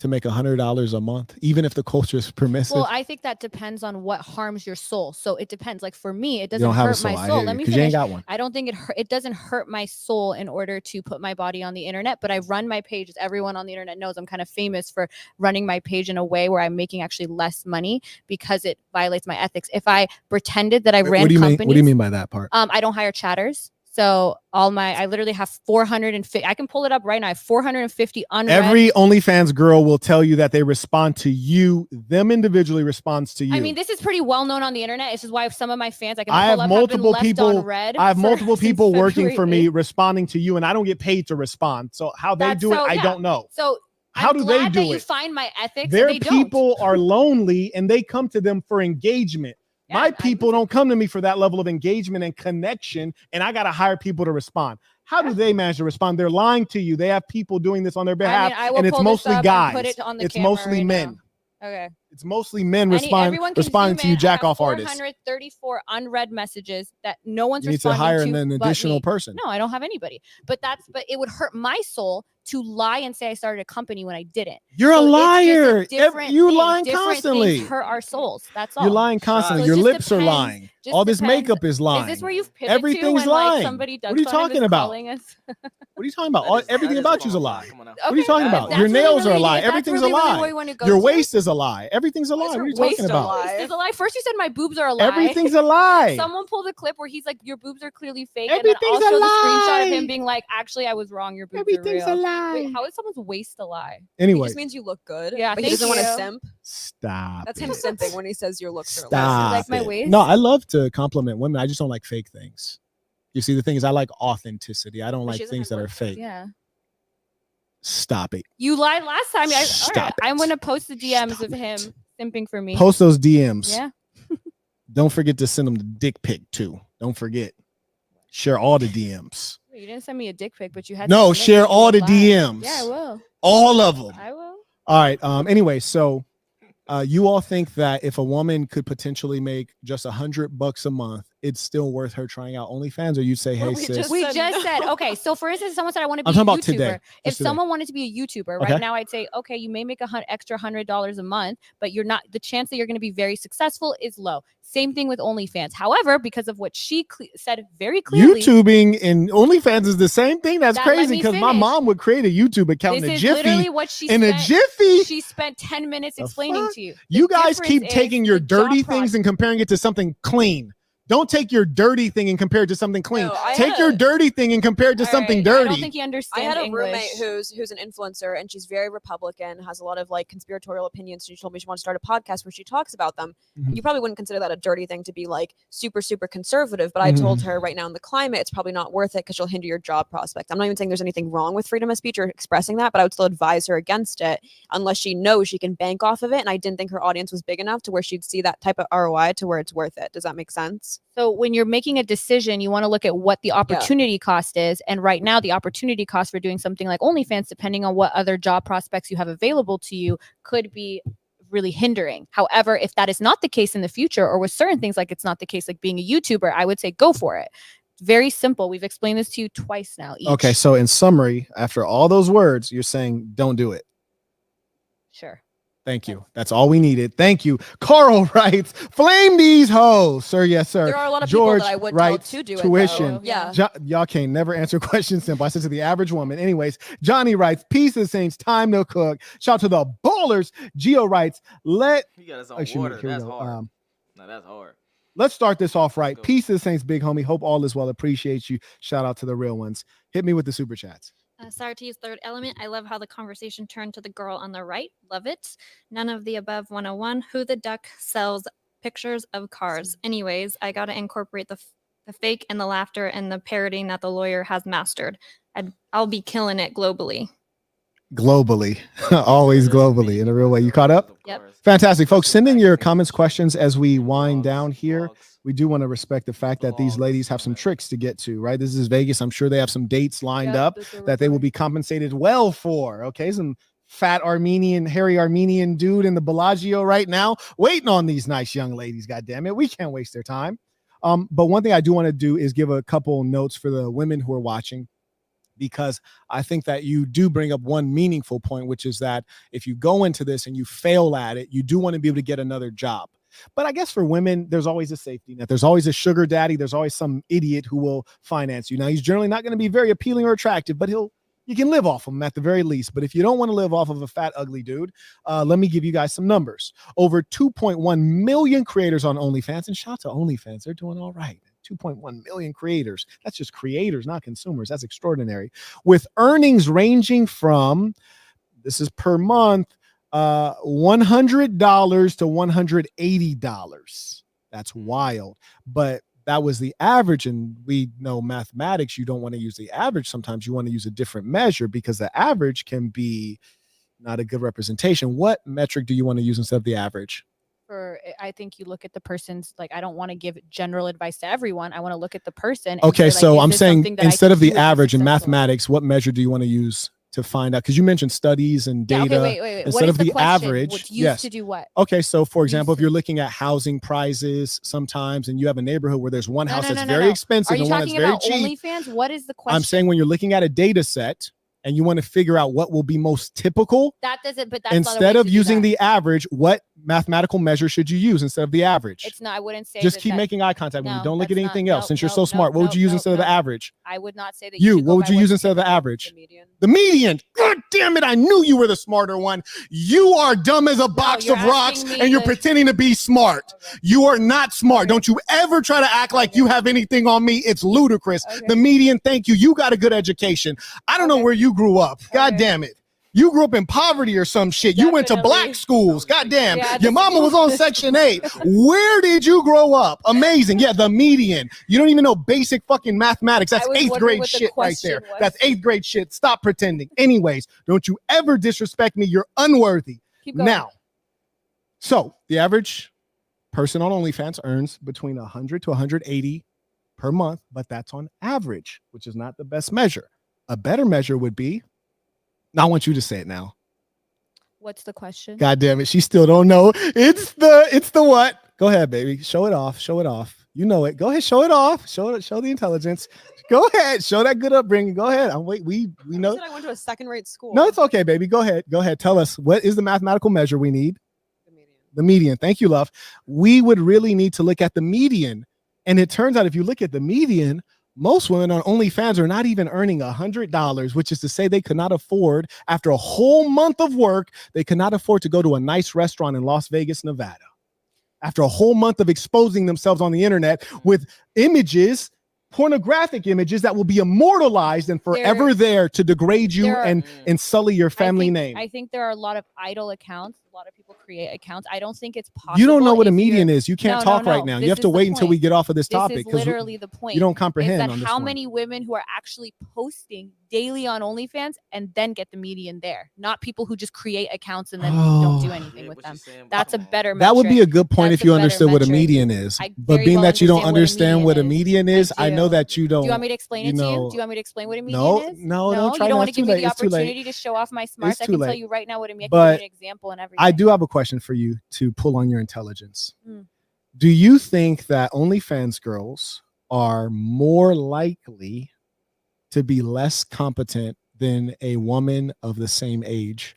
to make $100 a month, even if the culture is permissive? Well, I think that depends on what harms your soul. So it depends. Like for me, it doesn't hurt my soul. Let me finish. You ain't got one. I don't think it doesn't hurt my soul in order to put my body on the internet. But I run my page, as everyone on the internet knows, I'm kind of famous for running my page in a way where I'm making actually less money because it violates my ethics. If I pretended that I ran companies, what do you mean by that part? I don't hire chatters. So I literally have 450. I can pull it up right now. I have 450 unread. Every OnlyFans girl will tell you that they respond to you. Them individually responds to you. I mean, this is pretty well known on the internet. This is why some of my fans I have multiple people working for me responding to you, and I don't get paid to respond. So how they do it, I don't know. So how do they do it? You find my ethics. Their people are lonely, and they come to them for engagement. Yeah, my people don't come to me for that level of engagement and connection, and I got to hire people to respond. How do they manage to respond? They're lying to you. They have people doing this on their behalf, and it's mostly guys. It's mostly men. Okay. It's mostly men responding to you, jack off artists. 434 unread messages that no one's responding to. You need to hire an additional person. No, I don't have anybody. But it would hurt my soul to lie and say I started a company when I didn't. You're a liar. You're lying constantly. Things hurt our souls. That's all. You're lying constantly. Your lips are lying. All this makeup is lying. Is this where you've pivoted Everything's to lying. Somebody what are you talking about? What are you talking about? Everything about you's a lie. What are you talking about? Your nails are a lie. Everything's a lie. Your waist is a lie. Everything's a lie. What are you talking about? Waist is a lie. First you said my boobs are a lie. Everything's a lie. Someone pulled a clip where he's like, your boobs are clearly fake. Everything's and then also the screenshot of him being like, actually, I was wrong. Your boobs are real. Everything's a lie. Wait, how is someone's waist a lie? Anyway. It just means you look good. Yeah, but he doesn't want to simp. Stop. That's him simping when he says your looks are a lie. Like my waist? No, I love to compliment women. I just don't like fake things. You see, the thing is, I like authenticity. I don't like things that are fake. Yeah. Stop it. You lied last time. I'm going to post the DMs of him simping for me. Post those DMs. Yeah. Don't forget to send them the dick pic too. Don't forget. Share all the DMs. You didn't send me a dick pic, but you had no. Share all the DMs. Yeah, I will. All of them. I will. All right. Anyway, so you all think that if a woman could potentially make just $100 a month, it's still worth her trying out OnlyFans, or you say, hey, sis? We just said, okay. So for instance, someone said, I want to be a YouTuber. Today. If someone wanted to be a YouTuber right now, I'd say, okay, you may make extra $100 a month, but you're not. The chance that you're going to be very successful is low. Same thing with OnlyFans. However, because of what she said very clearly, YouTubing and OnlyFans is the same thing. That's crazy because my mom would create a YouTube account in a jiffy. Literally what she in a jiffy. She spent 10 minutes explaining to you. You guys keep taking your dirty things and comparing it to something clean. Don't take your dirty thing and compare it to something clean. No, take your dirty thing and compare it to something dirty. I don't think he understands I had a English. roommate who's an influencer, and she's very Republican, has a lot of like conspiratorial opinions. She told me she wants to start a podcast where she talks about them. You probably wouldn't consider that a dirty thing to be like super, super conservative. But I told her right now in the climate, it's probably not worth it because she'll hinder your job prospects. I'm not even saying there's anything wrong with freedom of speech or expressing that, but I would still advise her against it unless she knows she can bank off of it. And I didn't think her audience was big enough to where she'd see that type of ROI to where it's worth it. Does that make sense? So when you're making a decision, you want to look at what the opportunity cost is. And right now, the opportunity cost for doing something like OnlyFans, depending on what other job prospects you have available to you, could be really hindering. However, if that is not the case in the future, or with certain things like it's not the case, like being a YouTuber, I would say go for it. Very simple. We've explained this to you twice now. Okay, so in summary, after all those words, you're saying don't do it. Sure. Thank you. That's all we needed. Thank you. Carl writes, flame these hoes. Sir, yes, sir. There are a lot of George people that I would writes, tell to do tuition. it. Yeah. Y'all can't never answer questions simple. I said to the average woman. Anyways, Johnny writes, peace of the saints, time to cook. Shout out to the ballers. Gio writes, You got us on water. That's hard. No, that's hard. Let's start this off right. Peace of the saints, big homie. Hope all is well. Appreciate you. Shout out to the real ones. Hit me with the super chats. Sorry to use third element. I love how the conversation turned to the girl on the right. Love it. None of the above 101. Who the duck sells pictures of cars? Anyways, I got to incorporate the fake and the laughter and the parroting that the lawyer has mastered. I'll be killing it globally. Globally. Always globally in a real way. You caught up? Yep. Fantastic. Folks, send in your comments, questions as we wind down here. We do want to respect the fact that these ladies have some tricks to get to, right? This is Vegas. I'm sure they have some dates lined up that they will be compensated well for. Okay. Some fat hairy Armenian dude in the Bellagio right now waiting on these nice young ladies. God damn it. We can't waste their time. But one thing I do want to do is give a couple notes for the women who are watching, because I think that you do bring up one meaningful point, which is that if you go into this and you fail at it, you do want to be able to get another job. But I guess for women, there's always a safety net. There's always a sugar daddy. There's always some idiot who will finance you. Now, he's generally not going to be very appealing or attractive, but you can live off of him at the very least. But if you don't want to live off of a fat, ugly dude, let me give you guys some numbers. Over 2.1 million creators on OnlyFans. And shout out to OnlyFans. They're doing all right. 2.1 million creators. That's just creators, not consumers. That's extraordinary. With earnings ranging from, this is per month, $100 to $180. That's wild. But that was the average. And we know mathematics, you don't want to use the average. Sometimes you want to use a different measure because the average can be not a good representation. What metric do you want to use instead of the average? I think you look at the person's, like, I don't want to give general advice to everyone. I want to look at the person. Okay, so I'm saying instead of the average in mathematics, what measure do you want to use to find out? Because you mentioned studies and data. Okay, wait. Instead of the average, what's used to do what? Okay, so for example, if you're looking at housing prices sometimes, and you have a neighborhood where there's one house that's very expensive and one that's very cheap. Are you talking about OnlyFans? What is the question? I'm saying when you're looking at a data set and you want to figure out what will be most typical. That doesn't, but that's instead of using the average, what mathematical measure should you use instead of the average? It's not, I wouldn't say. Just keep making eye contact with me. Don't look at anything else. Since you're so smart, what would you use instead of the average? I would not say that. What would you use instead of the average? The median. God damn it. I knew you were the smarter one. You are dumb as a box of rocks and you're pretending to be smart. Okay. You are not smart. Okay. Don't you ever try to act like you have anything on me. It's ludicrous. Okay. The median. Thank you. You got a good education. I don't know where you grew up. God damn it. You grew up in poverty or some shit. You went to black schools. God damn. Yeah, your mama was on Section 8. Where did you grow up? Amazing. Yeah, the median. You don't even know basic fucking mathematics. That's 8th grade shit right there. That's 8th grade shit. Stop pretending. Anyways, don't you ever disrespect me. You're unworthy. Now, so the average person on OnlyFans earns between $100 to $180 per month, but that's on average, which is not the best measure. A better measure would be, now I want you to say it now. What's the question? God damn it. She still don't know. It's the what? Go ahead, baby. Show it off. Show it off. You know it. Go ahead. Show it off. Show the intelligence. Go ahead. Show that good upbringing. Go ahead. We know. I went to a second-rate school. No, it's okay, baby. Go ahead. Go ahead. Tell us, what is the mathematical measure we need? The median. Thank you, love. We would really need to look at the median. And it turns out if you look at the median, most women on OnlyFans are not even earning $100, which is to say they could not afford, after a whole month of work, they could not afford to go to a nice restaurant in Las Vegas, Nevada. After a whole month of exposing themselves on the internet with images, pornographic images that will be immortalized and forever there to degrade you and sully your family name. I think there are a lot of idle accounts. A lot of people create accounts. I don't think it's possible. You don't know what a median is. You can't talk right now. You have to wait until we get off of this topic. This is literally the point. You don't comprehend. Is that how many women who are actually posting daily on OnlyFans and then get the median there, not people who just create accounts and then don't do anything with them. That's a better metric. That would be a good point if you understood what a median is. But being that you don't understand what a median is, I know that you don't. Do you want me to explain it to you? Do you want me to explain what a median is? No, don't try. You don't want to give me the opportunity to show off my smarts. I can tell you right now what a median is. I can give you an example and everything. I do have a question for you to pull on your intelligence. Do you think that OnlyFans girls are more likely to be less competent than a woman of the same age?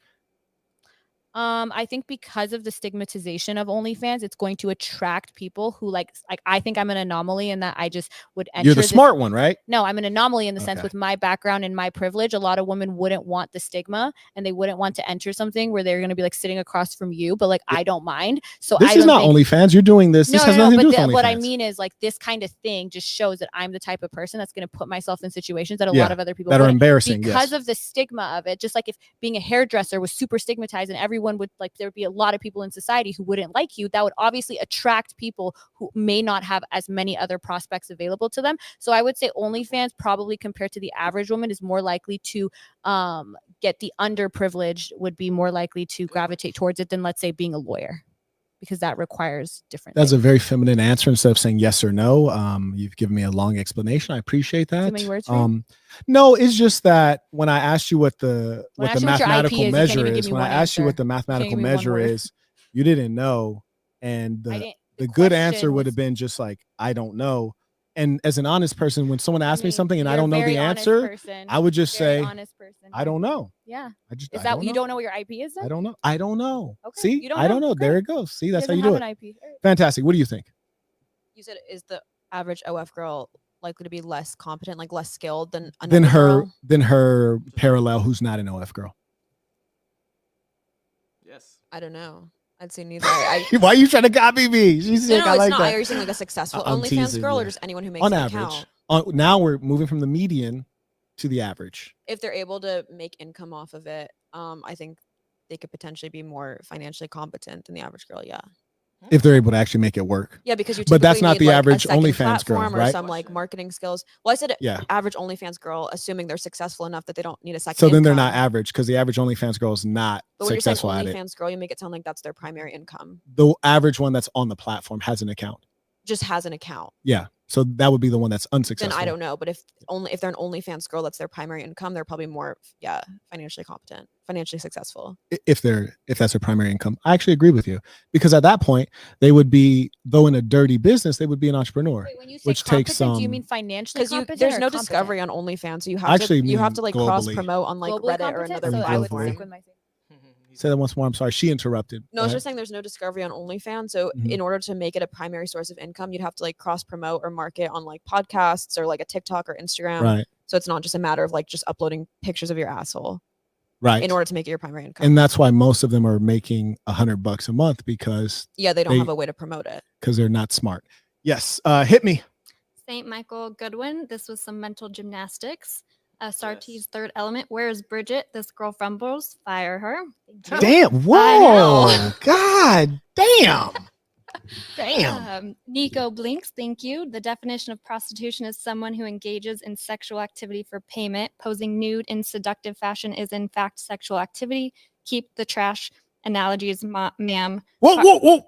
I think because of the stigmatization of OnlyFans, it's going to attract people who like I think I'm an anomaly in that I just would enter. You're the smart one, right? No, I'm an anomaly in the sense with my background and my privilege. A lot of women wouldn't want the stigma and they wouldn't want to enter something where they're going to be like sitting across from you, but like I don't mind. So this is not OnlyFans. You're doing this. This has nothing to do with OnlyFans. What I mean is like this kind of thing just shows that I'm the type of person that's going to put myself in situations that a lot of other people that are embarrassing because of the stigma of it. Just like if being a hairdresser was super stigmatized and everyone would like, there would be a lot of people in society who wouldn't like you, that would obviously attract people who may not have as many other prospects available to them. So I would say OnlyFans probably compared to the average woman is more likely to get the underprivileged would be more likely to gravitate towards it than let's say being a lawyer, because that requires different That's a very feminine answer instead of saying yes or no. You've given me a long explanation. I appreciate that. Too many words for you? No, it's just that when I asked you what the mathematical measure is, when I asked you what the mathematical measure is, you didn't know. And the good answer would have been just like, I don't know. And as an honest person, when someone asks me something and I don't know the answer, I would just say, I don't know. Yeah. Is that you don't know what your IP is then? I don't know. I don't know. Okay. See, I don't know. Okay. There it goes. See, that's how you do it. IP. Fantastic. What do you think? You said, is the average OF girl likely to be less competent, like less skilled than her parallel who's not an OF girl? Yes. I don't know. I'd say neither. Why are you trying to copy me? She's no, I like not. that. Are you saying like a successful OnlyFans girl or just anyone who makes on an average? Account? Now we're moving from the median to the average. If they're able to make income off of it, I think they could potentially be more financially competent than the average girl. Yeah. If they're able to actually make it work. Yeah, because but that's not the average OnlyFans girl, right? Or some like marketing skills. Well, I said average OnlyFans girl, assuming they're successful enough that they don't need a second. So then they're not average because the average OnlyFans girl is not successful at it. OnlyFans girl, you make it sound like that's their primary income. The average one that's on the platform has an account. Just has an account. Yeah. So that would be the one that's unsuccessful. Then I don't know, but if they're an OnlyFans girl, that's their primary income, they're probably more financially competent, financially successful. If that's their primary income, I actually agree with you, because at that point they would be, though in a dirty business, they would be an entrepreneur. Wait, when you say which takes some. Do you mean financially competent? There's no discovery on OnlyFans, so you have to like cross promote on like Reddit or another platform. Say that once more. I'm sorry. She interrupted. No, I was just saying there's no discovery on OnlyFans. So in order to make it a primary source of income, you'd have to like cross promote or market on like podcasts or like a TikTok or Instagram. Right. So it's not just a matter of like just uploading pictures of your asshole. Right. In order to make it your primary income. And that's why most of them are making $100 a month because they don't have a way to promote it. Because they're not smart. Yes. Hit me. St. Michael Goodwin. This was some mental gymnastics. Sarti's third element. Where is Bridget? This girl fumbles. Fire her. Damn. Whoa. God damn. Damn. Nico Blinks. Thank you. The definition of prostitution is someone who engages in sexual activity for payment. Posing nude in seductive fashion is in fact sexual activity. Keep the trash analogies, ma'am. Whoa.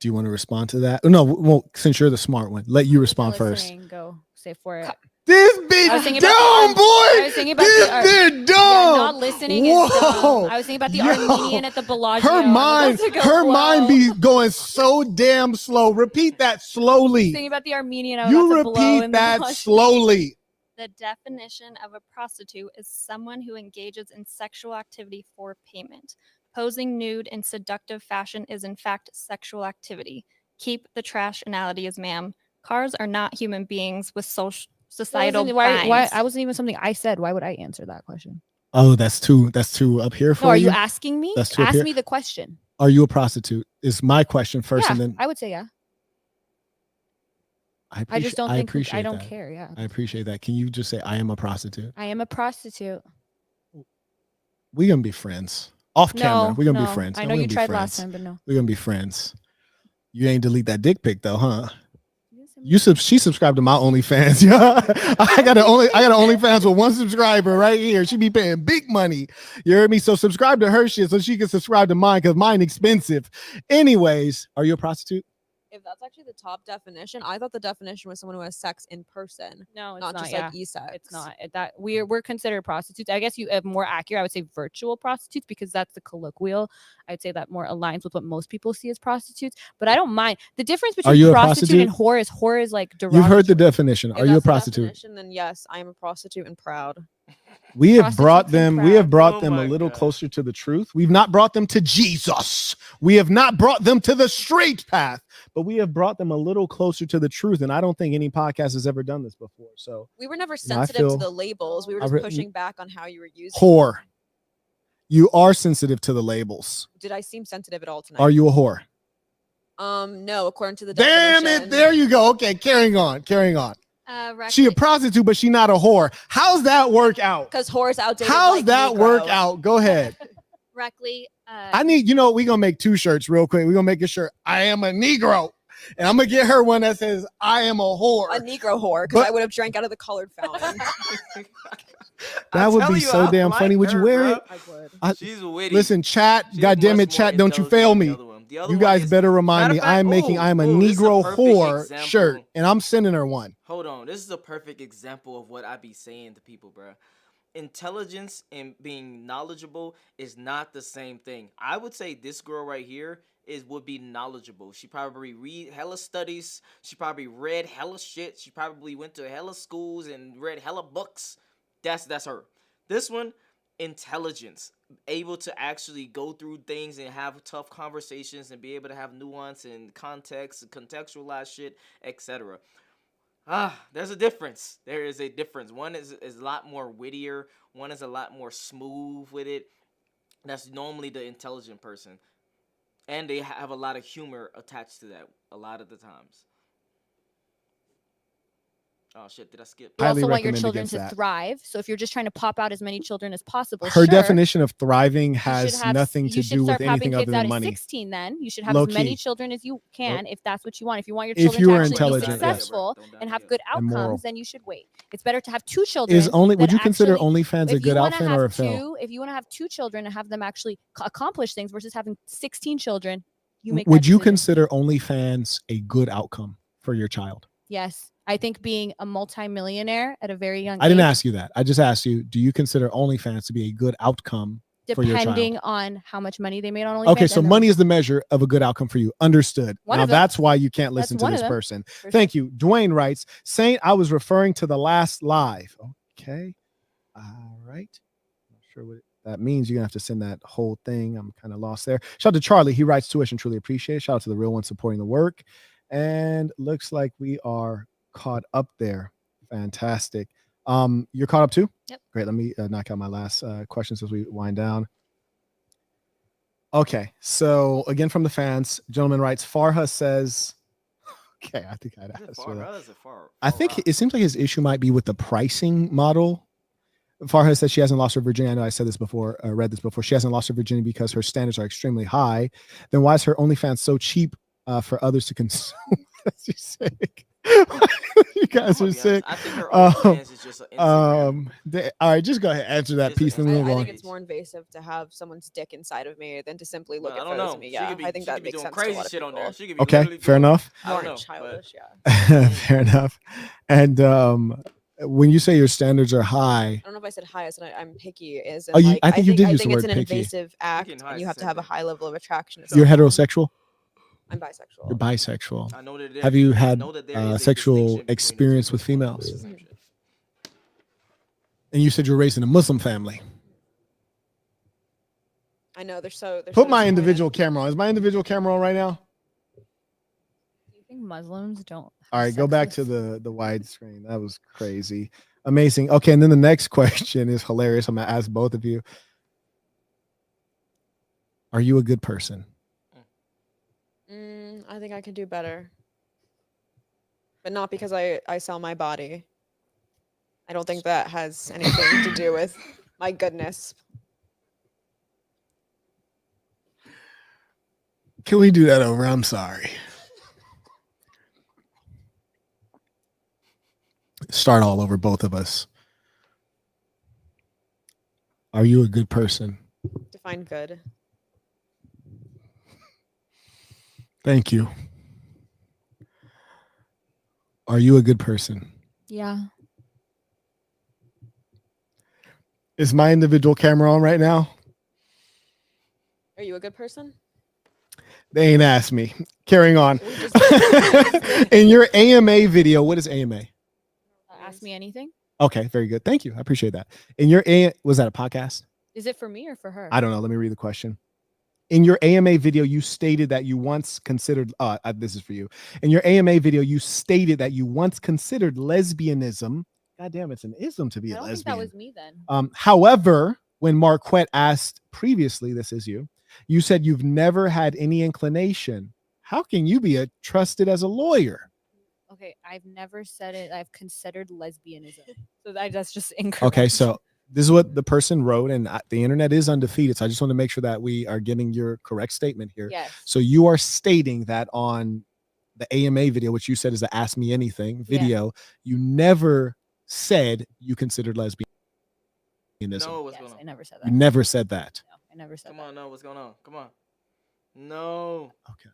Do you want to respond to that? No, well, since you're the smart one, let you respond first. Go say for it. This bitch dumb, boy. I was thinking about this bitch dumb. Yeah, not listening is dumb. I was thinking about the Armenian at the Bellagio. Her mind be going so damn slow. Repeat that slowly. Thinking about the Armenian. You repeat that slowly. The definition of a prostitute is someone who engages in sexual activity for payment. Posing nude in seductive fashion is in fact sexual activity. Keep the trash analogies, ma'am. Cars are not human beings with societal binds. Why? I wasn't even something I said. Why would I answer that question? Oh, that's too up here for you. Are you asking me? Ask me the question. Are you a prostitute? Is my question first, and then I would say yeah. I just don't think I don't care. Yeah, I appreciate that. Can you just say I am a prostitute? I am a prostitute. We're gonna be friends off camera. We're gonna be friends. I know you tried last time, but no. We're gonna be friends. You ain't delete that dick pic though, huh? She subscribed to my OnlyFans. Yeah, I got an OnlyFans with one subscriber right here. She be paying big money. You heard me? So subscribe to her shit so she can subscribe to mine because mine expensive. Anyways, are you a prostitute? If that's actually the top definition, I thought the definition was someone who has sex in person. No, it's not just like e-sex. It's not that we're considered prostitutes. I guess you have more accurate. I would say virtual prostitutes because that's the colloquial. I'd say that more aligns with what most people see as prostitutes. But I don't mind the difference between prostitute and whore is like derogatory. You've heard the definition. Are you a prostitute? Then yes, I am a prostitute and proud. We have brought them a little closer to the truth. We've not brought them to Jesus. We have not brought them to the straight path, but we have brought them a little closer to the truth. And I don't think any podcast has ever done this before. So we were never sensitive to the labels. We were just pushing back on how you were using whore. You are sensitive to the labels. Did I seem sensitive at all tonight? Are you a whore? No, according to the definition. Damn it. There you go. Okay, carrying on. She a prostitute, but she not a whore. How's that work out? Because whores outdated. How's that work out? Go ahead. Correctly. I need, we're gonna make 2 shirts real quick. We're gonna make a shirt. I am a Negro. And I'm gonna get her one that says I am a whore. A Negro whore, because I would have drank out of the colored fountain. That would be so damn funny. Would you wear it? I would. She's witty. Listen, chat, goddamn it, chat, don't you fail me. You guys better remind me. I'm a Negro whore shirt, and I'm sending her one. Hold on, this is a perfect example of what I be saying to people, bro. Intelligence and being knowledgeable is not the same thing. I would say this girl right here would be knowledgeable. She probably read hella studies. She probably read hella shit. She probably went to hella schools and read hella books. That's her. This one, intelligence, able to actually go through things and have tough conversations and be able to have nuance and context and contextualize shit, etc. There's a difference. There is a difference. One is a lot more wittier. One is a lot more smooth with it. That's normally the intelligent person. And they have a lot of humor attached to that a lot of the times. Oh shit, did I skip? You also want your children to thrive. So if you're just trying to pop out as many children as possible, her definition of thriving has nothing to do with anything other than money. 16, then you should have as many children as you can if that's what you want. If you want your children to actually be successful and have good outcomes, then you should wait. It's better to have 2 children. Would you consider OnlyFans a good outfit or a fail? If you want to have 2 children and have them actually accomplish things versus having 16 children, you make. Would you consider OnlyFans a good outcome for your child? Yes. I think being a multimillionaire at a very young age. I didn't ask you that. I just asked you, do you consider OnlyFans to be a good outcome for your child? Depending on how much money they made on OnlyFans. Okay, so money is the measure of a good outcome for you. Understood. Now that's why you can't listen to this person. Thank you. Dwayne writes, Saint, I was referring to the last live. Okay. All right. Not sure what that means. You're going to have to send that whole thing. I'm kind of lost there. Shout out to Charlie. He writes tuition, truly appreciate it. Shout out to the real one supporting the work. And looks like we are caught up there. Fantastic. You're caught up too? Yep. Great. Let me knock out my last questions as we wind down. Okay. So again, from the fans, gentleman writes, Farha says, okay, I think I'd ask for that. I think it seems like his issue might be with the pricing model. Farha says she hasn't lost her virginity. I know I said this before, read this before. She hasn't lost her virginity because her standards are extremely high. Then why is her OnlyFans so cheap for others to consume? She's sick. You guys are sick. I think her OnlyFans is just all right, just go ahead, answer that piece. I think it's more invasive to have someone's dick inside of me than to simply look at photos of me. Yeah, I think that makes sense to a lot of people. On there. She could be okay, fair enough. Childish, yeah. Fair enough. And when you say your standards are high, I don't know if I said high. I said I'm picky. I think you did use the word picky. I think it's an invasive act, and you have to have a high level of attraction. You're heterosexual? I'm bisexual. You're bisexual. I know that have you had sexual experience with females? Mm-hmm. And you said you're raised in a Muslim family. I know they're so. Put my individual camera on. Is my individual camera on right now? Do you think Muslims don't? All right, go back to the widescreen. That was crazy. Amazing. Okay, and then the next question is hilarious. I'm going to ask both of you. Are you a good person? I think I could do better. But not because I sell my body. I don't think that has anything to do with my goodness. Can we do that over? I'm sorry. Start all over, both of us. Are you a good person? Define good. Thank you. Are you a good person? Yeah. Is my individual camera on right now? Are you a good person? They ain't asked me. Carrying on. In your AMA video, what is AMA? Ask me anything. Okay, very good. Thank you. I appreciate that. In your was that a podcast? Is it for me or for her? I don't know. Let me read the question. In your AMA video, you stated that you once considered, this is for you. In your AMA video, you stated that you once considered lesbianism. God damn, it's an ism to be a lesbian. I don't think that was me then. However, when Marquette asked previously, this is you, you said you've never had any inclination. How can you be trusted as a lawyer? Okay, I've never said it. I've considered lesbianism. So that's just incorrect. Okay, so this is what the person wrote, and the internet is undefeated. So I just want to make sure that we are getting your correct statement here. Yes. So you are stating that on the AMA video, which you said is the Ask Me Anything video, you never said you considered lesbianism. No, what's going on? I never said that. You never said that. No, I never said that. Come on, no, what's going on? Come on. No. Okay.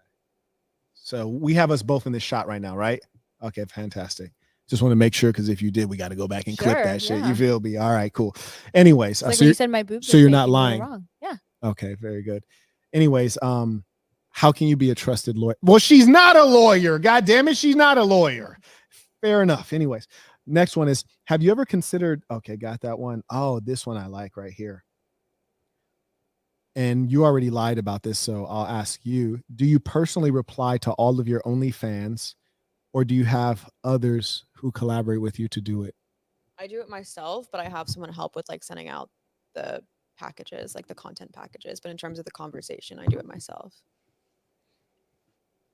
So we have us both in this shot right now, right? Okay, fantastic. Just want to make sure, because if you did, we got to go back and clip that shit. You feel me? All right, cool. Anyways, like so you said my boobs. So you're not lying. Wrong. Yeah. Okay, very good. Anyways, how can you be a trusted lawyer? Well, she's not a lawyer. God damn it, she's not a lawyer. Fair enough. Anyways, next one is: have you ever considered? Okay, got that one. Oh, this one I like right here. And you already lied about this, so I'll ask you: do you personally reply to all of your OnlyFans? Or do you have others who collaborate with you to do it? I do it myself, but I have someone help with like sending out the packages, like the content packages. But in terms of the conversation, I do it myself.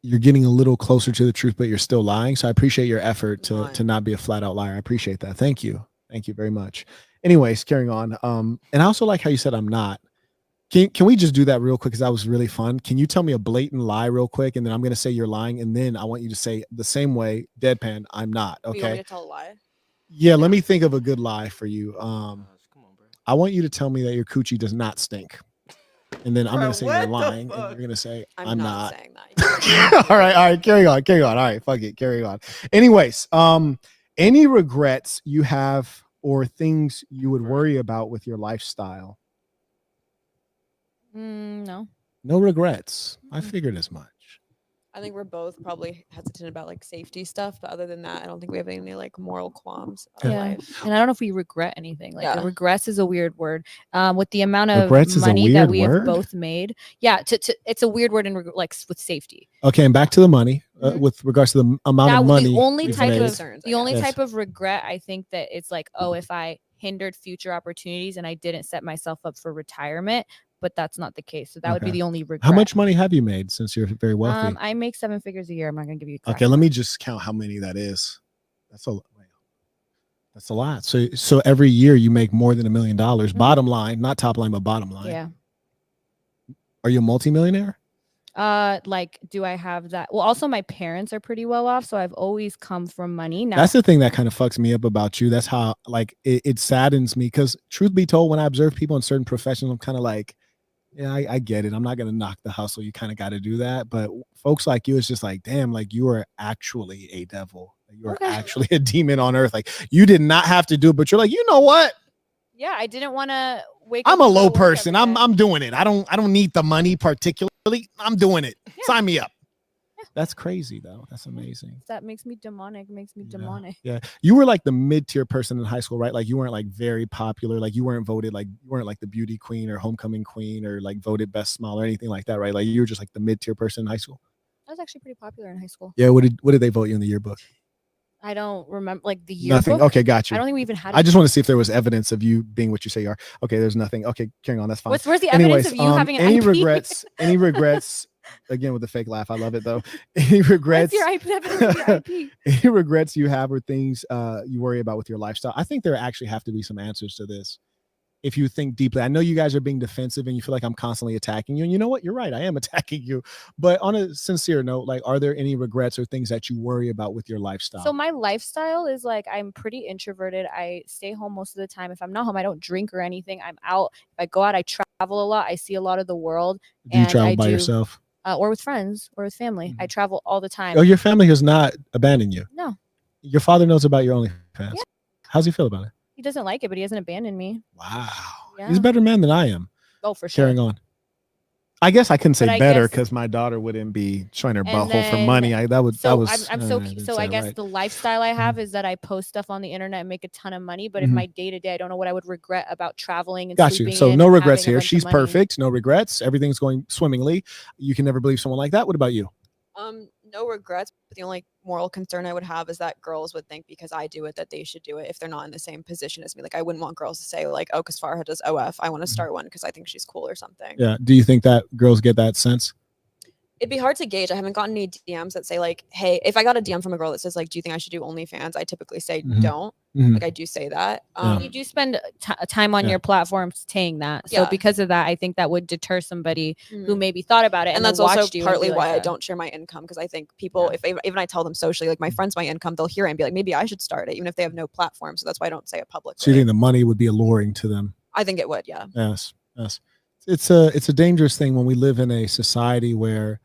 You're getting a little closer to the truth, but you're still lying. So I appreciate your effort to not be a flat out liar. I appreciate that. Thank you. Thank you very much. Anyways, carrying on. And I also like how you said I'm not. Can we just do that real quick? Because that was really fun. Can you tell me a blatant lie real quick? And then I'm going to say you're lying. And then I want you to say the same way, deadpan, I'm not. Okay. You want me to tell a lie? Yeah, let me think of a good lie for you. Come on, bro. I want you to tell me that your coochie does not stink. And then I'm going to say you're lying. And you're going to say, I'm not saying that. All right. Carry on. All right. Fuck it. Carry on. Anyways, any regrets you have or things you would worry about with your lifestyle? No. No regrets. I figured as much. I think we're both probably hesitant about like safety stuff, but other than that, I don't think we have any like moral qualms about life. And I don't know if we regret anything. Like regrets is a weird word. With the amount of regrets money that we have both made. Yeah, it's a weird word in like with safety. Okay, and back to the money. With regards to the amount of money. The only type of regret, I think that it's like, oh, if I hindered future opportunities and I didn't set myself up for retirement. But that's not the case. So that would be the only regret. How much money have you made since you're very wealthy? I make 7 figures a year. I'm not going to give you. Okay, let me just count how many that is. That's a lot. So every year you make more than $1 million. Bottom line, not top line, but bottom line. Yeah. Are you a multimillionaire? Like, do I have that? Well, also my parents are pretty well off, so I've always come from money. Now that's the thing that kind of fucks me up about you. That's how, like, it saddens me, because truth be told, when I observe people in certain professions, I'm kind of like, yeah, I get it. I'm not gonna knock the hustle. You kind of got to do that. But folks like you, it's just like, damn, like you are actually a devil. You are actually a demon on earth. Like, you did not have to do it, but you're like, you know what? Yeah, I didn't want to wake I'm up. a low person. I'm doing it. I don't need the money particularly. I'm doing it. Yeah. Sign me up. Yeah. That's crazy though. That's amazing. That makes me demonic. Yeah. You were like the mid-tier person in high school, right? Like you weren't like very popular. Like you weren't voted, like you weren't like the beauty queen or homecoming queen or like voted best smile or anything like that, right? Like you were just like the mid-tier person in high school. I was actually pretty popular in high school. Yeah. What did they vote you in the yearbook? I don't remember, like the yearbook. Nothing. Okay, got you. I don't think we even had. I just want to see if there was evidence of you being what you say you are. Okay, there's nothing. Okay, carrying on. That's fine. Where's the evidence of you having an any IP? regrets? Any regrets? Again with the fake laugh. I love it though. Any regrets? What's your IP? Any regrets you have or things you worry about with your lifestyle? I think there actually have to be some answers to this. If you think deeply, I know you guys are being defensive and you feel like I'm constantly attacking you. And you know what? You're right. I am attacking you. But on a sincere note, like, are there any regrets or things that you worry about with your lifestyle? So my lifestyle is like, I'm pretty introverted. I stay home most of the time. If I'm not home, I don't drink or anything. I'm out. If I go out, I travel a lot. I see a lot of the world. Do you travel by yourself? Or with friends or with family. I travel all the time. Oh, your family has not abandoned you? No. Your father knows about your OnlyFans? Yeah. How's he feel about it? He doesn't like it, but he hasn't abandoned me. Wow. Yeah. He's a better man than I am. Oh, for sure. Carrying on. I guess I couldn't say better because my daughter wouldn't be showing her butthole for money. I guess the lifestyle I have is that I post stuff on the internet and make a ton of money. But in my day to day, I don't know what I would regret about traveling and got you. So no regrets here. She's perfect. No regrets. Everything's going swimmingly. You can never believe someone like that. What about you? No regrets. But the only moral concern I would have is that girls would think because I do it that they should do it if they're not in the same position as me. Like I wouldn't want girls to say like, oh, because Farha does OF, I want to start one because I think she's cool or something. Yeah. Do you think that girls get that sense? It'd be hard to gauge. I haven't gotten any DMs that say like, hey, if I got a DM from a girl that says like, do you think I should do OnlyFans? I typically say don't. Like I do say that. You do spend time on your platform saying that. So because of that, I think that would deter somebody who maybe thought about it. And that's also partly why I don't share my income, because I think people, if even I tell them socially, like my friends, my income, they'll hear it and be like, maybe I should start it, even if they have no platform. So that's why I don't say it publicly. So you think the money would be alluring to them? I think it would. Yeah. Yes. It's a dangerous thing when we live in a society where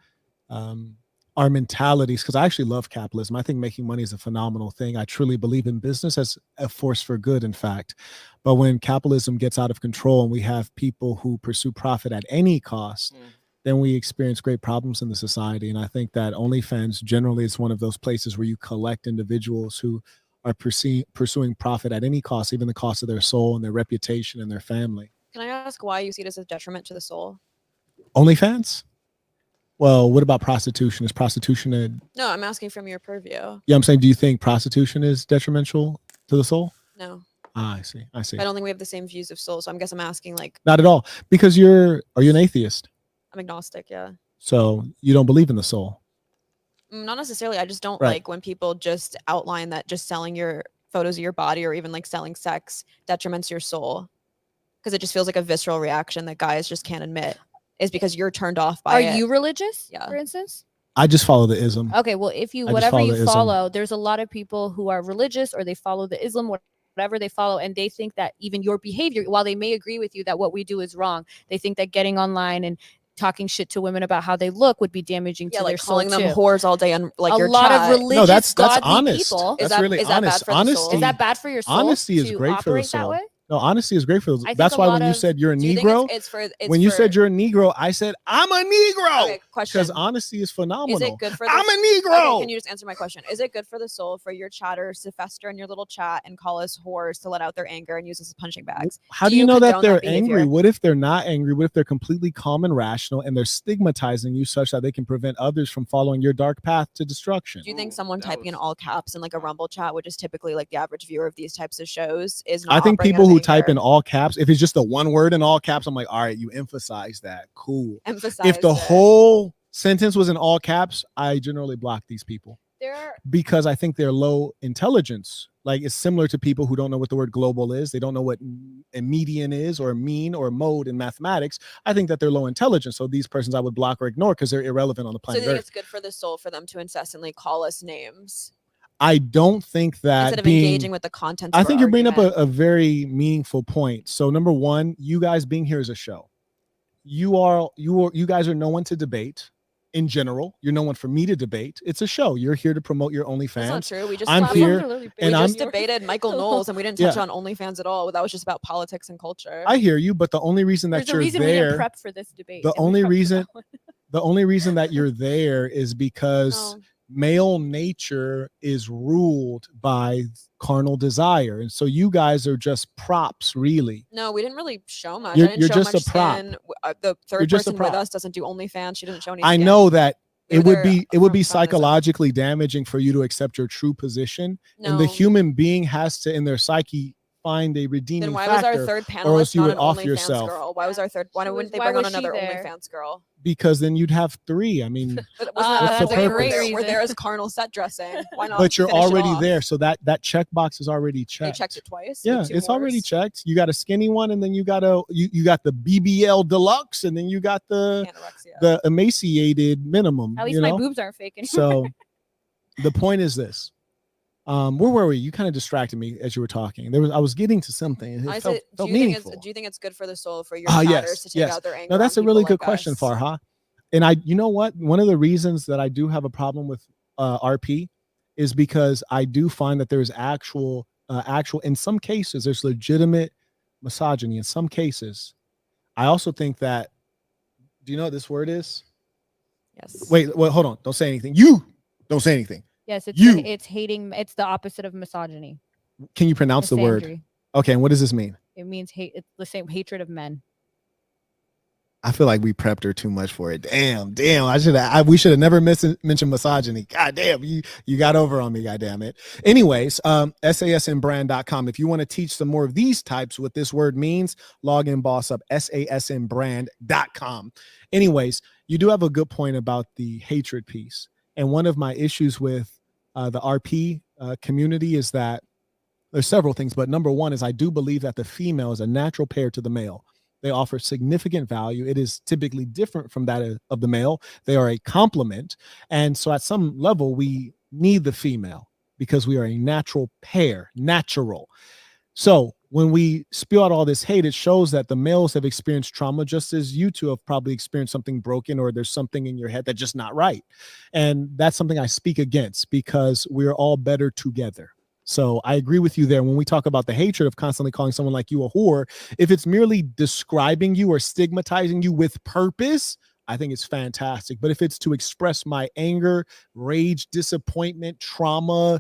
our mentalities, because I actually love capitalism. I think making money is a phenomenal thing. I truly believe in business as a force for good, in fact. But when capitalism gets out of control and we have people who pursue profit at any cost, then we experience great problems in the society. And I think that OnlyFans generally is one of those places where you collect individuals who are pursuing profit at any cost, even the cost of their soul and their reputation and their family. Can I ask why you see it as a detriment to the soul? OnlyFans? Well, what about prostitution? Is prostitution No, I'm asking from your purview. Yeah, I'm saying, do you think prostitution is detrimental to the soul? No. I see. I don't think we have the same views of soul, so I guess I'm asking like. Not at all, because are you an atheist? I'm agnostic, yeah. So you don't believe in the soul? Not necessarily. I just don't like when people just outline that just selling your photos of your body or even like selling sex detriments your soul, because it just feels like a visceral reaction that guys just can't admit. Is because you're turned off by it. Are you religious, for instance? I just follow the ism. Okay, well, if you, whatever you follow, there's a lot of people who are religious or they follow the Islam, whatever they follow, and they think that even your behavior, while they may agree with you that what we do is wrong, they think that getting online and talking shit to women about how they look would be damaging to their soul, calling them whores all day on like your lot chat. Of religious, that's honest. People. That's really honest. Is that bad for your soul? Honesty is great for the soul. No, honesty is great for those. That's why when you said you're a Negro, when you said you're a Negro, I said I'm a Negro. Okay, question. Because honesty is phenomenal. Is it good for I'm a Negro. Okay, can you just answer my question? Is it good for the soul for your chatters to fester in your little chat and call us whores to let out their anger and use us as punching bags? How do you know that they're angry? What if they're not angry? What if they're completely calm and rational and they're stigmatizing you such that they can prevent others from following your dark path to destruction? Do you think someone typing in all caps in like a Rumble chat, which is typically like the average viewer of these types of shows, is not? I think people who type in all caps, if it's just the one word in all caps, I'm like, all right, you emphasize that. Cool. If the whole sentence was in all caps, I generally block these people because I think they're low intelligence Like it's similar to people who don't know what the word global is. They don't know what a median is or a mean or a mode in mathematics. I think that they're low intelligence. So these persons I would block or ignore because they're irrelevant on the planet. So you think Earth. it's good for the soul for them to incessantly call us names? I don't think that instead of engaging with the content. I think you're bringing up a very meaningful point. So number one, you guys being here is a show. You guys are no one to debate. In general, you're no one for me to debate. It's a show. You're here to promote your OnlyFans. That's not true. We just I'm here and we just debated Michael Knowles and we didn't touch on OnlyFans at all. That was just about politics and culture. I hear you, but the only reason that you're there, we didn't prep for this debate. The only reason that you're there is because male nature is ruled by carnal desire, and so you guys are just props, really. No, we didn't really show much. You're just a prop. The third person with us doesn't do OnlyFans. She didn't show any. I know that it would be psychologically damaging for you to accept your true position, and the human being has to, in their psyche, find a redeeming factor. Then why was our third panelist or else you would not off yourself. Girl? Why was our third? Why wouldn't they bring on another OnlyFans girl? Because then you'd have three. I mean, that's a great reason. We're there as carnal set dressing. Why not? But you're already there, so that checkbox is already checked. They checked it twice. Yeah, it's already checked. You got a skinny one, and then you got you got the BBL deluxe, and then you got the emaciated minimum. At least my boobs aren't fake anymore. So the point is this. Where were we? You kind of distracted me as you were talking. I was getting to something. It felt meaningful. Do you think it's good for the soul for your chatters to take out their anger? No, that's a really good question, Farha. And you know what? One of the reasons that I do have a problem with RP is because I do find that there's actual, in some cases, there's legitimate misogyny. In some cases, I also think that. Do you know what this word is? Yes. Wait, hold on. Don't say anything. You don't say anything. Yes, it's hating. It's the opposite of misogyny. Can you pronounce the word? Okay, and what does this mean? It means hate. It's the same hatred of men. I feel like we prepped her too much for it. Damn. We should have never mentioned misogyny. God damn, you got over on me. God damn it. Anyways, sasnbrand.com. If you want to teach some more of these types, what this word means, log in, boss up, sasnbrand.com. Anyways, you do have a good point about the hatred piece. And one of my issues with the RP community is that there's several things, but number one is I do believe that the female is a natural pair to the male. They offer significant value. It is typically different from that of the male. They are a complement. And so at some level, we need the female because we are a natural pair, natural. So when we spew out all this hate, it shows that the males have experienced trauma just as you two have probably experienced something broken or there's something in your head that's just not right. And that's something I speak against because we're all better together. So I agree with you there. When we talk about the hatred of constantly calling someone like you a whore, if it's merely describing you or stigmatizing you with purpose, I think it's fantastic. But if it's to express my anger, rage, disappointment, trauma,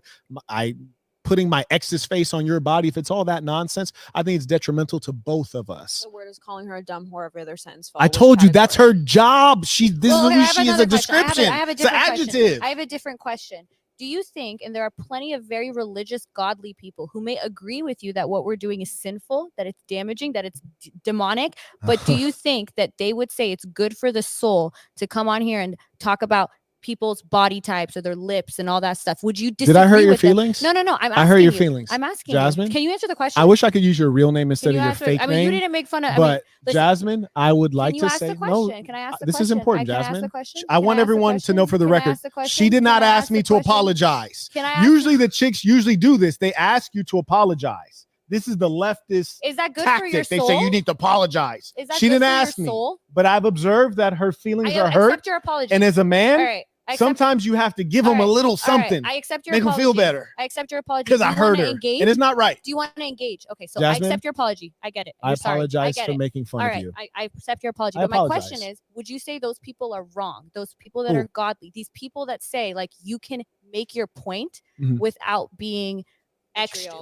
putting my ex's face on your body, if it's all that nonsense, I think it's detrimental to both of us. The word is calling her a dumb whore. Every other sentence. I told you that's her job. This is a description. It's an adjective. I have a different question. Do you think, and there are plenty of very religious, godly people who may agree with you that what we're doing is sinful, that it's damaging, that it's demonic, but do you think that they would say it's good for the soul to come on here and talk about people's body types or their lips and all that stuff? Would you disagree? Did I hurt your with feelings? Them? No. I hurt your feelings. I'm asking Jasmine. Can you answer the question? I wish I could use your real name instead of your fake name. I mean, you didn't make fun of. But Jasmine, I would like to say no. Can I ask the this question? is important, Can Jasmine. I ask the question? I want everyone to know for the record. She did not ask me to apologize. Usually the chicks usually do this. They ask you to apologize. This is the leftist Is that good tactic. For your soul? They say you need to apologize. Is that she good didn't for ask your me. Soul? But I've observed that her feelings are hurt. Accept your apology. And as a man, all right. Sometimes you have to give them a little something. I accept your make apology. Make them feel better. I accept your apology. Because I heard her. Engage? And it's not right. Do you want to engage? Okay, so Jasmine, I accept your apology. I get it. I apologize for making fun of you. I accept your apology. But my question is, would you say those people are wrong? Those people that are godly, these people that say like you can make your point without being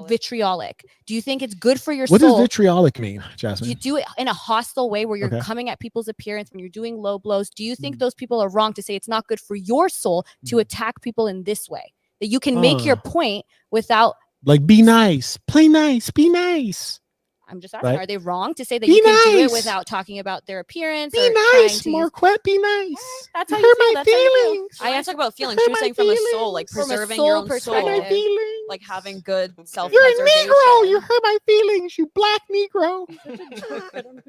vitriolic. Do you think it's good for your soul? What does vitriolic mean, Jasmine? You do it in a hostile way where you're coming at people's appearance when you're doing low blows. Do you think those people are wrong to say it's not good for your soul to attack people in this way? That you can make your point without like be nice, play nice, be nice. I'm just asking, are they wrong to say that you can do it without talking about their appearance? Be nice, Marquette, be nice. That's how you feel. My feelings. I talk about feelings. She was saying from a soul, like preserving your own soul. like having good self. You're a Negro. You hurt my feelings. You black Negro.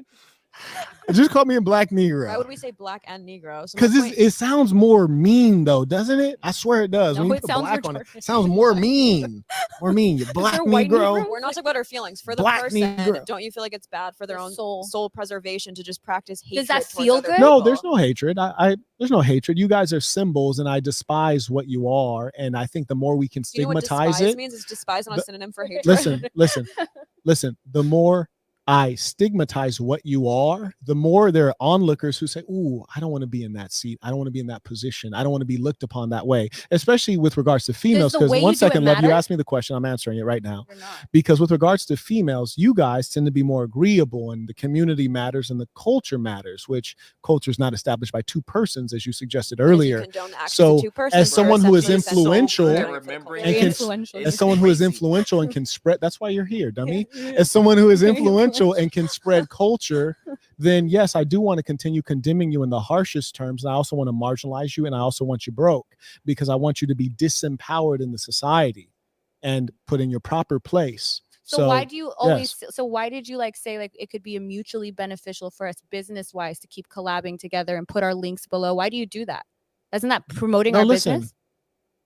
Just call me a black Negro. Why would we say black and Negro? Because it sounds more mean, though, doesn't it? I swear it does. No, when you put black on it sounds more mean. More mean. You black Negro. We're not talking about our feelings. For the person, don't you feel like it's bad for their own soul preservation to just practice hatred? Does that feel good? No, there's no hatred. There's no hatred. You guys are symbols, and I despise what you are. And I think the more we can stigmatize it means it's despise not a synonym for hatred. Listen. The more I stigmatize what you are, the more there are onlookers who say, ooh, I don't want to be in that seat. I don't want to be in that position. I don't want to be looked upon that way, especially with regards to females. Because one second, love, you asked me the question. I'm answering it right now. Because with regards to females, you guys tend to be more agreeable, and the community matters and the culture matters, which culture is not established by two persons, as you suggested earlier. So as someone who is influential and can spread, that's why you're here, dummy. As someone who is influential and can spread culture, then yes, I do want to continue condemning you in the harshest terms. And I also want to marginalize you, and I also want you broke, because I want you to be disempowered in the society and put in your proper place. So why do you always? Yes. So why did you say it could be a mutually beneficial for us business wise to keep collabing together and put our links below? Why do you do that? Isn't that promoting our business?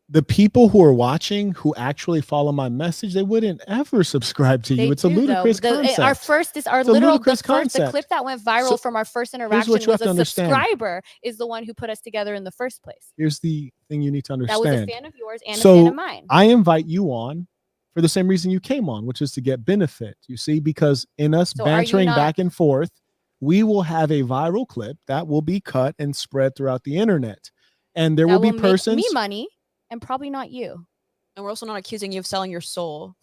The people who are watching who actually follow my message, they wouldn't ever subscribe to you. It's a ludicrous concept. The clip that went viral from our first interaction was a subscriber is the one who put us together in the first place. Here's the thing you need to understand. That was a fan of yours and a fan of mine. I invite you on for the same reason you came on, which is to get benefit. You see, because in us bantering back and forth, we will have a viral clip that will be cut and spread throughout the internet. And there will be persons. Make me money. And probably not you. And we're also not accusing you of selling your soul.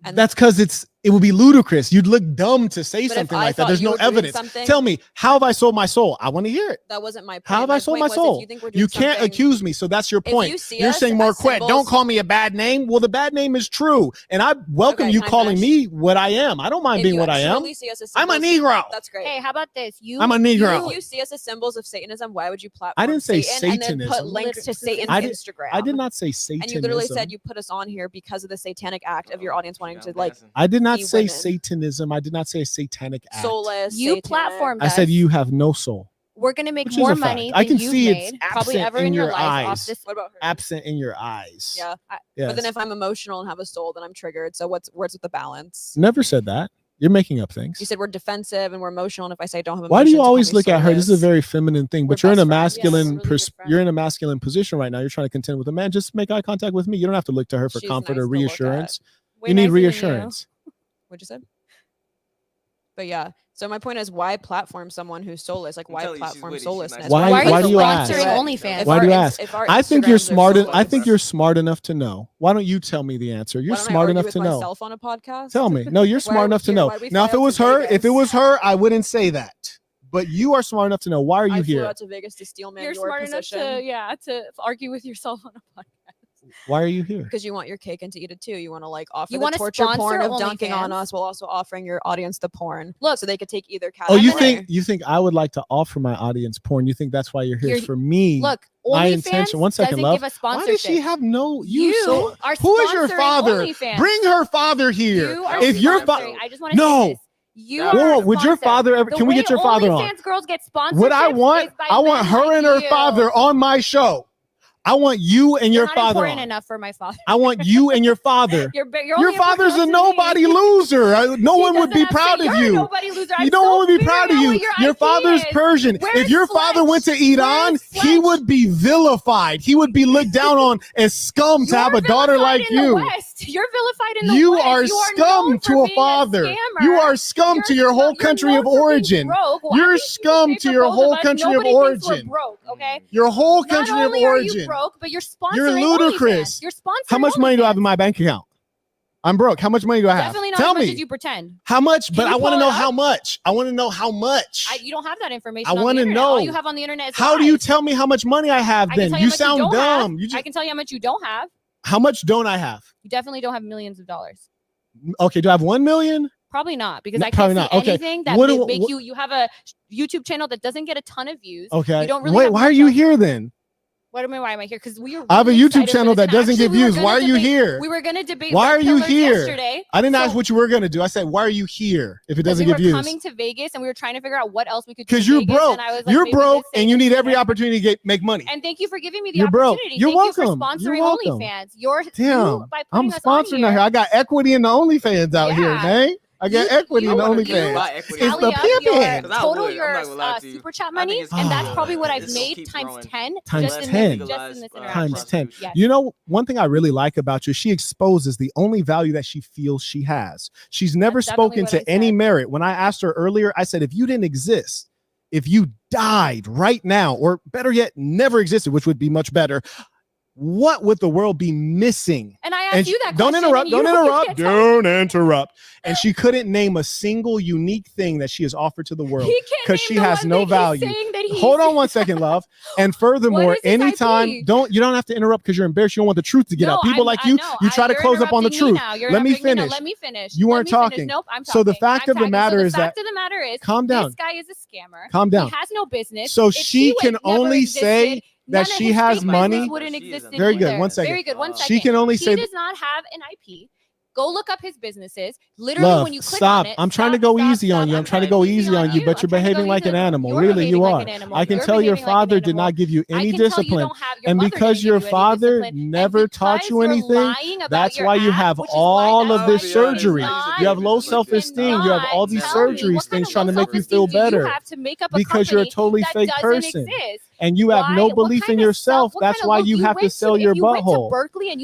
And that's because it would be ludicrous. You'd look dumb to say something like that. There's no evidence. Tell me, how have I sold my soul? I want to hear it. That wasn't my point. How have I sold my soul? You can't accuse me. So that's your point. You're saying, Marquette, don't call me a bad name. Well, the bad name is true. And I welcome you calling me what I am. I don't mind being what I am. I'm a Negro. That's great. Hey, how about this? I'm a Negro. If you see us as symbols of Satanism, why would you platform I didn't say Satan Satanism. and then put links to Satan's Instagram? I did not say Satanism. And you literally said you put us on here because of the satanic act of your audience wanting to I did not say Satanism. I did not say a satanic act. Soulless. You platformed us. I said you have no soul. We're gonna make more money than I can you've see made, probably ever in your life. Off this. What about her? Absent in your eyes. Yeah. Yes. But then if I'm emotional and have a soul, then I'm triggered. So where's with the balance? Never said that. You're making up things. You said we're defensive and we're emotional, and if I say I don't have emotions, why do you always look at her? This is a very feminine thing, but you're in a masculine you're in a masculine position right now. You're trying to contend with a man. Just make eye contact with me. You don't have to look to her for comfort or reassurance. You need reassurance. What'd you say? But yeah, so my point is, why platform someone who's soulless? Like, why platform soullessness? Why do you ask? OnlyFans? Why do you ask? I think you're smart. I think you're smart enough to know. Why don't you tell me the answer? You're smart enough to know. Myself on a podcast? Tell me. No, you're smart enough to know. Now, if it was her, I wouldn't say that. But you are smart enough to know. Why are you here? I flew out to Vegas to steel man. You're smart enough to argue with yourself on a podcast. Why are you here? Because you want your cake and to eat it too. You want to offer the torture porn of dunking on us while also offering your audience the porn. Look, so they could take either category. Oh, you think I would like to offer my audience porn? You think that's why you're here? For me. Look, my intention. One second, love. Why does she have no? Who is your father? OnlyFans. Bring her father here. If your father, I just want to say this. Would your father ever? Can we get your father on? Girls get sponsored. What I want her and her father on my show. I want you and your father. Important enough for my father. I want you and your father. Your father's a nobody loser. No one would be proud of you. Nobody loser. No one would be proud of you. Your father's Persian. If your father went to Iran, he would be vilified. He would be looked down on as scum to have a daughter like you. You're vilified in the West. You are scum to a father. You are scum to your whole country of origin. You're scum to your whole country of origin. Your whole country of origin. Broke, but you're sponsoring. You're ludicrous. You're sponsoring. How much money do I have in my bank account? I'm broke. How much money do I have? Definitely not Tell as much me. as you pretend. How much? But I want to know how much. I want to know how much. You don't have that information. I want to know. All you have on the internet is how do you tell me how much money I have then? You sound dumb. I can tell you how much you don't have. How much don't I have? You definitely don't have millions of dollars. Okay, do I have 1 million? Probably not, because I can't see anything that would make you. You have a YouTube channel that doesn't get a ton of views. Okay. You don't really why are you here then? Why am I here? Because we were. I have a YouTube channel that doesn't get views. Why are you here? We were gonna debate. Why are you here? Yesterday. I didn't ask what you were gonna do. I said, why are you here? If it doesn't get views. We were coming to Vegas and we were trying to figure out what else we could do. Because you're broke. You're broke and you need every opportunity to make money. And thank you for giving me the opportunity. You're welcome. You for sponsoring OnlyFans. Damn. I'm sponsoring out here. I got equity in the OnlyFans out here, man. I get equity in the OnlyFans. It's the pimpin'. Total your super chat money, and that's probably what I've made times 10. Times 10. Times 10. Yes. You know, one thing I really like about you, she exposes the only value that she feels she has. She's never spoken to any merit. When I asked her earlier, I said, if you didn't exist, if you died right now, or better yet, never existed, which would be much better, what would the world be missing? And I asked you that question. Don't interrupt. And she couldn't name a single unique thing that she has offered to the world because she has no value. Hold on one second, love. And furthermore, anytime you don't have to interrupt because you're embarrassed. You don't want the truth to get out. People like you try to close up on the truth. Let me finish. You weren't talking. Nope, I'm talking. So the fact of the matter is that calm down. This guy is a scammer. Calm down. He has no business. So she can only say that she has money. Very good. 1 second. Very good. 1 second. She can only say he does not have an IP. Go look up his businesses. Literally, when you click on it, I'm trying to go easy on you. I'm trying to go easy on you, but you're behaving like an animal. Really, you are. I can tell your father did not give you any discipline. And because your father never taught you anything, that's why you have all of this surgery. You have low self-esteem. You have all these surgeries, things trying to make you feel better. Because you're a totally fake person. And you have no belief in yourself. That's why you have to sell your butthole.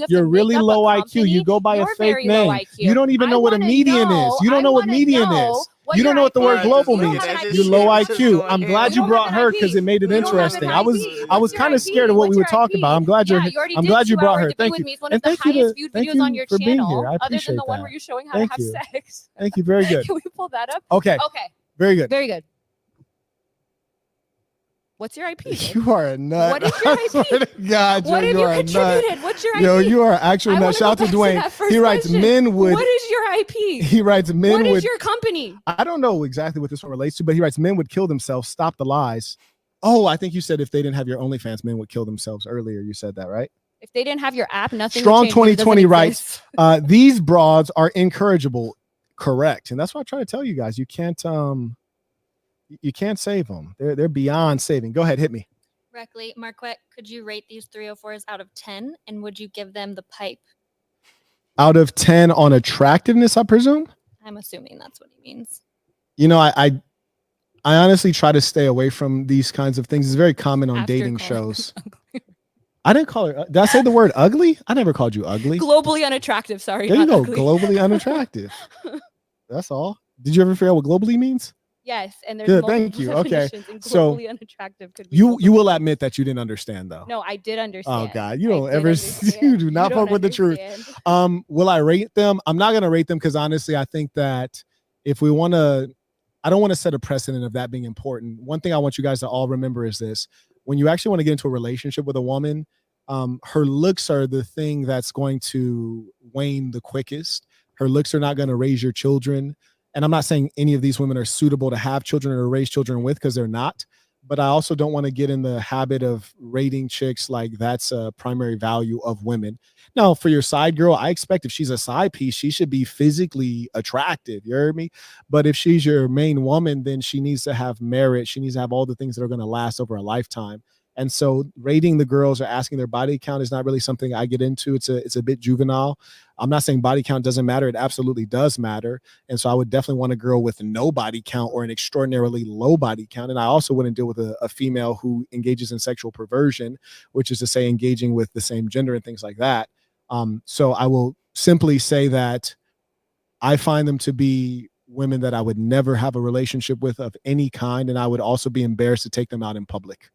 You're really low IQ. You go by a fake name. You don't even know what a median is. You don't know what median is. You don't know what the word global means. You're low IQ. I'm glad you brought her because it made it interesting. I was kind of scared of what we were talking about. I'm glad you brought her. Thank you. And thank you for being here. I appreciate that. Thank you. Very good. Can we pull that up? Okay. Very good. Very good. What's your IP? You are a nut. What is your IP? God, what have you contributed? What's your IP? Yo, you are actually a nut. Shout out to Dwayne. He writes men would. What is your IP? He writes men would. What is your company? I don't know exactly what this one relates to, but he writes men would kill themselves. Stop the lies. Oh, I think you said if they didn't have your OnlyFans, men would kill themselves earlier. You said that, right? If they didn't have your app, nothing. Strong 2020 writes, these broads are incorrigible. Correct. And that's what I try to tell you guys. You can't save them. They're beyond saving. Go ahead, hit me. Reckley, Marquette, could you rate these 304s out of 10? And would you give them the pipe? Out of 10 on attractiveness, I presume? I'm assuming that's what he means. You know, I honestly try to stay away from these kinds of things. It's very common on dating shows. I didn't call her. Did I say the word ugly? I never called you ugly. Globally unattractive. Sorry. There you go. Ugly. Globally unattractive. That's all. Did you ever figure out what globally means? Yes, and there's good. Thank you. Okay, so unattractive could be you will admit that you didn't understand though. No, I did understand. Oh God, you don't ever. You do not fuck with the truth. Will I rate them? I'm not gonna rate them because honestly, I think that if we want to, I don't want to set a precedent of that being important. One thing I want you guys to all remember is this: when you actually want to get into a relationship with a woman, her looks are the thing that's going to wane the quickest. Her looks are not going to raise your children. And I'm not saying any of these women are suitable to have children or raise children with because they're not. But I also don't want to get in the habit of rating chicks like that's a primary value of women. Now, for your side girl, I expect if she's a side piece, she should be physically attractive. You heard me? But if she's your main woman, then she needs to have merit. She needs to have all the things that are going to last over a lifetime. And so rating the girls or asking their body count is not really something I get into. It's a bit juvenile. I'm not saying body count doesn't matter. It absolutely does matter. And so I would definitely want a girl with no body count or an extraordinarily low body count. And I also wouldn't deal with a female who engages in sexual perversion, which is to say engaging with the same gender and things like that. So I will simply say that I find them to be women that I would never have a relationship with of any kind. And I would also be embarrassed to take them out in public.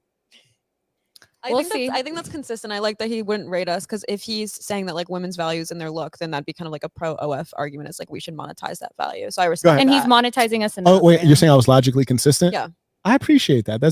I think that's consistent. I like that he wouldn't rate us because if he's saying that like women's values in their look, then that'd be kind of like a pro OF argument. It's like we should monetize that value. So I respect that. And he's monetizing us. Oh wait, you're saying I was logically consistent? Yeah. I appreciate that.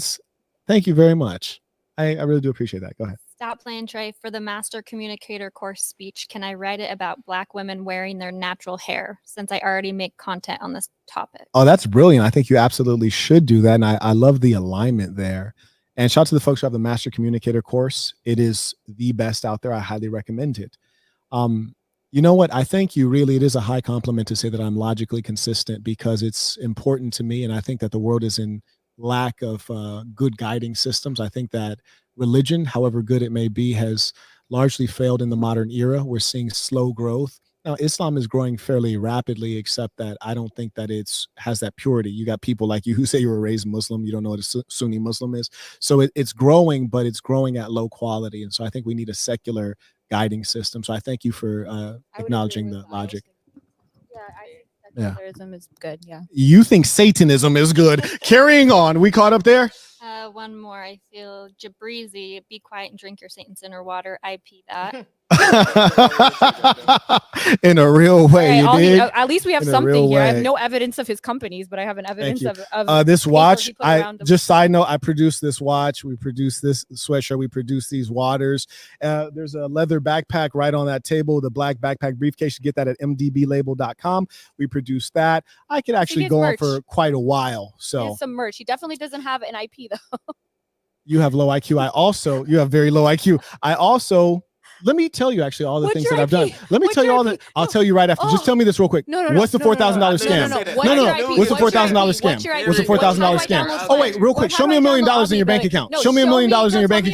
Thank you very much. I really do appreciate that. Go ahead. Stop playing, Trey. For the Master Communicator course speech, can I write it about Black women wearing their natural hair since I already make content on this topic? Oh, that's brilliant. I think you absolutely should do that. And I love the alignment there. And shout out to the folks who have the Master Communicator course. It is the best out there. I highly recommend it. You know what? I think it is a high compliment to say that I'm logically consistent, because it's important to me. And I think that the world is in lack of good guiding systems. I think that religion, however good it may be, has largely failed in the modern era. We're seeing slow growth. Now, Islam is growing fairly rapidly, except that I don't think that has that purity. You got people like you who say you were raised Muslim. You don't know what a Sunni Muslim is. So it's growing, but it's growing at low quality. And so I think we need a secular guiding system. So I thank you for acknowledging the logic. Yeah, I think secularism is good. Yeah. You think Satanism is good. Carrying on. We caught up there? One more. I feel Jabrizi, be quiet and drink your Satan's inner water. IP that. In a real way. Right, at least we have something here. I have no evidence of his companies, but I have an evidence of this watch. Just side note, I produced this watch. We produced this sweatshirt. We produced these waters. There's a leather backpack right on that table, the black backpack briefcase. You get that at mdblabel.com. We produced that. I could actually go on for quite a while. So he has some merch. He definitely doesn't have an IP though. You have low IQ. You have very low IQ. Let me tell you actually all the things that I've done. Let me tell you all that. I'll tell you right after. Just tell me this real quick. What's the $4,000 scam? No. What's the $4,000 scam? What's the $4,000 scam? Oh wait, real quick. Show me $1 million in your bank account. Show me $1 million in your bank account.